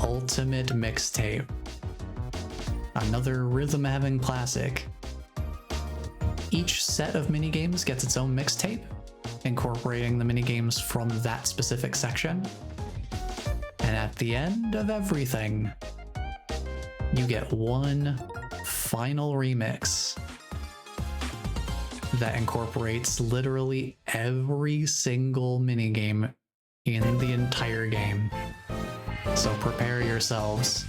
ultimate mixtape. Another Rhythm Heaven classic. Each set of minigames gets its own mixtape, incorporating the minigames from that specific section. And at the end of everything, you get one final remix that incorporates literally every single minigame in the entire game. So prepare yourselves.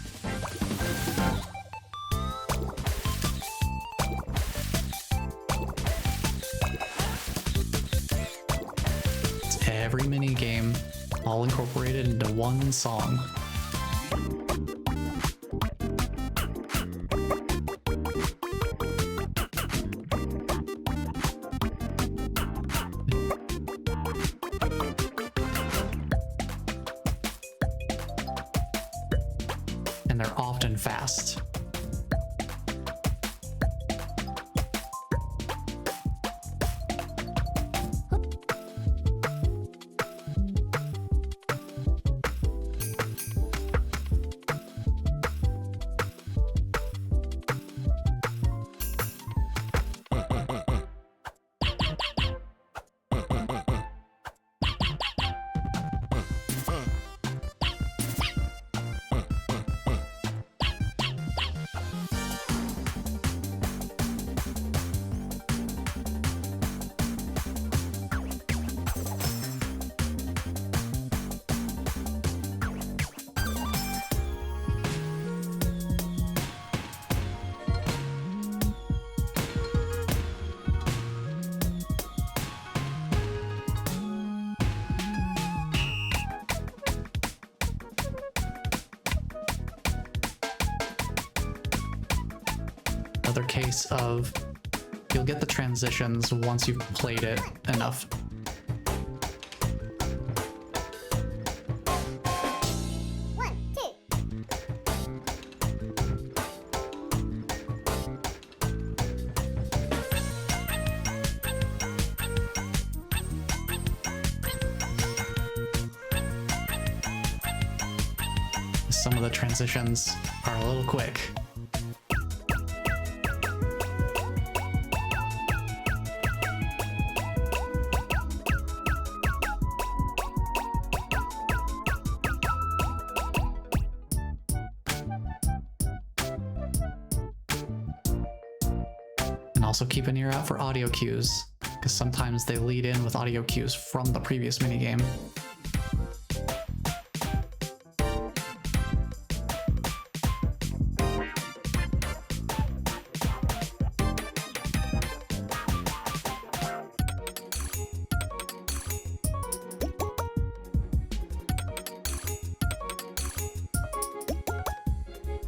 It's every minigame all incorporated into one song. And they're often fast. Another case of you'll get the transitions once you've played it enough. One, two. Some of the transitions are a little quick. And also keep an ear out for audio cues, because sometimes they lead in with audio cues from the previous minigame.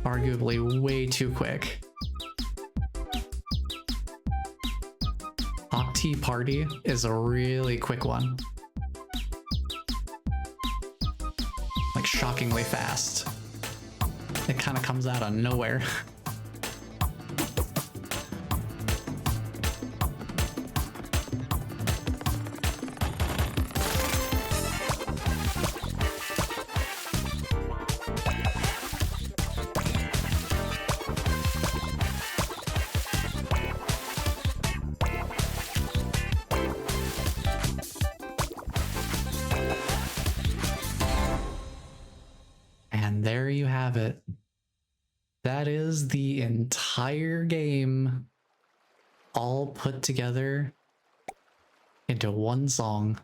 Arguably way too quick. Tea Party is a really quick one. Like shockingly fast. It kind of comes out of nowhere. have it. That is the entire game all put together into one song.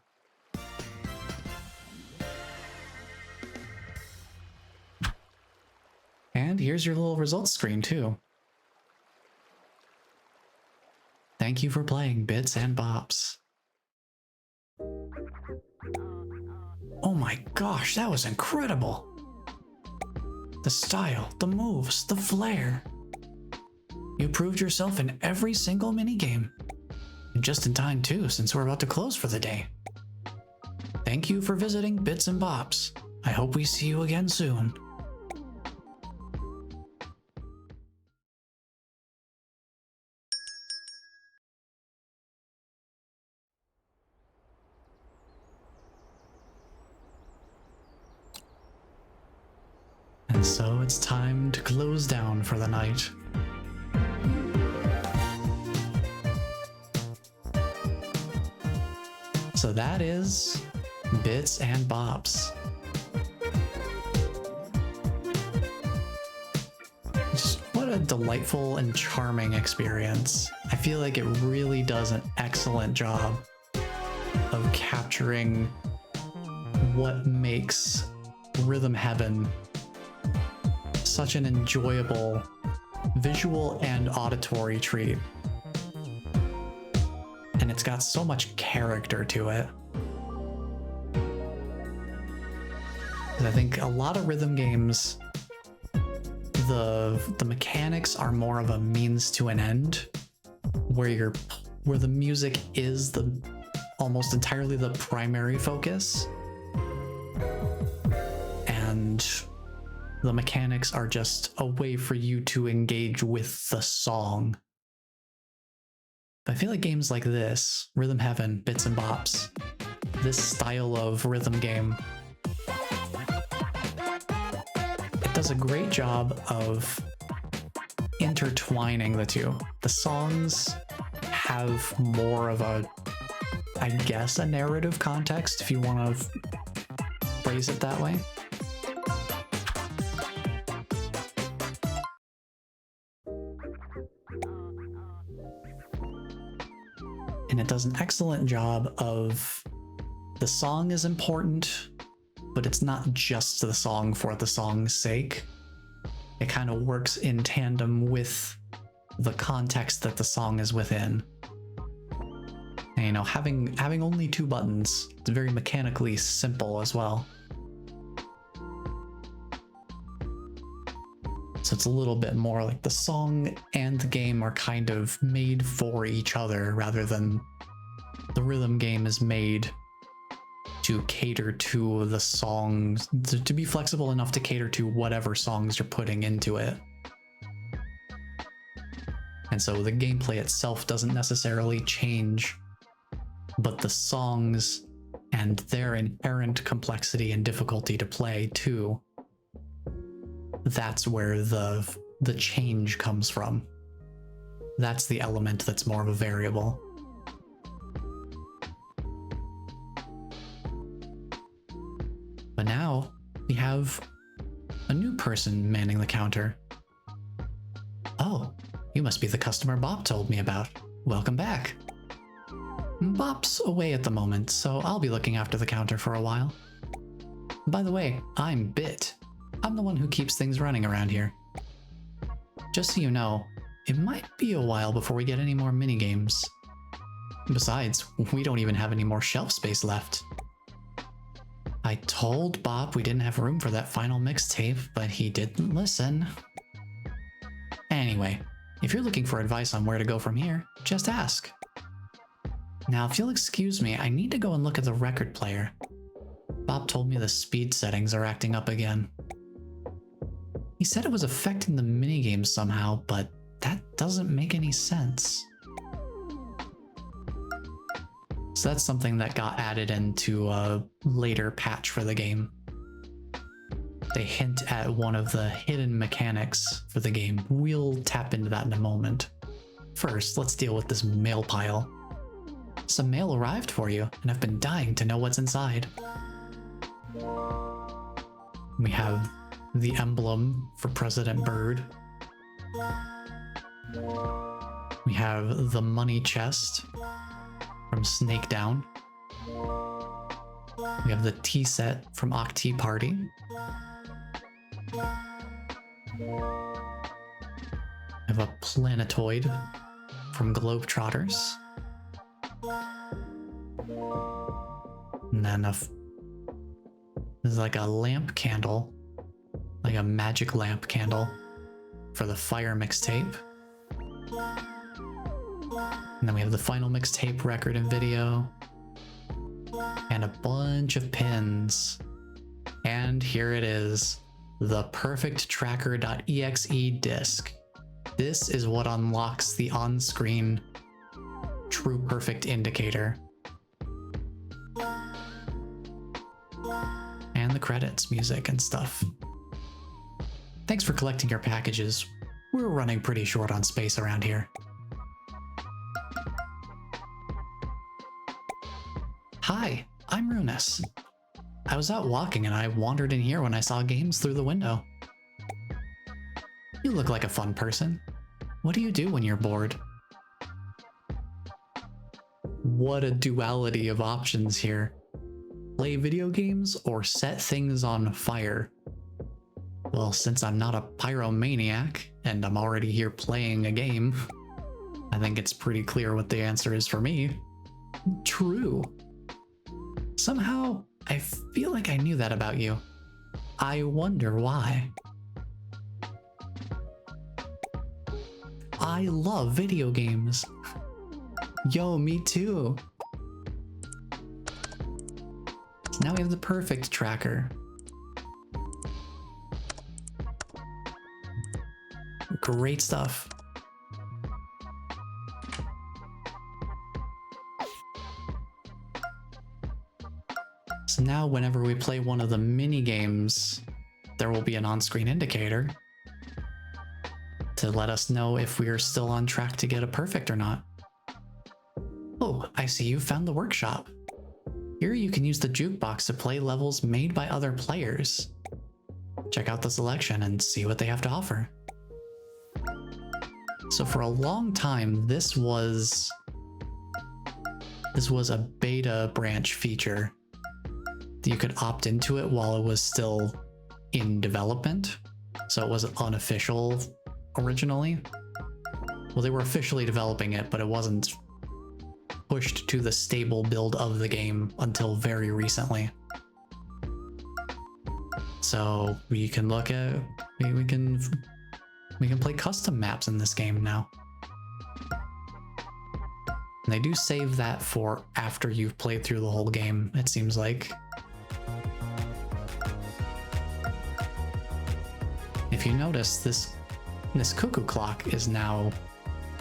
And here's your little results screen too. Thank you for playing Bits and Bops. Oh my gosh, that was incredible! The style, the moves, the flair. You proved yourself in every single minigame. And just in time too, since we're about to close for the day. Thank you for visiting Bits and Bops. I hope we see you again soon. And so it's time to close down for the night. So that is Bits and Bops. Just what a delightful and charming experience. I feel like it really does an excellent job of capturing what makes Rhythm Heaven such an enjoyable visual and auditory treat. And it's got so much character to it. I think a lot of rhythm games, the mechanics are more of a means to an end, where the music is almost entirely the primary focus, and the mechanics are just a way for you to engage with the song. But I feel like games like this, Rhythm Heaven, Bits and Bops, this style of rhythm game, it does a great job of intertwining the two. The songs have more of a, I guess, a narrative context, if you want to phrase it that way. And it does an excellent job of, the song is important, but it's not just the song for the song's sake. It kind of works in tandem with the context that the song is within. And, you know, having only 2 buttons, it's very mechanically simple as well. So it's a little bit more like the song and the game are kind of made for each other, rather than the rhythm game is made to cater to the songs, to be flexible enough to cater to whatever songs you're putting into it. And so the gameplay itself doesn't necessarily change, but the songs and their inherent complexity and difficulty to play too, that's where the change comes from. That's the element that's more of a variable. But now we have a new person manning the counter. Oh, you must be the customer Bop told me about. Welcome back. Bop's away at the moment, so I'll be looking after the counter for a while. By the way, I'm Bit. I'm the one who keeps things running around here. Just so you know, it might be a while before we get any more minigames. Besides, we don't even have any more shelf space left. I told Bop we didn't have room for that final mixtape, but he didn't listen. Anyway, if you're looking for advice on where to go from here, just ask. Now, if you'll excuse me, I need to go and look at the record player. Bop told me the speed settings are acting up again. He said it was affecting the minigames somehow, but that doesn't make any sense. So that's something that got added into a later patch for the game. They hint at one of the hidden mechanics for the game. We'll tap into that in a moment. First, let's deal with this mail pile. Some mail arrived for you, and I've been dying to know what's inside. We have the emblem for President Bird. We have the money chest from Snake Down. We have the tea set from Octi Party. We have a planetoid from Globetrotters. And then there's like a lamp candle, like a magic lamp candle for the Fire mixtape. And then we have the final mixtape record and video. And a bunch of pins. And here it is, the perfect tracker.exe disc. This is what unlocks the on-screen true perfect indicator. And the credits, music and stuff. Thanks for collecting your packages. We're running pretty short on space around here. Hi, I'm Runas. I was out walking and I wandered in here when I saw games through the window. You look like a fun person. What do you do when you're bored? What a duality of options here. Play video games or set things on fire? Well, since I'm not a pyromaniac and I'm already here playing a game, I think it's pretty clear what the answer is for me. True. Somehow, I feel like I knew that about you. I wonder why. I love video games. Yo, me too. So now we have the perfect tracker. Great stuff. So now whenever we play one of the mini games, there will be an on-screen indicator to let us know if we are still on track to get a perfect or not. Oh, I see you found the workshop. Here you can use the jukebox to play levels made by other players. Check out the selection and see what they have to offer. So for a long time, this was a beta branch feature. You could opt into it while it was still in development. So it was unofficial originally. Well, they were officially developing it, but it wasn't pushed to the stable build of the game until very recently. So we can look at, we can play custom maps in this game now. And they do save that for after you've played through the whole game, it seems like. If you notice, this cuckoo clock is now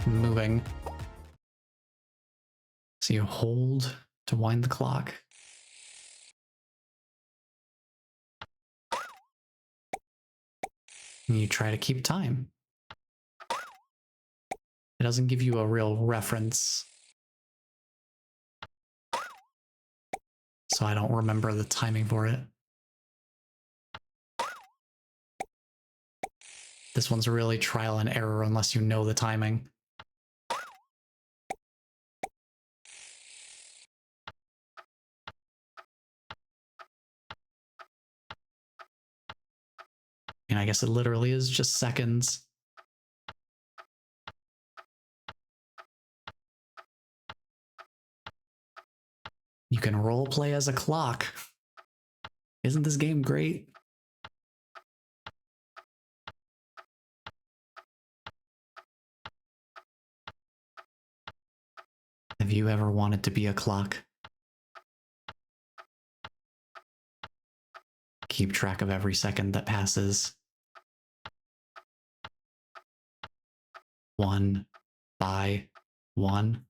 moving. So you hold to wind the clock. And you try to keep time. It doesn't give you a real reference, so I don't remember the timing for it. This one's really trial and error unless you know the timing. And I guess it literally is just seconds. You can roleplay as a clock. Isn't this game great? Have you ever wanted to be a clock? Keep track of every second that passes. One by one.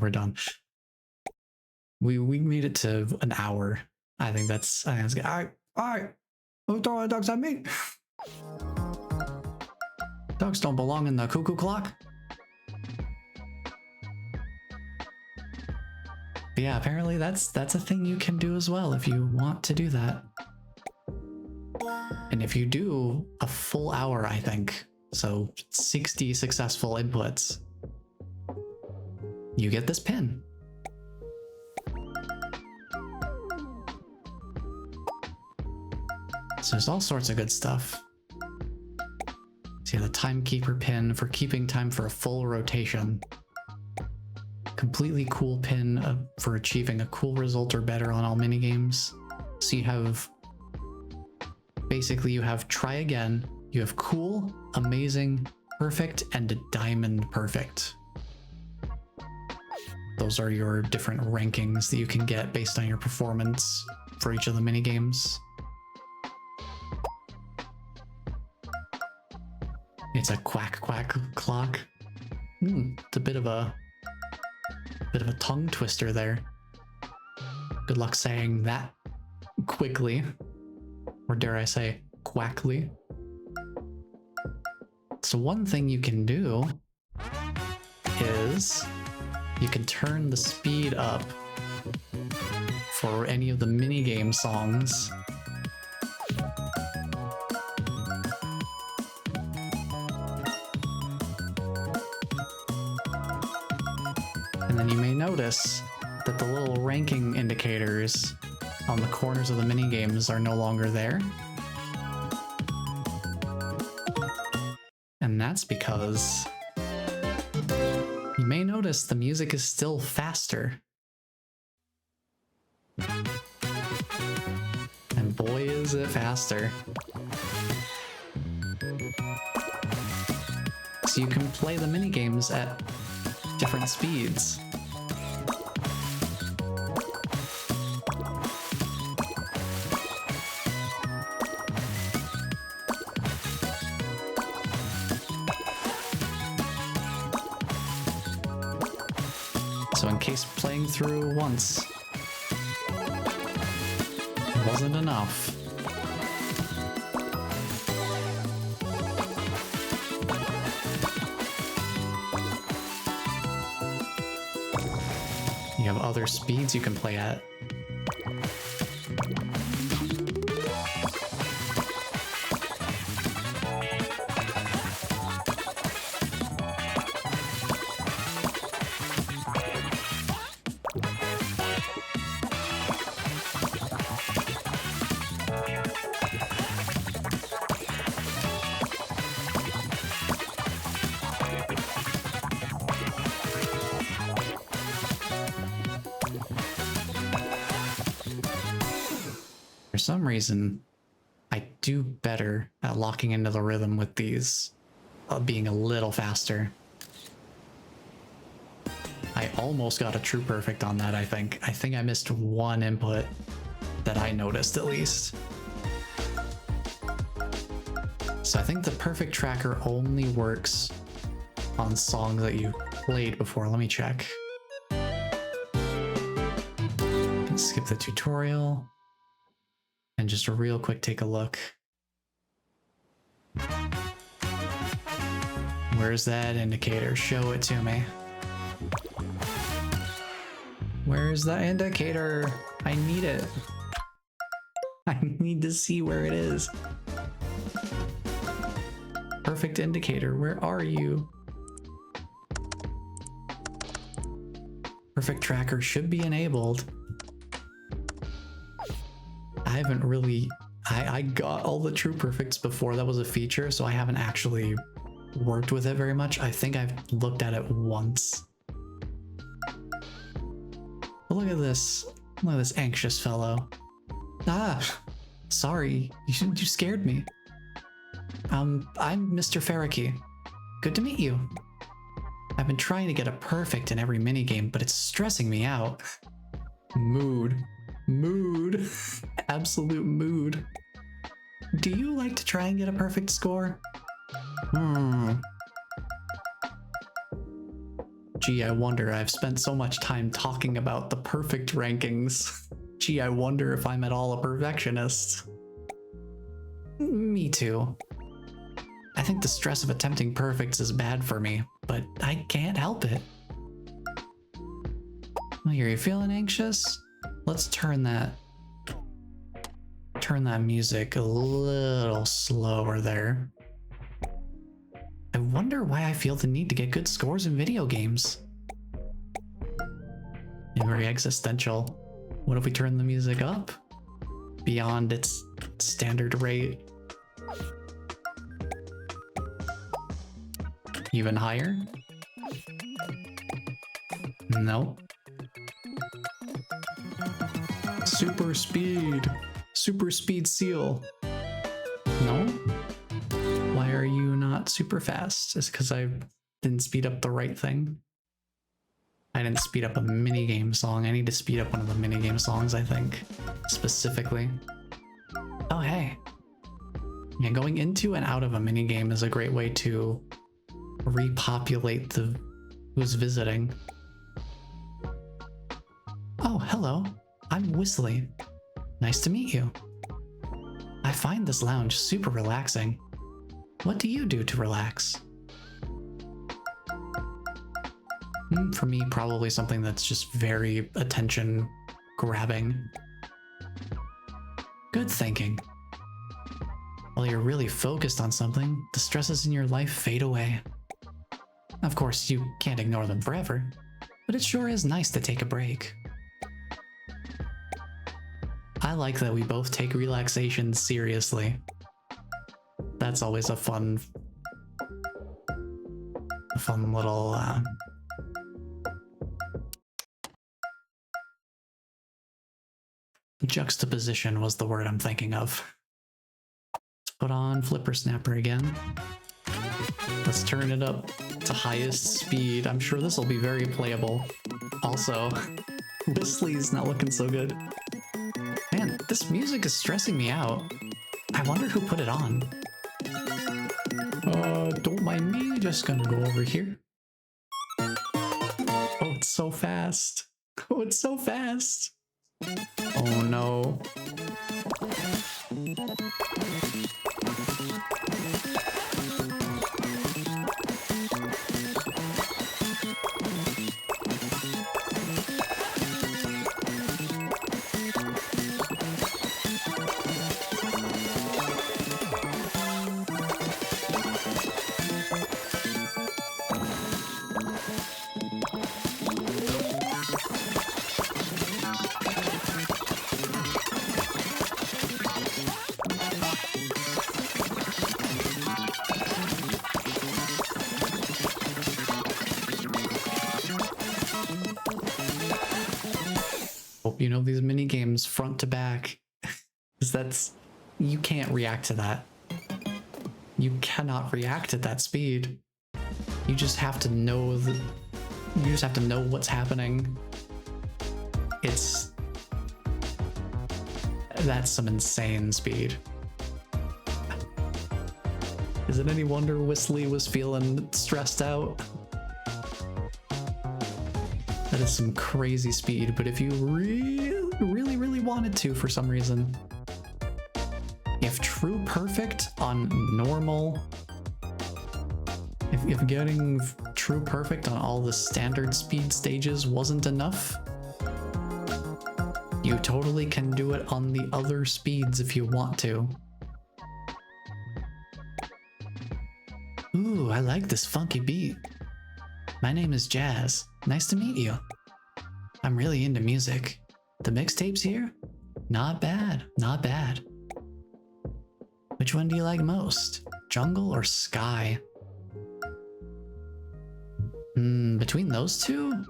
We're done. We made it to an hour. I think that's good. Alright. Who throwing dogs at me? Dogs don't belong in the cuckoo clock. But yeah, apparently that's a thing you can do as well if you want to do that. And if you do a full hour, I think, so 60 successful inputs, you get this pin. So there's all sorts of good stuff. So yeah, the timekeeper pin for keeping time for a full rotation. Completely cool pin for achieving a cool result or better on all minigames. So you have, basically you have try again, you have cool, amazing, perfect, and a diamond perfect. Those are your different rankings that you can get based on your performance for each of the minigames. It's a quack quack clock. It's a bit of a tongue twister there. Good luck saying that quickly, or dare I say quackly. So one thing you can do is you can turn the speed up for any of the minigame songs. And then you may notice that the little ranking indicators on the corners of the minigames are no longer there. And that's because you may notice the music is still faster. And boy is it faster. So you can play the minigames at different speeds. So in case playing through once wasn't enough, you have other speeds you can play at. For some reason, I do better at locking into the rhythm with these being a little faster. I almost got a true perfect on that, I think. I think I missed one input that I noticed at least. So I think the perfect tracker only works on songs that you played before. Let me check. Skip the tutorial. And just a real quick take a look. Where's that indicator? Show it to me. Where's the indicator? I need it. I need to see where it is. Perfect indicator, where are you? Perfect tracker should be enabled. I haven't really, I got all the true perfects before that was a feature, so I haven't actually worked with it very much. I think I've looked at it once. But look at this anxious fellow. Ah, sorry, you scared me. I'm Mr. Farrakey. Good to meet you. I've been trying to get a perfect in every minigame, but it's stressing me out. Mood. Absolute mood. Do you like to try and get a perfect score? Gee, I wonder, I've spent so much time talking about the perfect rankings. Gee, I wonder if I'm at all a perfectionist. Me too. I think the stress of attempting perfects is bad for me, but I can't help it. Are you feeling anxious? Let's turn that music a little slower there. I wonder why I feel the need to get good scores in video games. And very existential. What if we turn the music up beyond its standard rate? Even higher? Nope. Super speed. Super speed seal. No? Why are you not super fast? Is it because I didn't speed up the right thing? I didn't speed up a minigame song. I need to speed up one of the minigame songs, I think. Specifically. Oh, hey. Yeah, going into and out of a minigame is a great way to repopulate the who's visiting. Oh, hello. I'm Whistly. Nice to meet you. I find this lounge super relaxing. What do you do to relax? For me, probably something that's just very attention grabbing. Good thinking. While you're really focused on something, the stresses in your life fade away. Of course, you can't ignore them forever, but it sure is nice to take a break. I like that we both take relaxation seriously. That's always a fun little juxtaposition was the word I'm thinking of. Let's put on Flipper Snapper again. Let's turn it up to highest speed. I'm sure this will be very playable. Also, Whistly's not looking so good. Man, this music is stressing me out. I wonder who put it on. Don't mind me, just gonna go over here. Oh, it's so fast. Oh, it's so fast. Oh no. Hope you know these mini games front to back, because you can't react to that. You cannot react at that speed. You just have to know what's happening. That's some insane speed. Is it any wonder Whistly was feeling stressed out? That is some crazy speed, but if you really wanted to for some reason, if true perfect on normal, if getting true perfect on all the standard speed stages wasn't enough, you totally can do it on the other speeds if you want to. Ooh, I like this funky beat. My name is Jazz. Nice to meet you. I'm really into music. The mixtapes here? Not bad, not bad. Which one do you like most? Jungle or Sky? Between those two?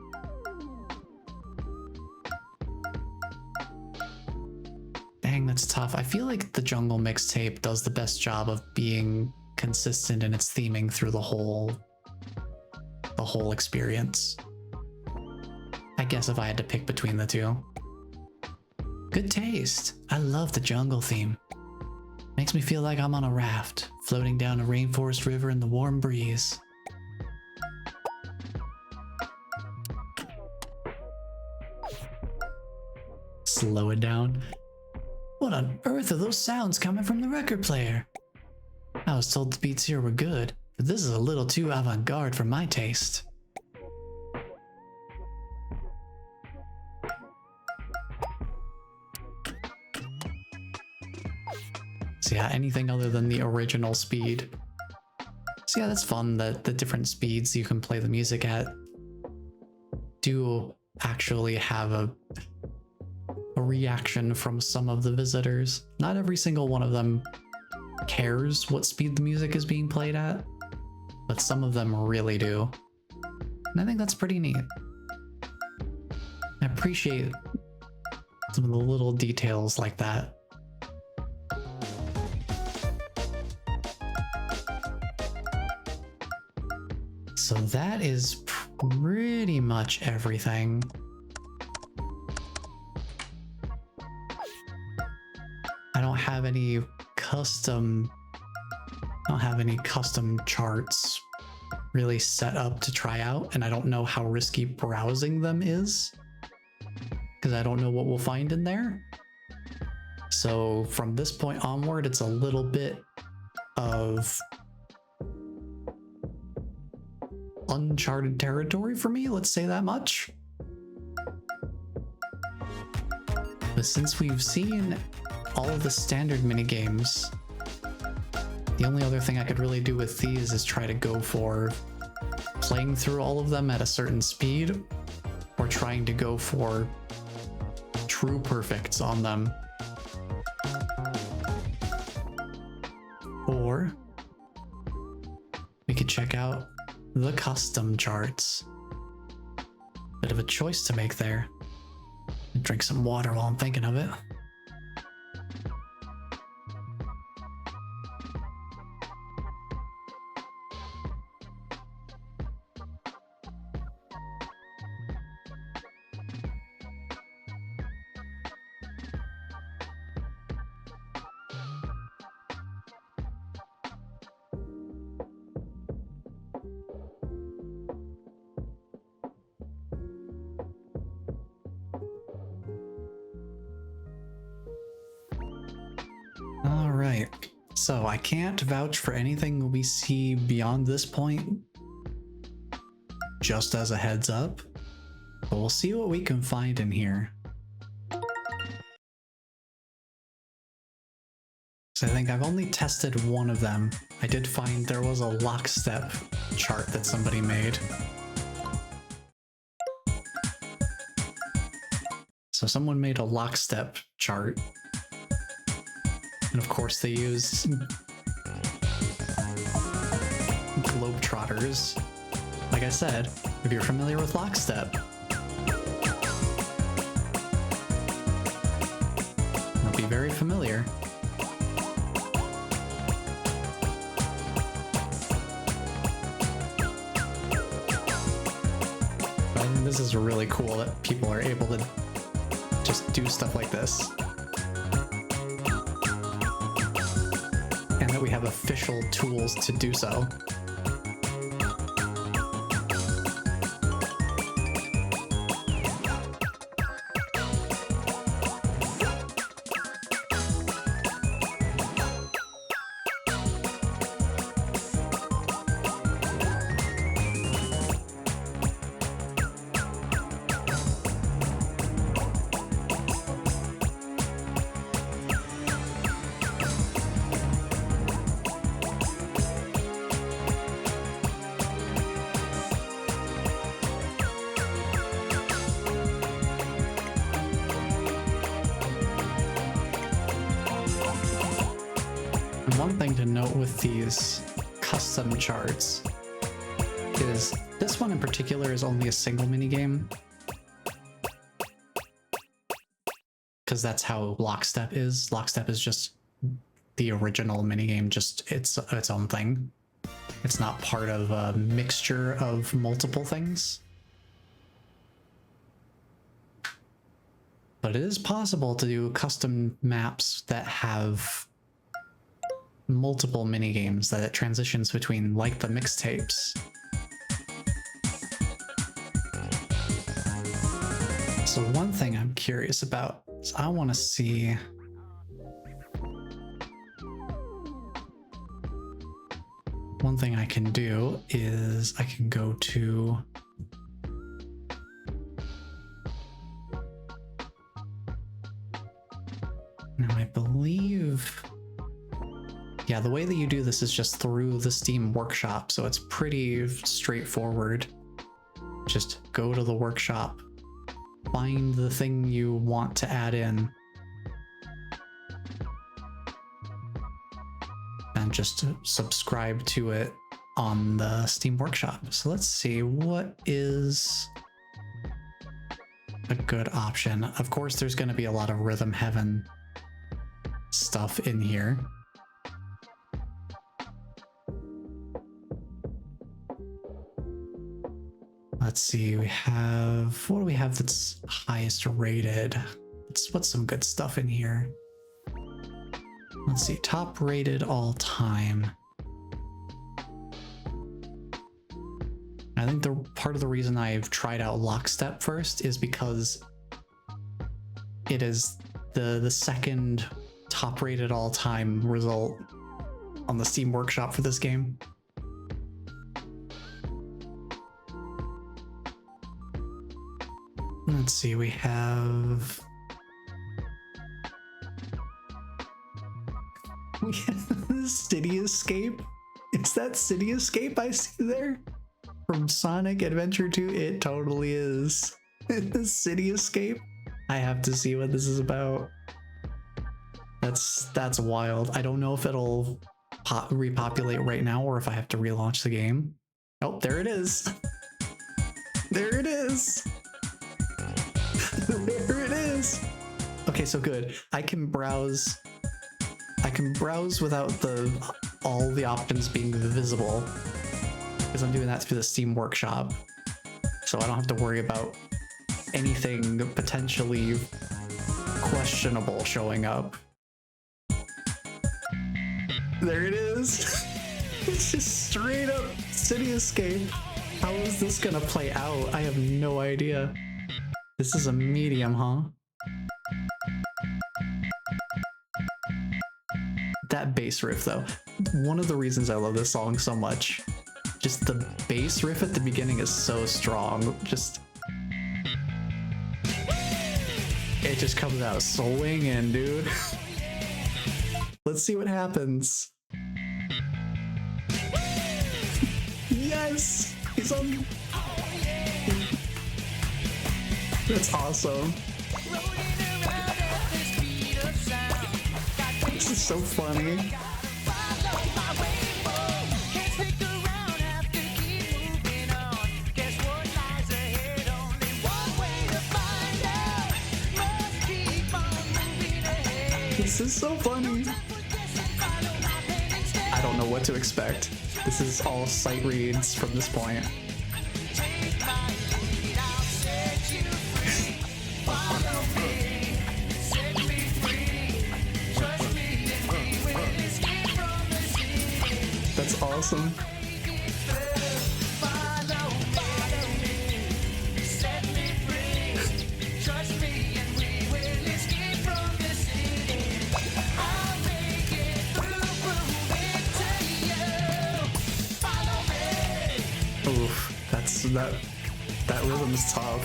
Dang, that's tough. I feel like the Jungle mixtape does the best job of being consistent in its theming through the whole experience. I guess if I had to pick between the two. Good taste. I love the jungle theme. Makes me feel like I'm on a raft, floating down a rainforest river in the warm breeze. Slow it down. What on earth are those sounds coming from the record player? I was told the beats here were good, but this is a little too avant-garde for my taste. So yeah, anything other than the original speed. So yeah, that's fun that the different speeds you can play the music at do actually have a reaction from some of the visitors. Not every single one of them cares what speed the music is being played at, but some of them really do. And I think that's pretty neat. I appreciate some of the little details like that. So that is pretty much everything. I don't have any custom charts really set up to try out, and I don't know how risky browsing them is because I don't know what we'll find in there. So from this point onward, it's a little bit of uncharted territory for me, let's say that much. But since we've seen all of the standard minigames, the only other thing I could really do with these is try to go for playing through all of them at a certain speed, or trying to go for true perfects on them. Or we could check out the custom charts. Bit of a choice to make there. Drink some water while I'm thinking of it. So I can't vouch for anything we see beyond this point, just as a heads up, but we'll see what we can find in here. So I think I've only tested one of them. I did find there was a lockstep chart that somebody made. So someone made a lockstep chart. And of course they use globetrotters. Like I said, if you're familiar with lockstep, it'll be very familiar. I think this is really cool that people are able to just do stuff like this. We have official tools to do so. One thing to note with these custom charts is this one in particular is only a single minigame, because that's how Lockstep is. Lockstep is just the original minigame, just its own thing. It's not part of a mixture of multiple things. But it is possible to do custom maps that have multiple minigames that it transitions between, like the mixtapes. So one thing I'm curious about So I want to see. One thing I can do is I can go to now I believe, yeah, the way that you do this is just through the Steam Workshop, so it's pretty straightforward. Just go to the workshop, find the thing you want to add in, and just subscribe to it on the Steam Workshop. So let's see, what is a good option? Of course, there's going to be a lot of Rhythm Heaven stuff in here. Let's see, we have, what do we have that's highest rated? Let's put some good stuff in here. Let's see, top rated all time. I think the part of the reason I've tried out Lockstep first is because it is the second top rated all time result on the Steam Workshop for this game. Let's see, we have City Escape. Is that City Escape I see there? From Sonic Adventure 2? It totally is. City Escape? I have to see what this is about. That's wild. I don't know if it'll repopulate right now or if I have to relaunch the game. Oh, there it is. There it is. There it is. Okay, so good. I can browse without all the options being visible, because I'm doing that through the Steam Workshop. So I don't have to worry about anything potentially questionable showing up. There it is. It's just straight up City Escape. How is this gonna play out? I have no idea. This is a medium, huh? That bass riff though. One of the reasons I love this song so much, just the bass riff at the beginning is so strong. It just comes out swinging, dude. Let's see what happens. Yes! He's on. That's awesome. This is so funny. This is so funny. I don't know what to expect. This is all sight reads from this point. That's awesome. Oof, that rhythm is tough.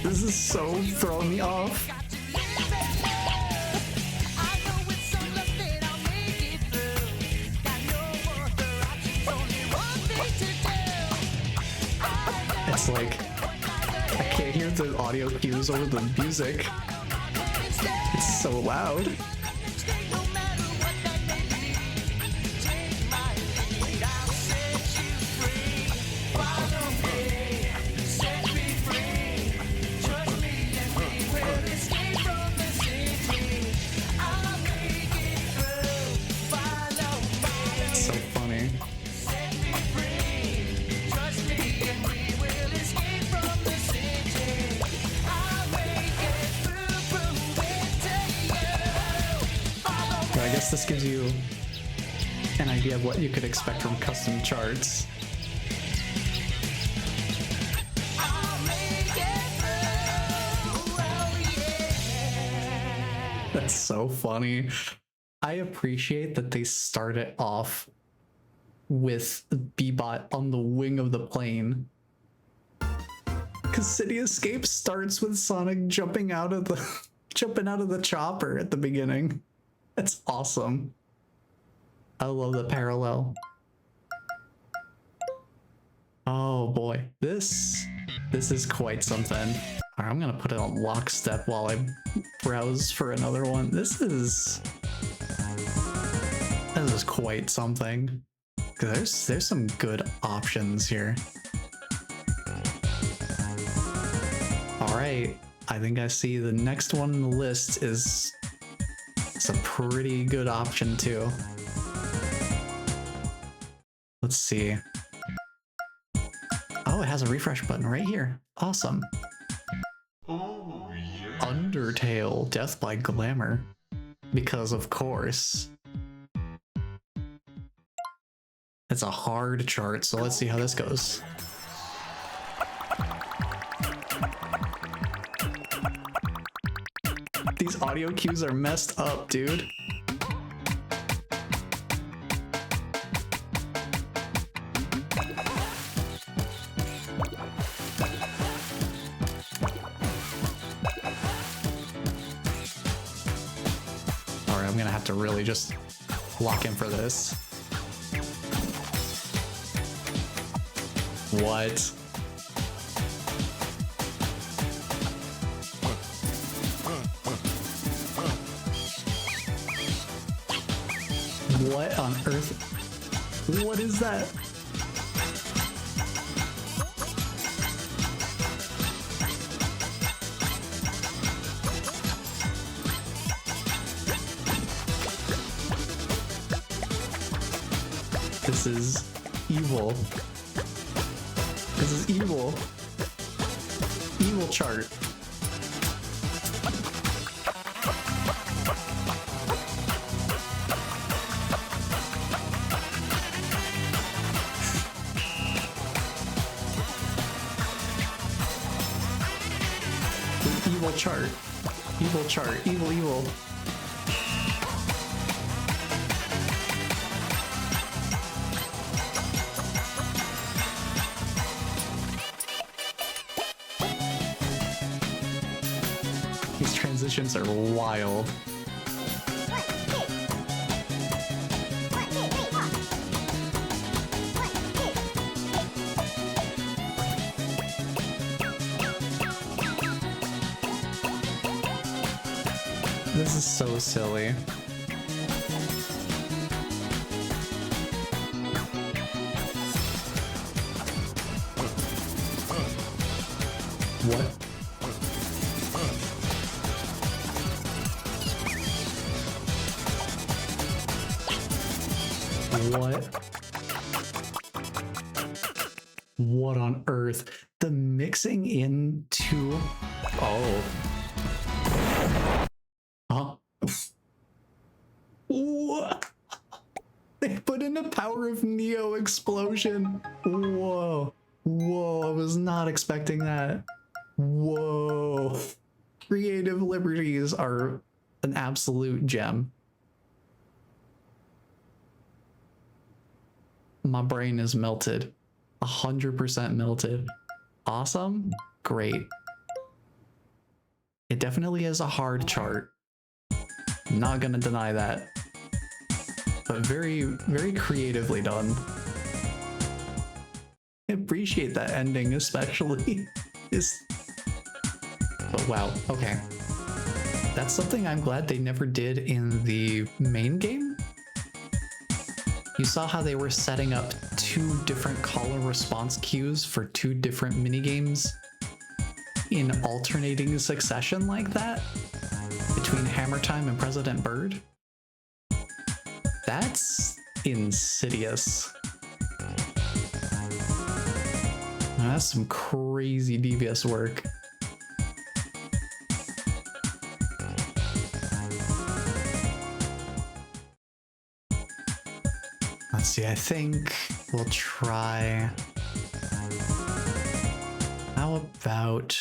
This is so throwing me off. It's like, I can't hear the audio cues over the music. It's so loud. So funny. I guess this gives you an idea of what you could expect from custom charts. That's so funny. I appreciate that they started off with Bebot on the wing of the plane. Cause City Escape starts with Sonic jumping out of the chopper at the beginning. That's awesome. I love the parallel. Oh boy, this is quite something. All right, I'm gonna put it on lockstep while I browse for another one. This is quite something. Cause there's some good options here. All right, I think I see the next one on the list is a pretty good option too. Let's see. Oh, it has a refresh button right here. Awesome. Oh, yes. Undertale, Death by Glamour. Because of course. It's a hard chart, so let's see how this goes. These audio cues are messed up, dude. Alright, I'm gonna have to really just lock in for this. What? What on earth? What is that? This is evil. This is evil. Evil chart. Evil chart. Evil chart. Evil, evil. These transitions are wild. 1, 2. 1, 2, 3, pop. 1, 2. This is so silly. What? What? What on earth? The mixing into... Oh. Huh? What? They put in a Power of Neo explosion. Whoa. Whoa, I was not expecting that. Whoa. Creative liberties are an absolute gem. My brain is melted. 100% melted. Awesome. Great. It definitely is a hard chart. Not gonna deny that. But very, very creatively done. I appreciate that ending especially. But wow, okay. That's something I'm glad they never did in the main game. You saw how they were setting up 2 different call and response cues for 2 different minigames in alternating succession like that between Hammer Time and President Bird. That's insidious. That's some crazy devious work. Let's see, I think we'll try... How about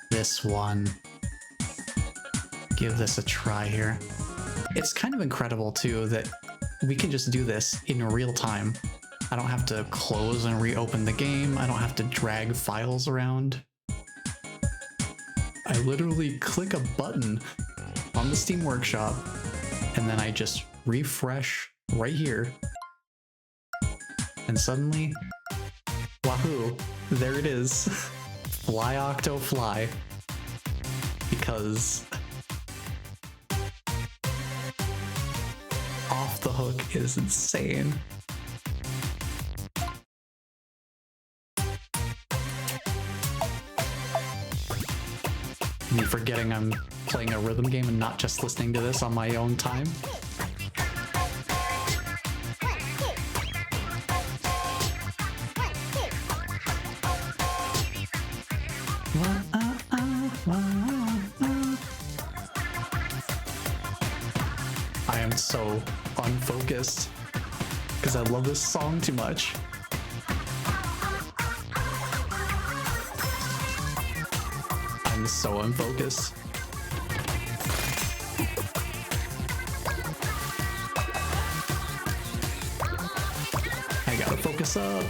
this one? give this a try here. It's kind of incredible too that we can just do this in real time. I don't have to close and reopen the game. I don't have to drag files around. I literally click a button on the Steam Workshop and then I just refresh right here. And suddenly, wahoo, there it is. Fly Octo Fly. Because Off the Hook is insane. Me forgetting I'm playing a rhythm game and not just listening to this on my own time. I am so unfocused because I love this song too much. I'm so unfocused. I gotta focus up.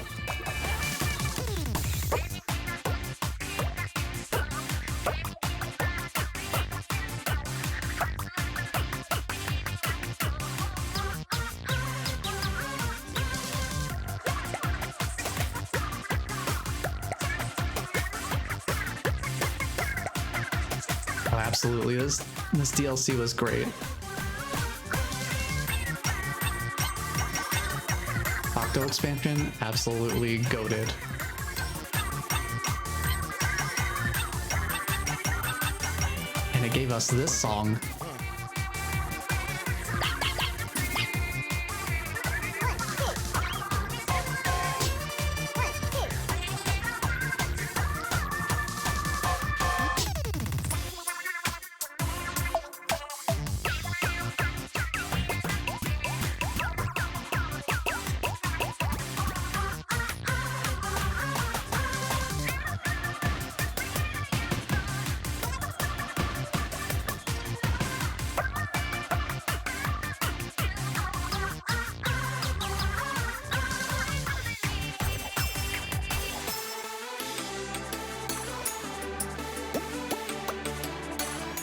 Oh, absolutely. This DLC was great. Octo expansion, absolutely goated. And it gave us this song.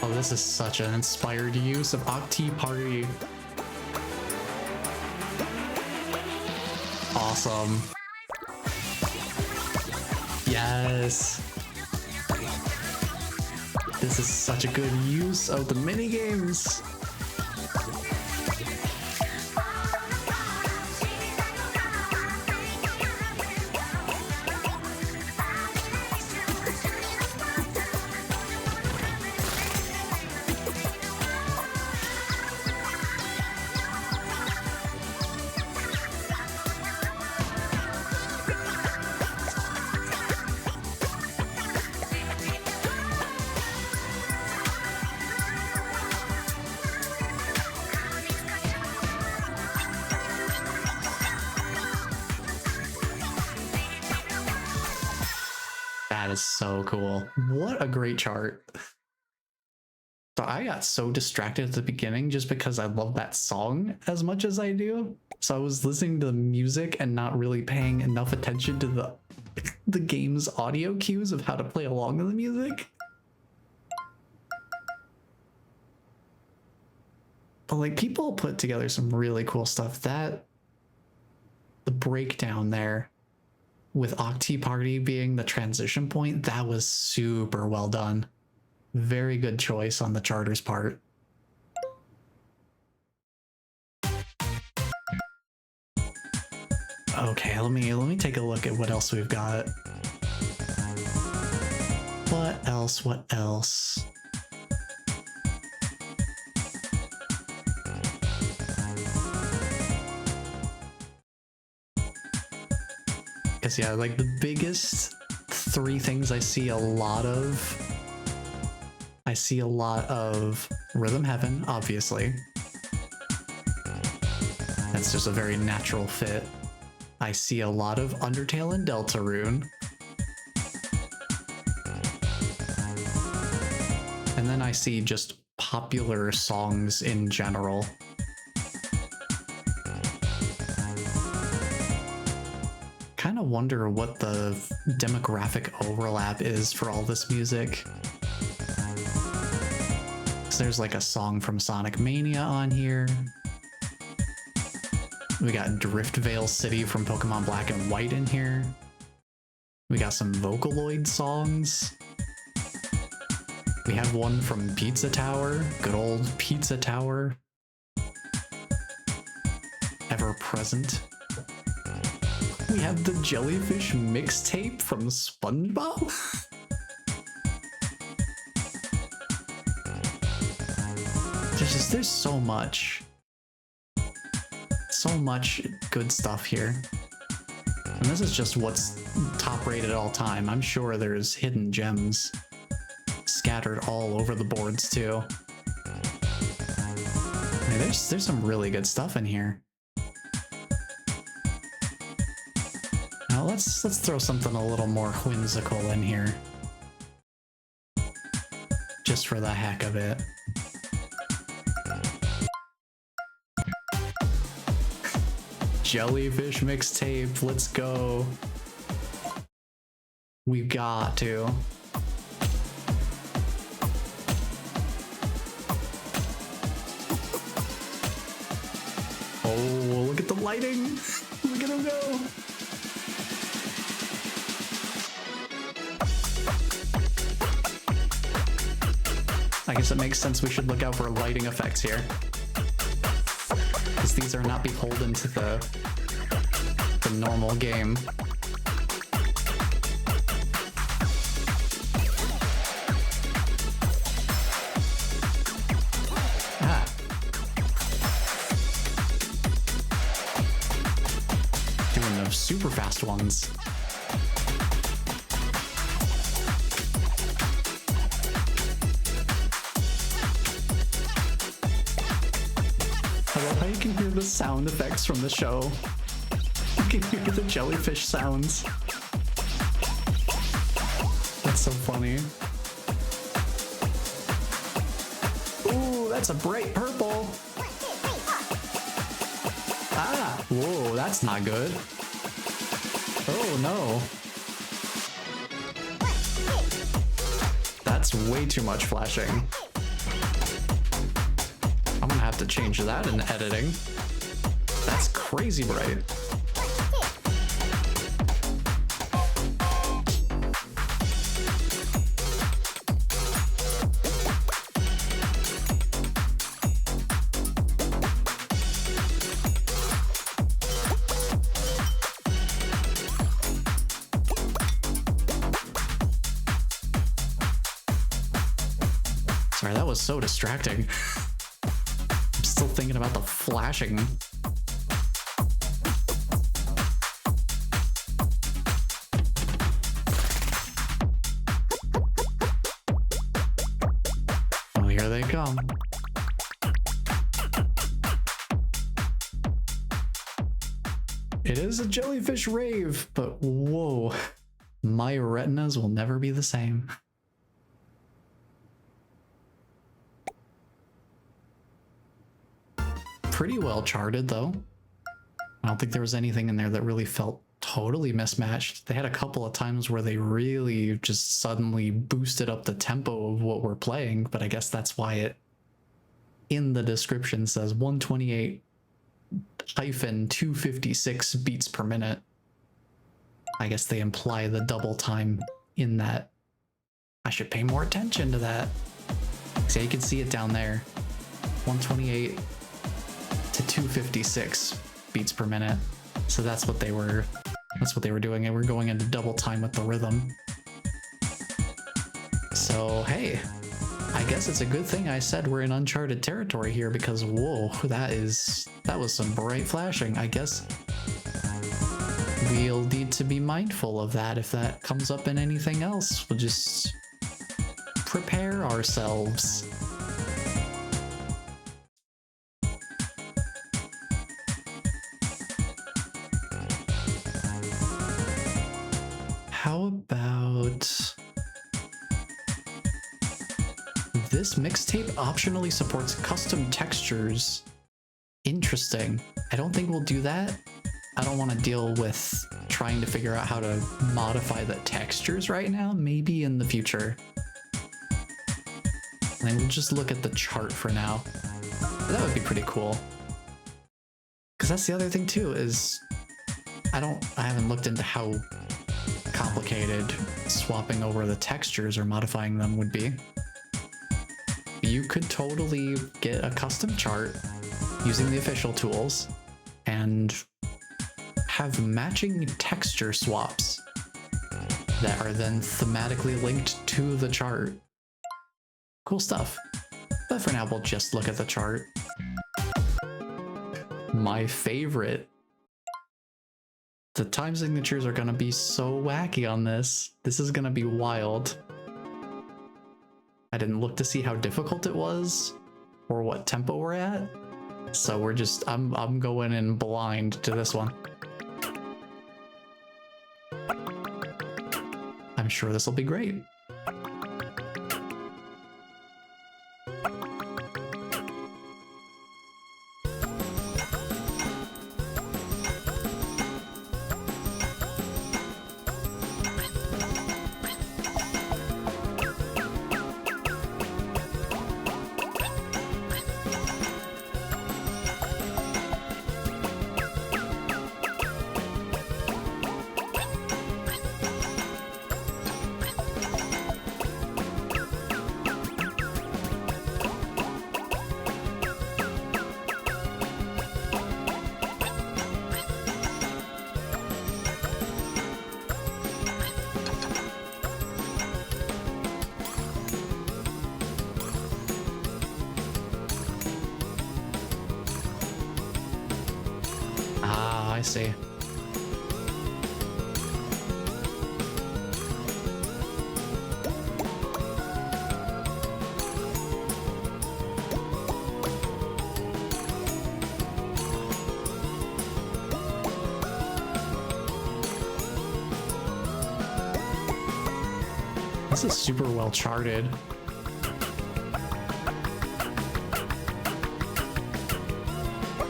Oh, this is such an inspired use of Octi Party. Awesome. Yes. This is such a good use of the minigames. That is so cool. What a great chart. So I got so distracted at the beginning just because I love that song as much as I do. So I was listening to the music and not really paying enough attention to the game's audio cues of how to play along with the music. But like, people put together some really cool stuff. The breakdown there with Octi Party being the transition point, that was super well done. Very good choice on the charter's part. Okay, let me take a look at what else we've got. What else? Because yeah, like the biggest three things I see a lot of Rhythm Heaven, obviously. That's just a very natural fit. I see a lot of Undertale and Deltarune. And then I see just popular songs in general. Kind of wonder what the demographic overlap is for all this music. So there's like a song from Sonic Mania on here. We got Driftvale City from Pokemon Black and White in here. We got some Vocaloid songs. We have one from Pizza Tower, good old Pizza Tower. Ever present. We have the Jellyfish Mixtape from SpongeBob. There's so much good stuff here. And this is just what's top rated all time. I'm sure there's hidden gems scattered all over the boards too. I mean, there's some really good stuff in here. Now let's throw something a little more whimsical in here. Just for the heck of it. Jellyfish Mixtape, let's go. We've got to. Oh, look at the lighting. Look at him go. I guess it makes sense we should look out for lighting effects here. Because these are not beholden to the normal game. Ah. Doing the super fast ones. I love how you can hear the sound effects from the show. You can hear the jellyfish sounds. That's so funny. Ooh, that's a bright purple. Ah, whoa, that's not good. Oh no. That's way too much flashing. I'm gonna have to change that in editing. That's crazy bright. Sorry, that was so distracting. I'm still thinking about the flashing. Oh, here they come. It is a jellyfish rave, but whoa, my retinas will never be the same. Pretty well charted though. I don't think there was anything in there that really felt totally mismatched. They had a couple of times where they really just suddenly boosted up the tempo of what we're playing, but I guess that's why it in the description says 128-256 beats per minute. I guess they imply the double time in that. I should pay more attention to that. So you can see it down there. 128 to 256 beats per minute. So that's what they were doing, and we're going into double time with the rhythm. So hey, I guess it's a good thing I said we're in uncharted territory here, because whoa, that was some bright flashing. I guess we'll need to be mindful of that. If that comes up in anything else, we'll just prepare ourselves. How about This mixtape optionally supports custom textures. Interesting. I don't think we'll do that. I don't want to deal with trying to figure out how to modify the textures right now. Maybe in the future. And then we'll just look at the chart for now. That would be pretty cool. Because that's the other thing too, is I haven't looked into how complicated swapping over the textures or modifying them would be. You could totally get a custom chart using the official tools and have matching texture swaps that are then thematically linked to the chart. Cool stuff. But for now, we'll just look at the chart. My favorite. The time signatures are gonna be so wacky on this. This is gonna be wild. I didn't look to see how difficult it was or what tempo we're at. So we're just, I'm going in blind to this one. I'm sure this will be great. Ah, I see. This is super well charted.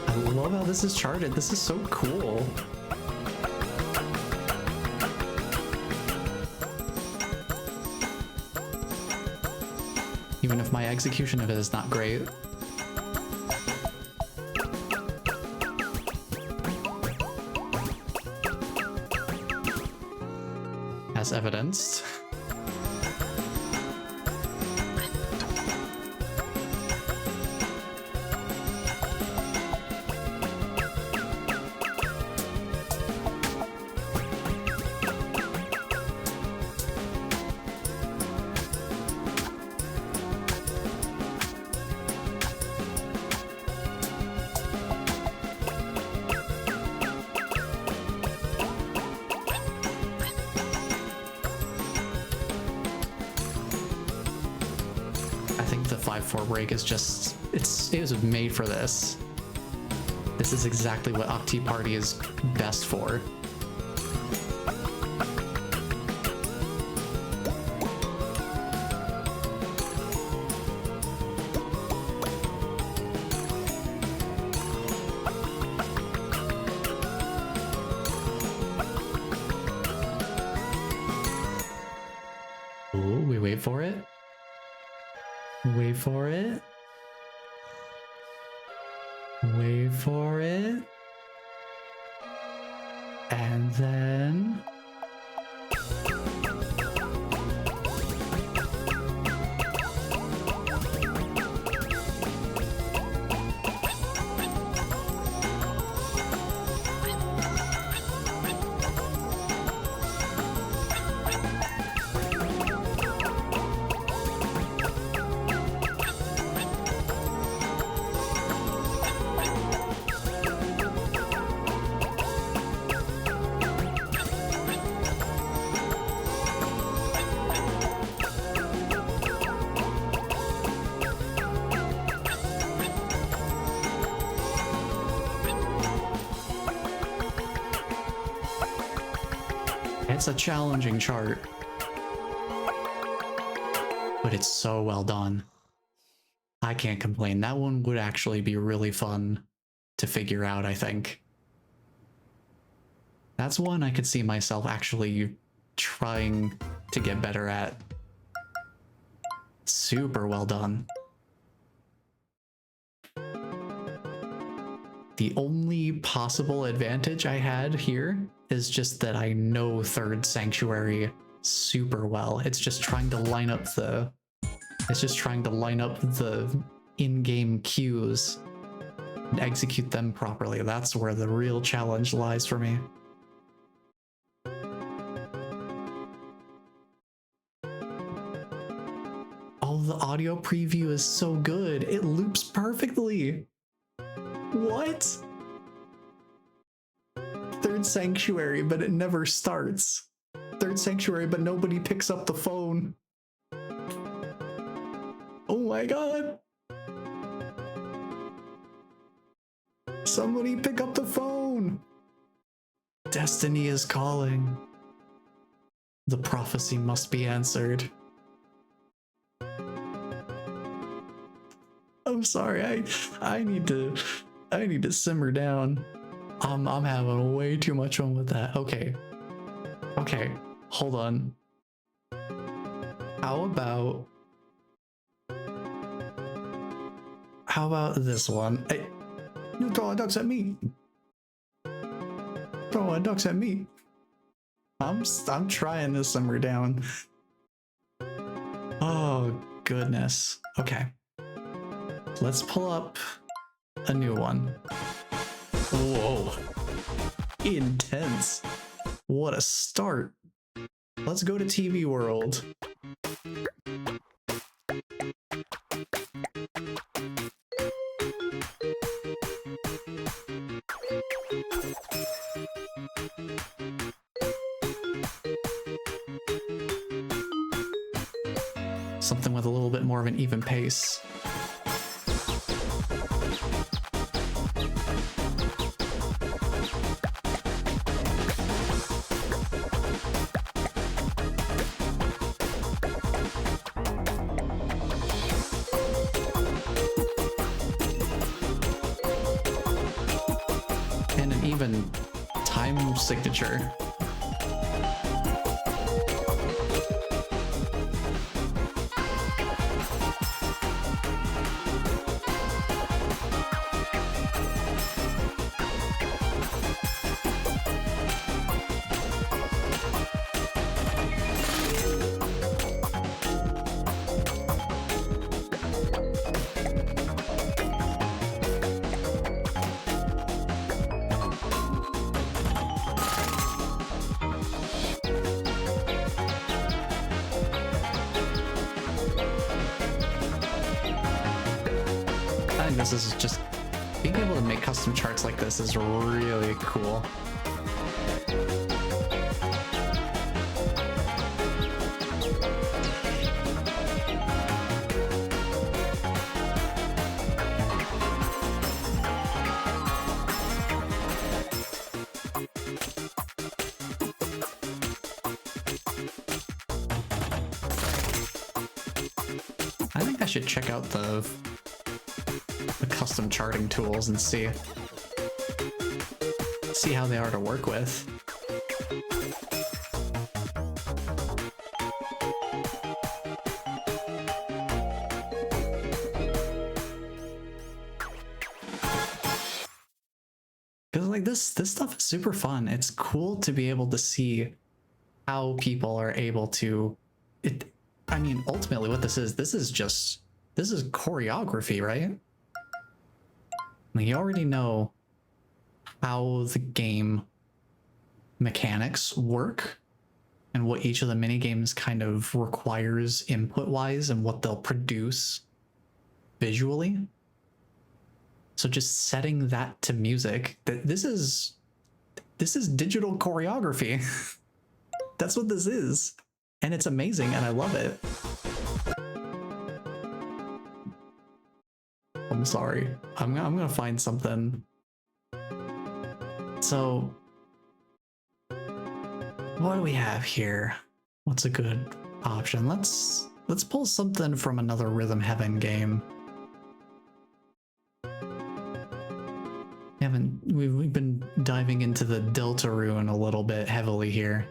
I love how this is charted. This is so cool. Even if my execution of it is not great. As evidenced. I think the 5/4 break is just, it was made for this. This is exactly what Octi Party is best for. Ooh, we wait for it. Wait for it. Wait for it. And then... It's a challenging chart, but it's so well done. I can't complain. That one would actually be really fun to figure out, I think. That's one I could see myself actually trying to get better at. Super well done. The only possible advantage I had here is just that I know Third Sanctuary super well. It's just trying to line up the in-game cues and execute them properly. That's where the real challenge lies for me. Oh, the audio preview is so good. It loops perfectly. What? Third Sanctuary, but it never starts. Third Sanctuary, but nobody picks up the phone. Oh my god. Somebody pick up the phone. Destiny is calling. The prophecy must be answered. I'm sorry, I need to simmer down. I'm having way too much fun with that. Okay, hold on. How about this one? Hey, you throwing ducks at me? Throwing ducks at me? I'm trying to simmer down. Oh goodness. Okay. Let's pull up a new one. Whoa. Intense. What a start. Let's go to TV World. Something with a little bit more of an even pace. And an even time signature. I think this is just being able to make custom charts like this is really cool. I think I should check out the custom charting tools and see how they are to work with. Because like this stuff is super fun. It's cool to be able to see how people are able to I mean, ultimately what this is choreography, right? Like, you already know how the game mechanics work and what each of the mini games kind of requires input-wise and what they'll produce visually. So just setting that to music, this is digital choreography. That's what this is. And it's amazing and I love it. I'm sorry. I'm gonna find something. So, what do we have here? What's a good option? Let's pull something from another Rhythm Heaven game. We've been diving into the Deltarune a little bit heavily here.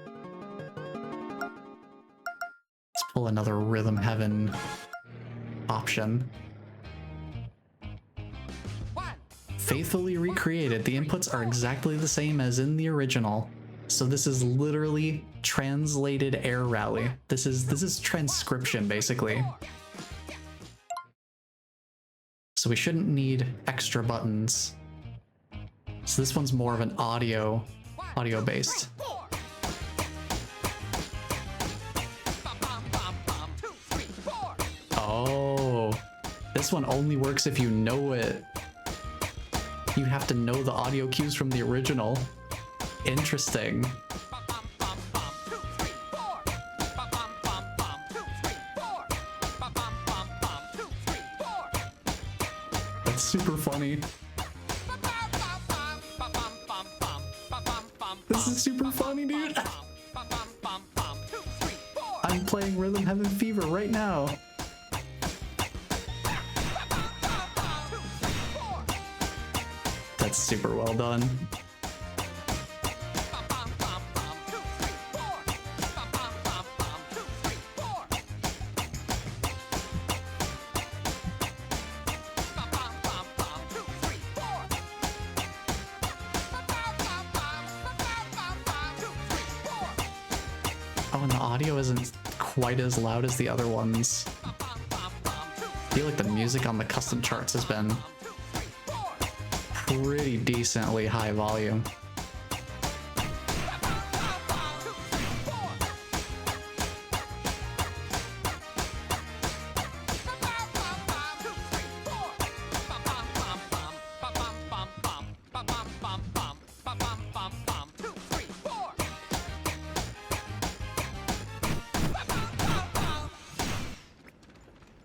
Let's pull another Rhythm Heaven option. Faithfully recreated. The inputs are exactly the same as in the original. So this is literally translated Air Rally. This is transcription basically. So we shouldn't need extra buttons. So this one's more of an audio based. Oh, this one only works if you know it. You have to know the audio cues from the original. Interesting. That's super funny. This is super funny, dude. I'm playing Rhythm Heaven Fever right now. That's super well done. Oh, and the audio isn't quite as loud as the other ones. I feel like the music on the custom charts has been pretty decently high volume.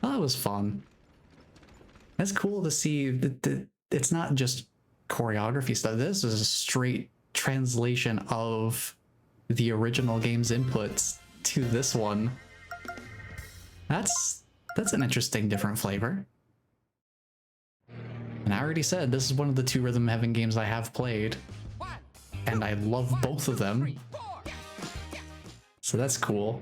Oh, that was fun. It's cool to see that it's not just choreography stuff. This is a straight translation of the original game's inputs to this one. That's an interesting different flavor. And I already said this is one of the 2 Rhythm Heaven games I have played, and I love both of them. So that's cool.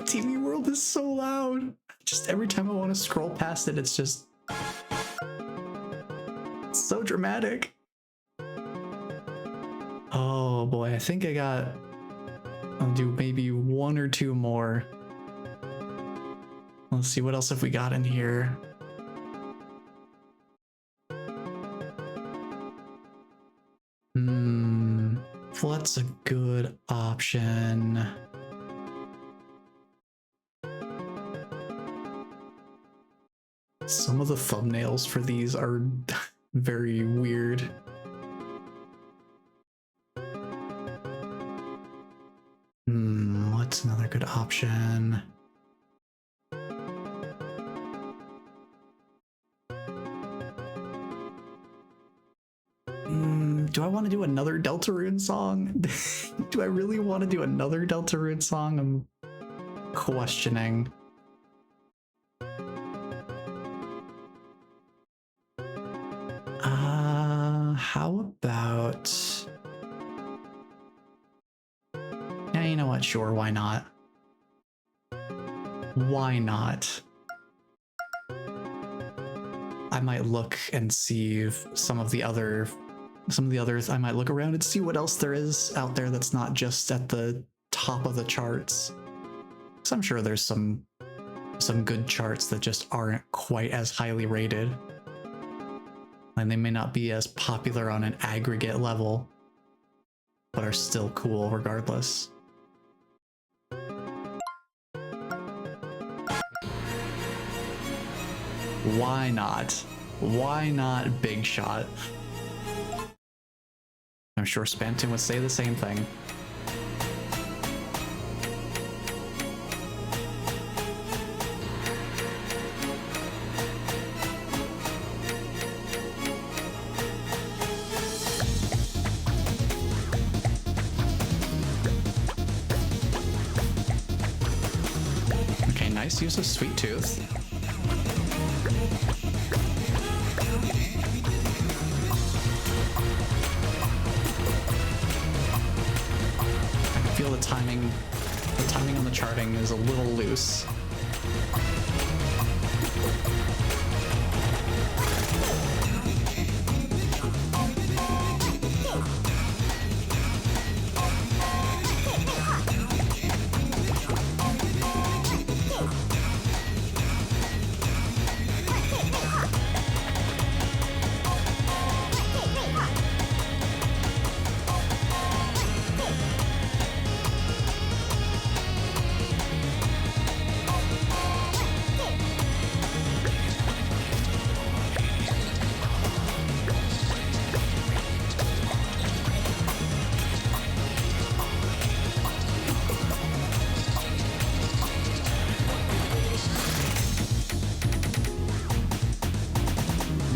TV World is so loud. Just every time I want to scroll past it, it's just so dramatic. Oh boy, I think I'll do maybe 1 or 2 more. Let's see what else have we got in here. What's a good option? Some of the thumbnails for these are very weird. What's another good option? Do I want to do another Deltarune song? Do I really want to do another Deltarune song? I'm questioning. How about... Yeah, you know what? Sure, why not? Why not? I might look and see if some of the others, I might look around and see what else there is out there that's not just at the top of the charts. So I'm sure there's some good charts that just aren't quite as highly rated. And they may not be as popular on an aggregate level, but are still cool regardless. Why not? Why not Big Shot? I'm sure Spantoon would say the same thing. Okay, nice use of Sweet Tooth. timing on the charting is a little loose.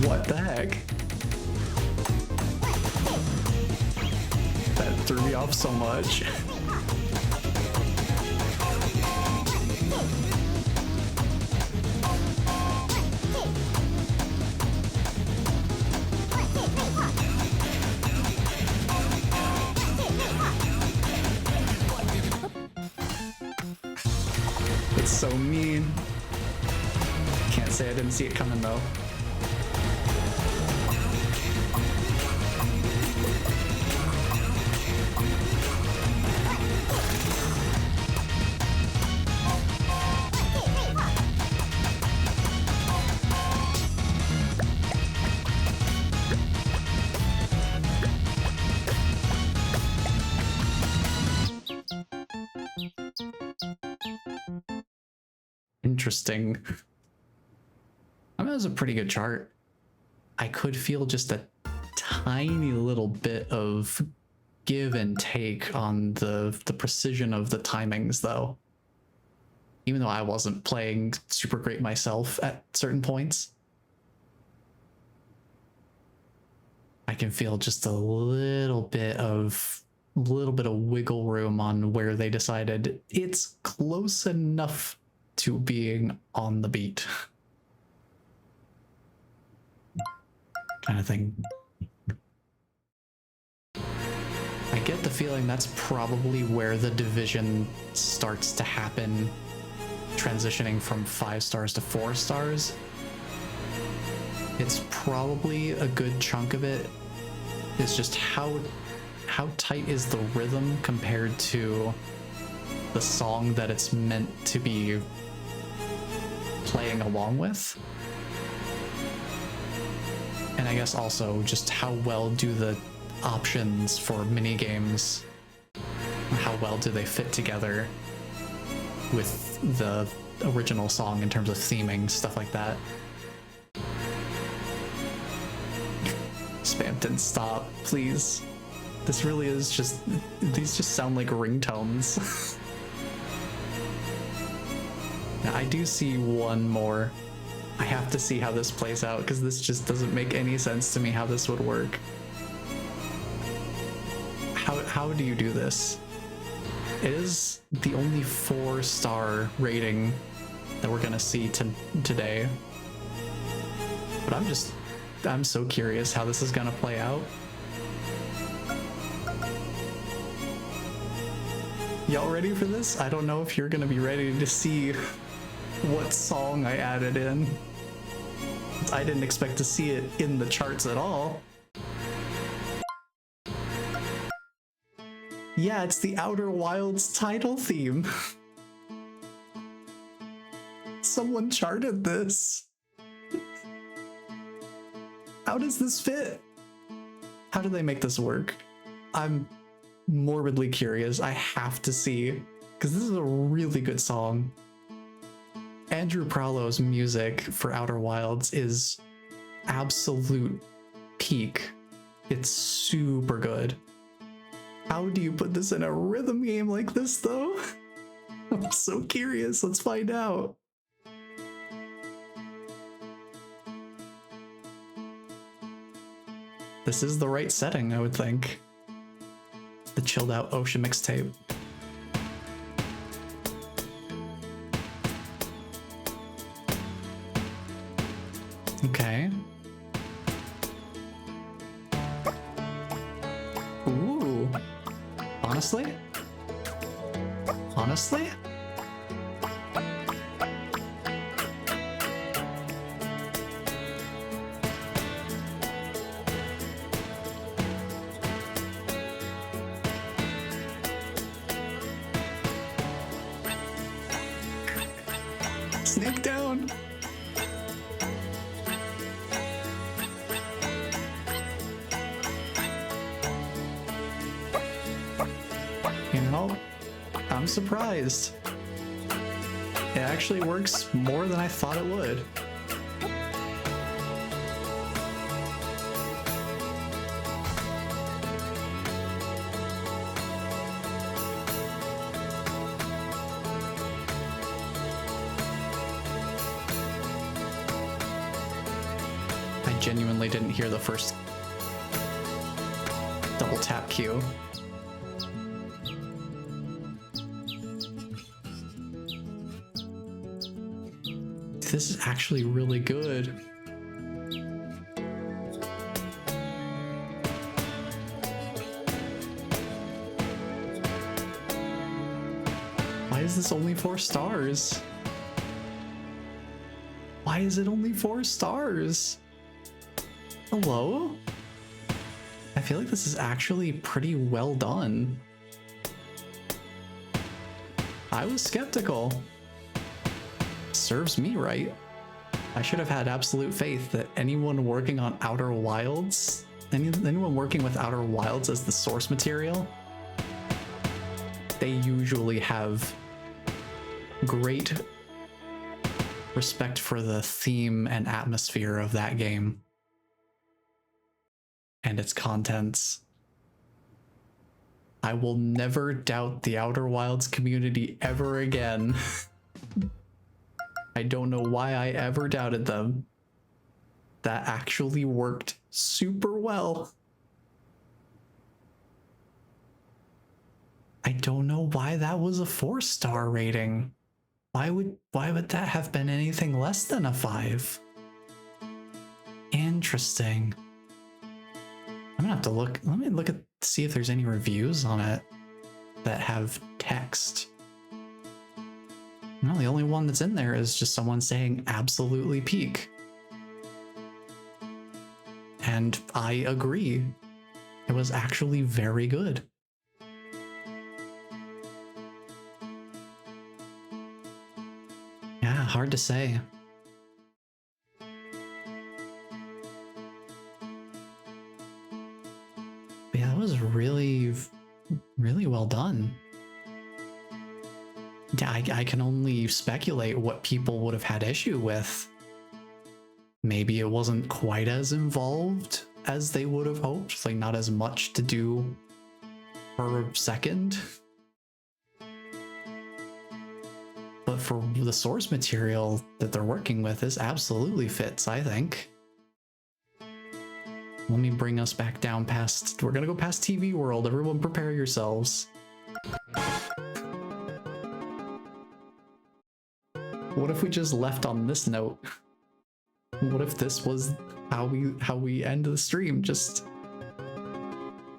What the heck? That threw me off so much. It's so mean. Can't say I didn't see it coming though. Interesting. I mean, that was a pretty good chart. I could feel just a tiny little bit of give and take on the precision of the timings, though. Even though I wasn't playing super great myself at certain points, I can feel just a little bit of wiggle room on where they decided it's close enough to being on the beat. Kind of thing. I get the feeling that's probably where the division starts to happen, transitioning from 5 stars to 4 stars. It's probably a good chunk of it is just how tight is the rhythm compared to the song that it's meant to be playing along with. And I guess also just how well do the options for minigames, how well do they fit together with the original song in terms of theming, stuff like that. Spam didn't stop, please. This really is just, these just sound like ringtones. Now, I do see one more. I have to see how this plays out because this just doesn't make any sense to me how this would work. How do you do this? It is the only 4-star rating that we're gonna see today. But I'm so curious how this is gonna play out. Y'all ready for this? I don't know if you're gonna be ready to see what song I added in. I didn't expect to see it in the charts at all. Yeah, it's the Outer Wilds title theme. Someone charted this. How does this fit? How do they make this work? I'm morbidly curious. I have to see, because this is a really good song. Andrew Prowlow's music for Outer Wilds is absolute peak. It's super good. How do you put this in a rhythm game like this, though? I'm so curious. Let's find out. This is the right setting, I would think. The chilled out ocean mixtape. Okay. Ooh. Honestly, Honestly? Sneak down. You know, I'm surprised. It actually works more than I thought it would. I genuinely didn't hear the first double tap cue. This is actually really good. Why is this only 4 stars? Why is it only 4 stars? Hello? I feel like this is actually pretty well done. I was skeptical. Serves me right. I should have had absolute faith that anyone working on Outer Wilds, anyone working with Outer Wilds as the source material, they usually have great respect for the theme and atmosphere of that game and its contents. I will never doubt the Outer Wilds community ever again. I don't know why I ever doubted them. That actually worked super well. I don't know why that was a 4-star rating. Why would that have been anything less than a 5? Interesting. I'm gonna have to look. Let me look at see if there's any reviews on it that have text. No, the only one that's in there is just someone saying absolutely peak. And I agree. It was actually very good. Yeah, hard to say. But yeah, that was really well done. Yeah, I can only speculate what people would have had issue with. Maybe it wasn't quite as involved as they would have hoped, like not as much to do per second. But for the source material that they're working with, this absolutely fits, I think. Let me bring us back down past, we're gonna go past TV World. Everyone prepare yourselves. What if we just left on this note? What if this was how we end the stream? Just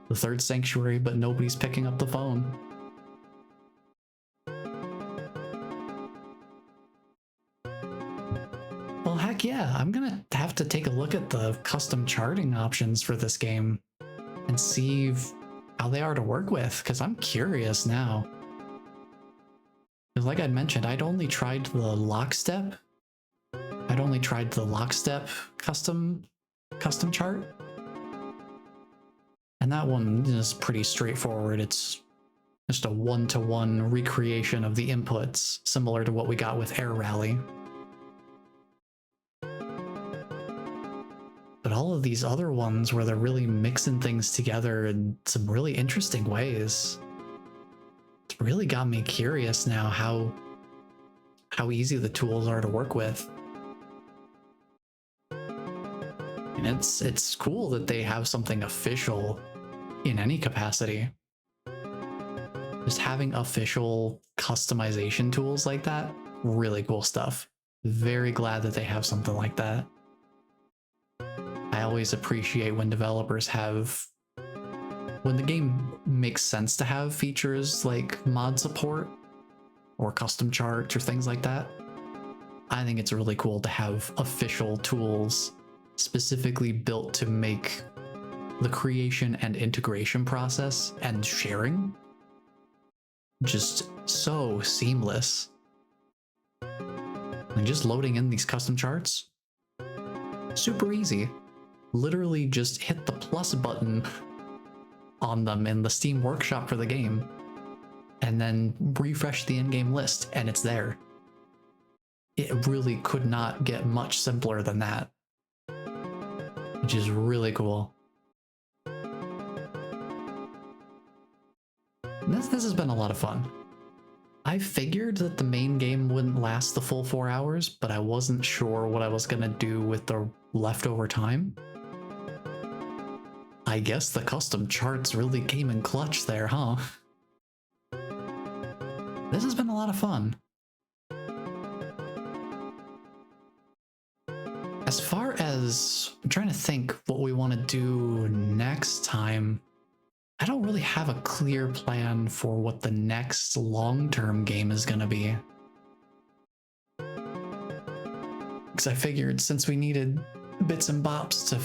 the third sanctuary, but nobody's picking up the phone. Well, heck yeah, I'm gonna have to take a look at the custom charting options for this game and see how they are to work with, because I'm curious now. Because like I mentioned, I'd only tried the lockstep. I'd only tried the lockstep custom chart. And that one is pretty straightforward. It's just a one-to-one recreation of the inputs, similar to what we got with Air Rally. But all of these other ones where they're really mixing things together in some really interesting ways. It's really got me curious now how easy the tools are to work with. And it's cool that they have something official in any capacity. Just having official customization tools like that, really cool stuff. Very glad that they have something like that. I always appreciate when developers have, when the game makes sense to have features like mod support or custom charts or things like that. I think it's really cool to have official tools specifically built to make the creation and integration process and sharing just so seamless. And just loading in these custom charts, super easy. Literally just hit the plus button on them in the Steam Workshop for the game, and then refresh the in-game list, and it's there. It really could not get much simpler than that, which is really cool. This has been a lot of fun. I figured that the main game wouldn't last the full 4 hours, but I wasn't sure what I was gonna do with the leftover time. I guess the custom charts really came in clutch there, huh? This has been a lot of fun. As far as I'm trying to think what we want to do next time, I don't really have a clear plan for what the next long-term game is going to be. Because I figured since we needed bits and bops to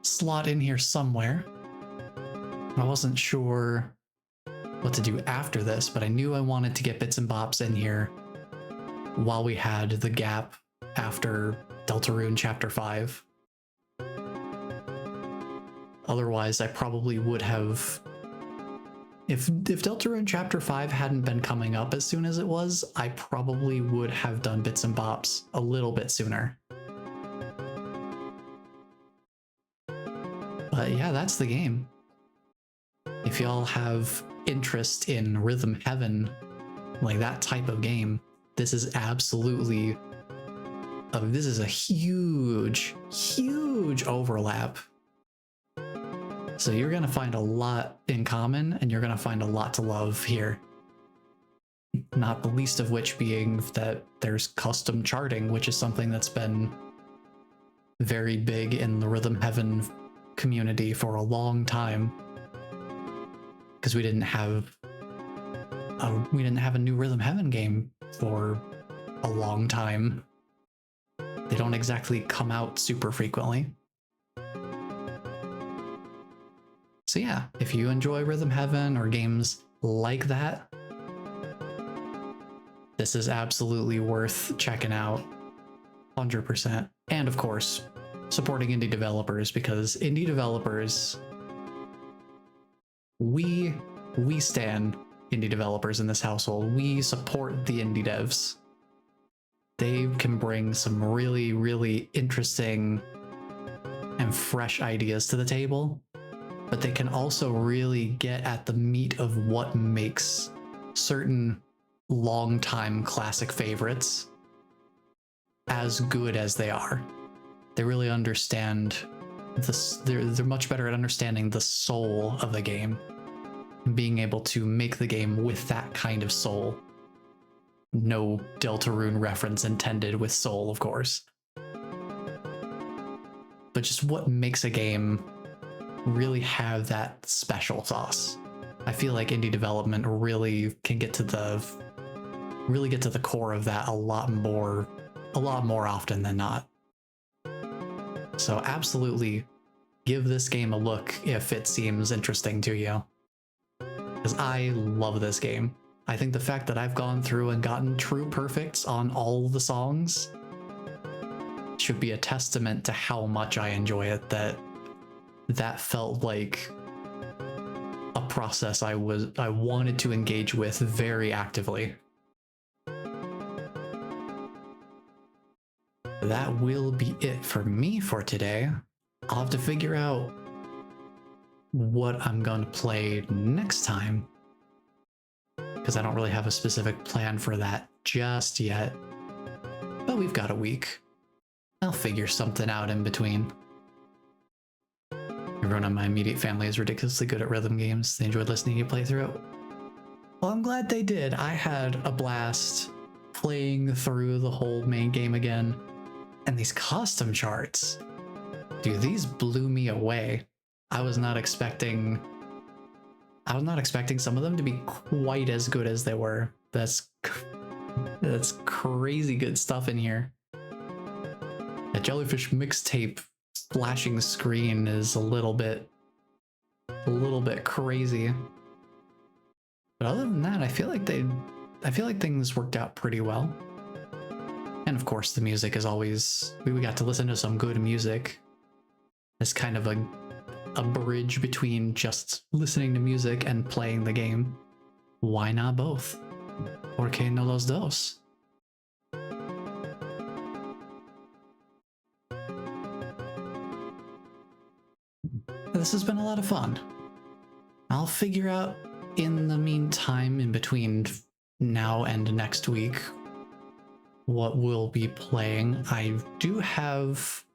slot in here somewhere, I wasn't sure what to do after this, but I knew I wanted to get bits and bops in here while we had the gap after Deltarune Chapter 5. Otherwise, I probably would have... If Deltarune Chapter 5 hadn't been coming up as soon as it was, I probably would have done bits and bops a little bit sooner. But yeah, that's the game. If y'all have interest in Rhythm Heaven, like that type of game, this is absolutely... this is a huge, huge overlap. So you're going to find a lot in common, and you're going to find a lot to love here. Not the least of which being that there's custom charting, which is something that's been very big in the Rhythm Heaven community for a long time. Because we didn't have a new Rhythm Heaven game for a long time. They don't exactly come out super frequently. So yeah, if you enjoy Rhythm Heaven or games like that, this is absolutely worth checking out, 100%. And of course, supporting indie developers, because indie developers, we stan indie developers in this household. We support the indie devs. They can bring some really, really interesting and fresh ideas to the table, but they can also really get at the meat of what makes certain longtime classic favorites as good as they are. They really understand this. They're much better at understanding the soul of the game and being able to make the game with that kind of soul. No Deltarune reference intended with soul, of course. But just what makes a game really have that special sauce. I feel like indie development really can get to the core of that a lot more often than not. So absolutely give this game a look if it seems interesting to you, because I love this game. I think the fact that I've gone through and gotten true perfects on all the songs should be a testament to how much I enjoy it. That felt like a process I wanted to engage with very actively. That will be it for me for today. I'll have to figure out what I'm going to play next time, because I don't really have a specific plan for that just yet. But we've got a week. I'll figure something out in between. Everyone in my immediate family is ridiculously good at rhythm games. They enjoyed listening to you play through it. Well, I'm glad they did. I had a blast playing through the whole main game again. And these custom charts, dude, these blew me away. I was not expecting some of them to be quite as good as they were. That's crazy good stuff in here. A jellyfish mixtape flashing screen is a little bit crazy. But other than that, I feel like things worked out pretty well. And of course, the music is always, we got to listen to some good music. It's kind of a bridge between just listening to music and playing the game. Why not both? ¿Por qué no los dos? This has been a lot of fun. I'll figure out in the meantime, in between now and next week, what we'll be playing. I do have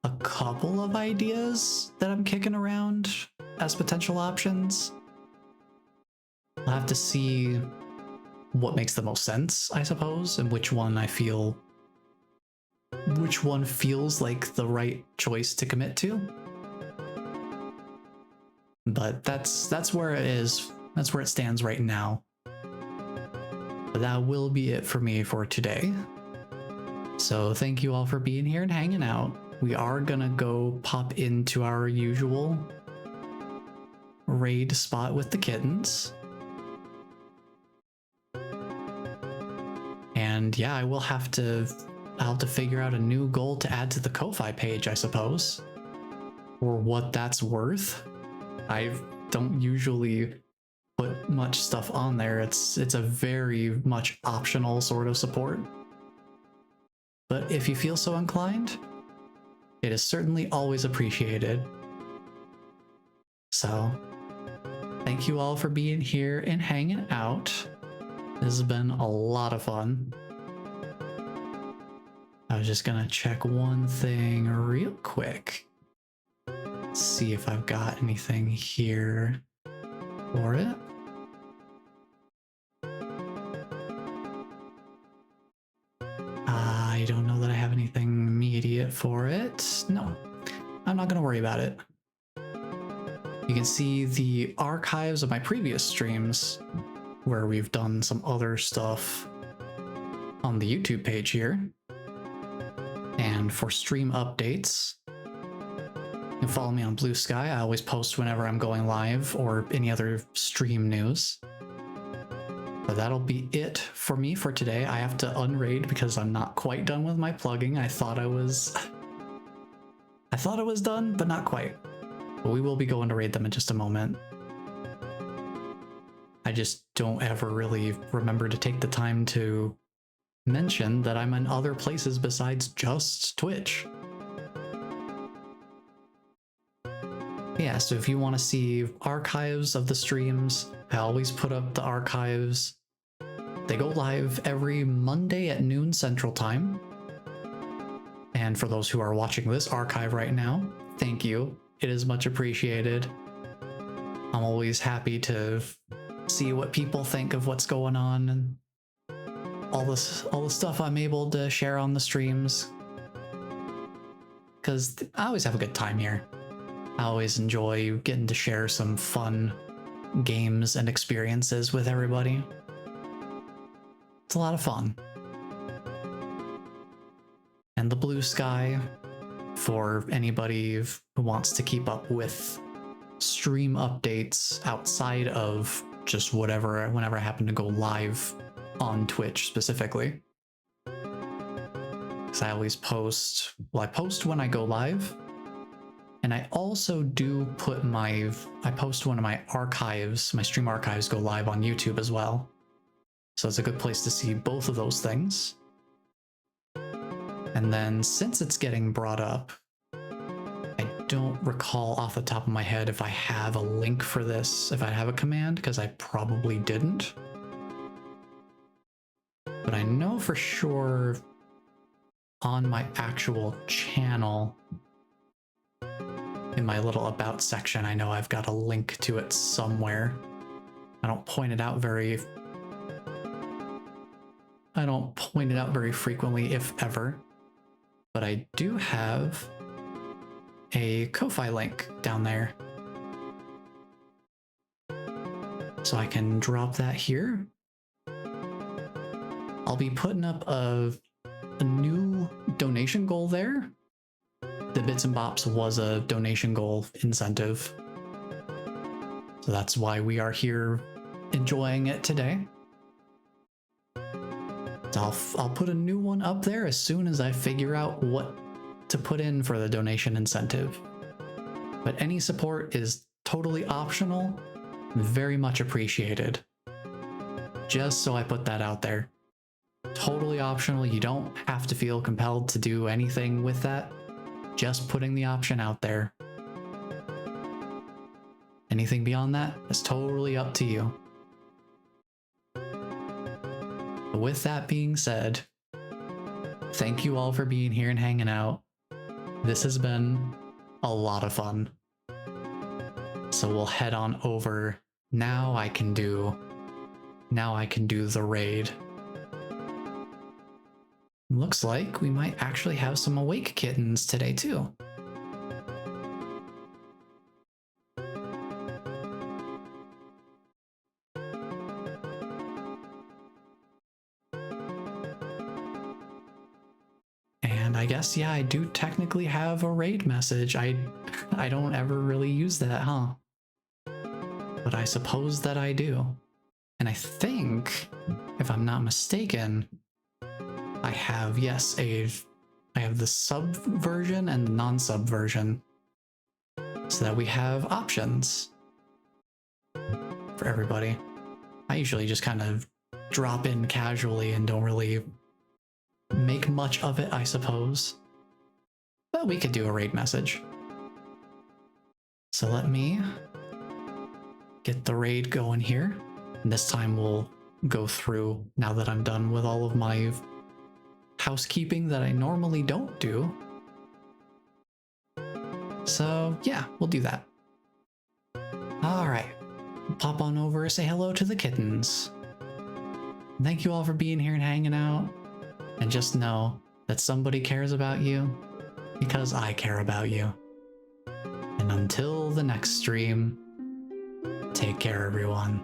a couple of ideas that I'm kicking around as potential options. I'll have to see what makes the most sense, I suppose, and which one feels like the right choice to commit to. But that's where it is. That's where it stands right now. But that will be it for me for today. So thank you all for being here and hanging out. We are gonna go pop into our usual raid spot with the kittens. And yeah, I'll have to figure out a new goal to add to the Ko-Fi page, I suppose. Or what that's worth. I don't usually put much stuff on there. It's a very much optional sort of support. But if you feel so inclined, it is certainly always appreciated. So, thank you all for being here and hanging out. This has been a lot of fun. I was just gonna check one thing real quick. See if I've got anything here for it. I don't know that I have anything immediate for it. No, I'm not gonna worry about it. You can see the archives of my previous streams where we've done some other stuff on the YouTube page here. And for stream updates, you can follow me on Blue Sky. I always post whenever I'm going live or any other stream news. But that'll be it for me for today. I have to unraid because I'm not quite done with my plugging. I thought it was done, but not quite. But we will be going to raid them in just a moment. I just don't ever really remember to take the time to mention that I'm in other places besides just Twitch. Yeah, so if you want to see archives of the streams, I always put up the archives. They go live every Monday at noon Central Time. And for those who are watching this archive right now, thank you. It is much appreciated. I'm always happy to see what people think of what's going on and all the stuff I'm able to share on the streams. Because I always have a good time here. I always enjoy getting to share some fun games and experiences with everybody. It's a lot of fun. And the Blue Sky, for anybody who wants to keep up with stream updates outside of just whenever I happen to go live on Twitch specifically. Because I always post, well, I post when I go live. And I also do put I post one of my archives, my stream archives go live on YouTube as well. So it's a good place to see both of those things. And then since it's getting brought up, I don't recall off the top of my head if I have a link for this, if I have a command, because I probably didn't. But I know for sure on my actual channel, in my little about section, I know I've got a link to it somewhere. I don't point it out very frequently, if ever, but I do have a Ko-Fi link down there. So I can drop that here. I'll be putting up a new donation goal there. The Bits and Bops was a donation goal incentive. So that's why we are here enjoying it today. So I'll put a new one up there as soon as I figure out what to put in for the donation incentive. But any support is totally optional, very much appreciated. Just so I put that out there. Totally optional, you don't have to feel compelled to do anything with that. Just putting the option out there. Anything beyond that is totally up to you. With that being said, thank you all for being here and hanging out. This has been a lot of fun. So we'll head on over. Now I can do the raid. Looks like we might actually have some awake kittens today too. And I guess, yeah, I do technically have a raid message. I don't ever really use that, huh? But I suppose that I do. And I think, if I'm not mistaken, I have, yes, I have the sub version and the non-sub version. So that we have options for everybody. I usually just kind of drop in casually and don't really make much of it, I suppose. But we could do a raid message. So let me get the raid going here. And this time we'll go through, now that I'm done with all of my housekeeping that I normally don't do. So yeah, we'll do that. All right, pop on over, say hello to the kittens. Thank you all for being here and hanging out. And just know that somebody cares about you because I care about you. And until the next stream, take care, everyone.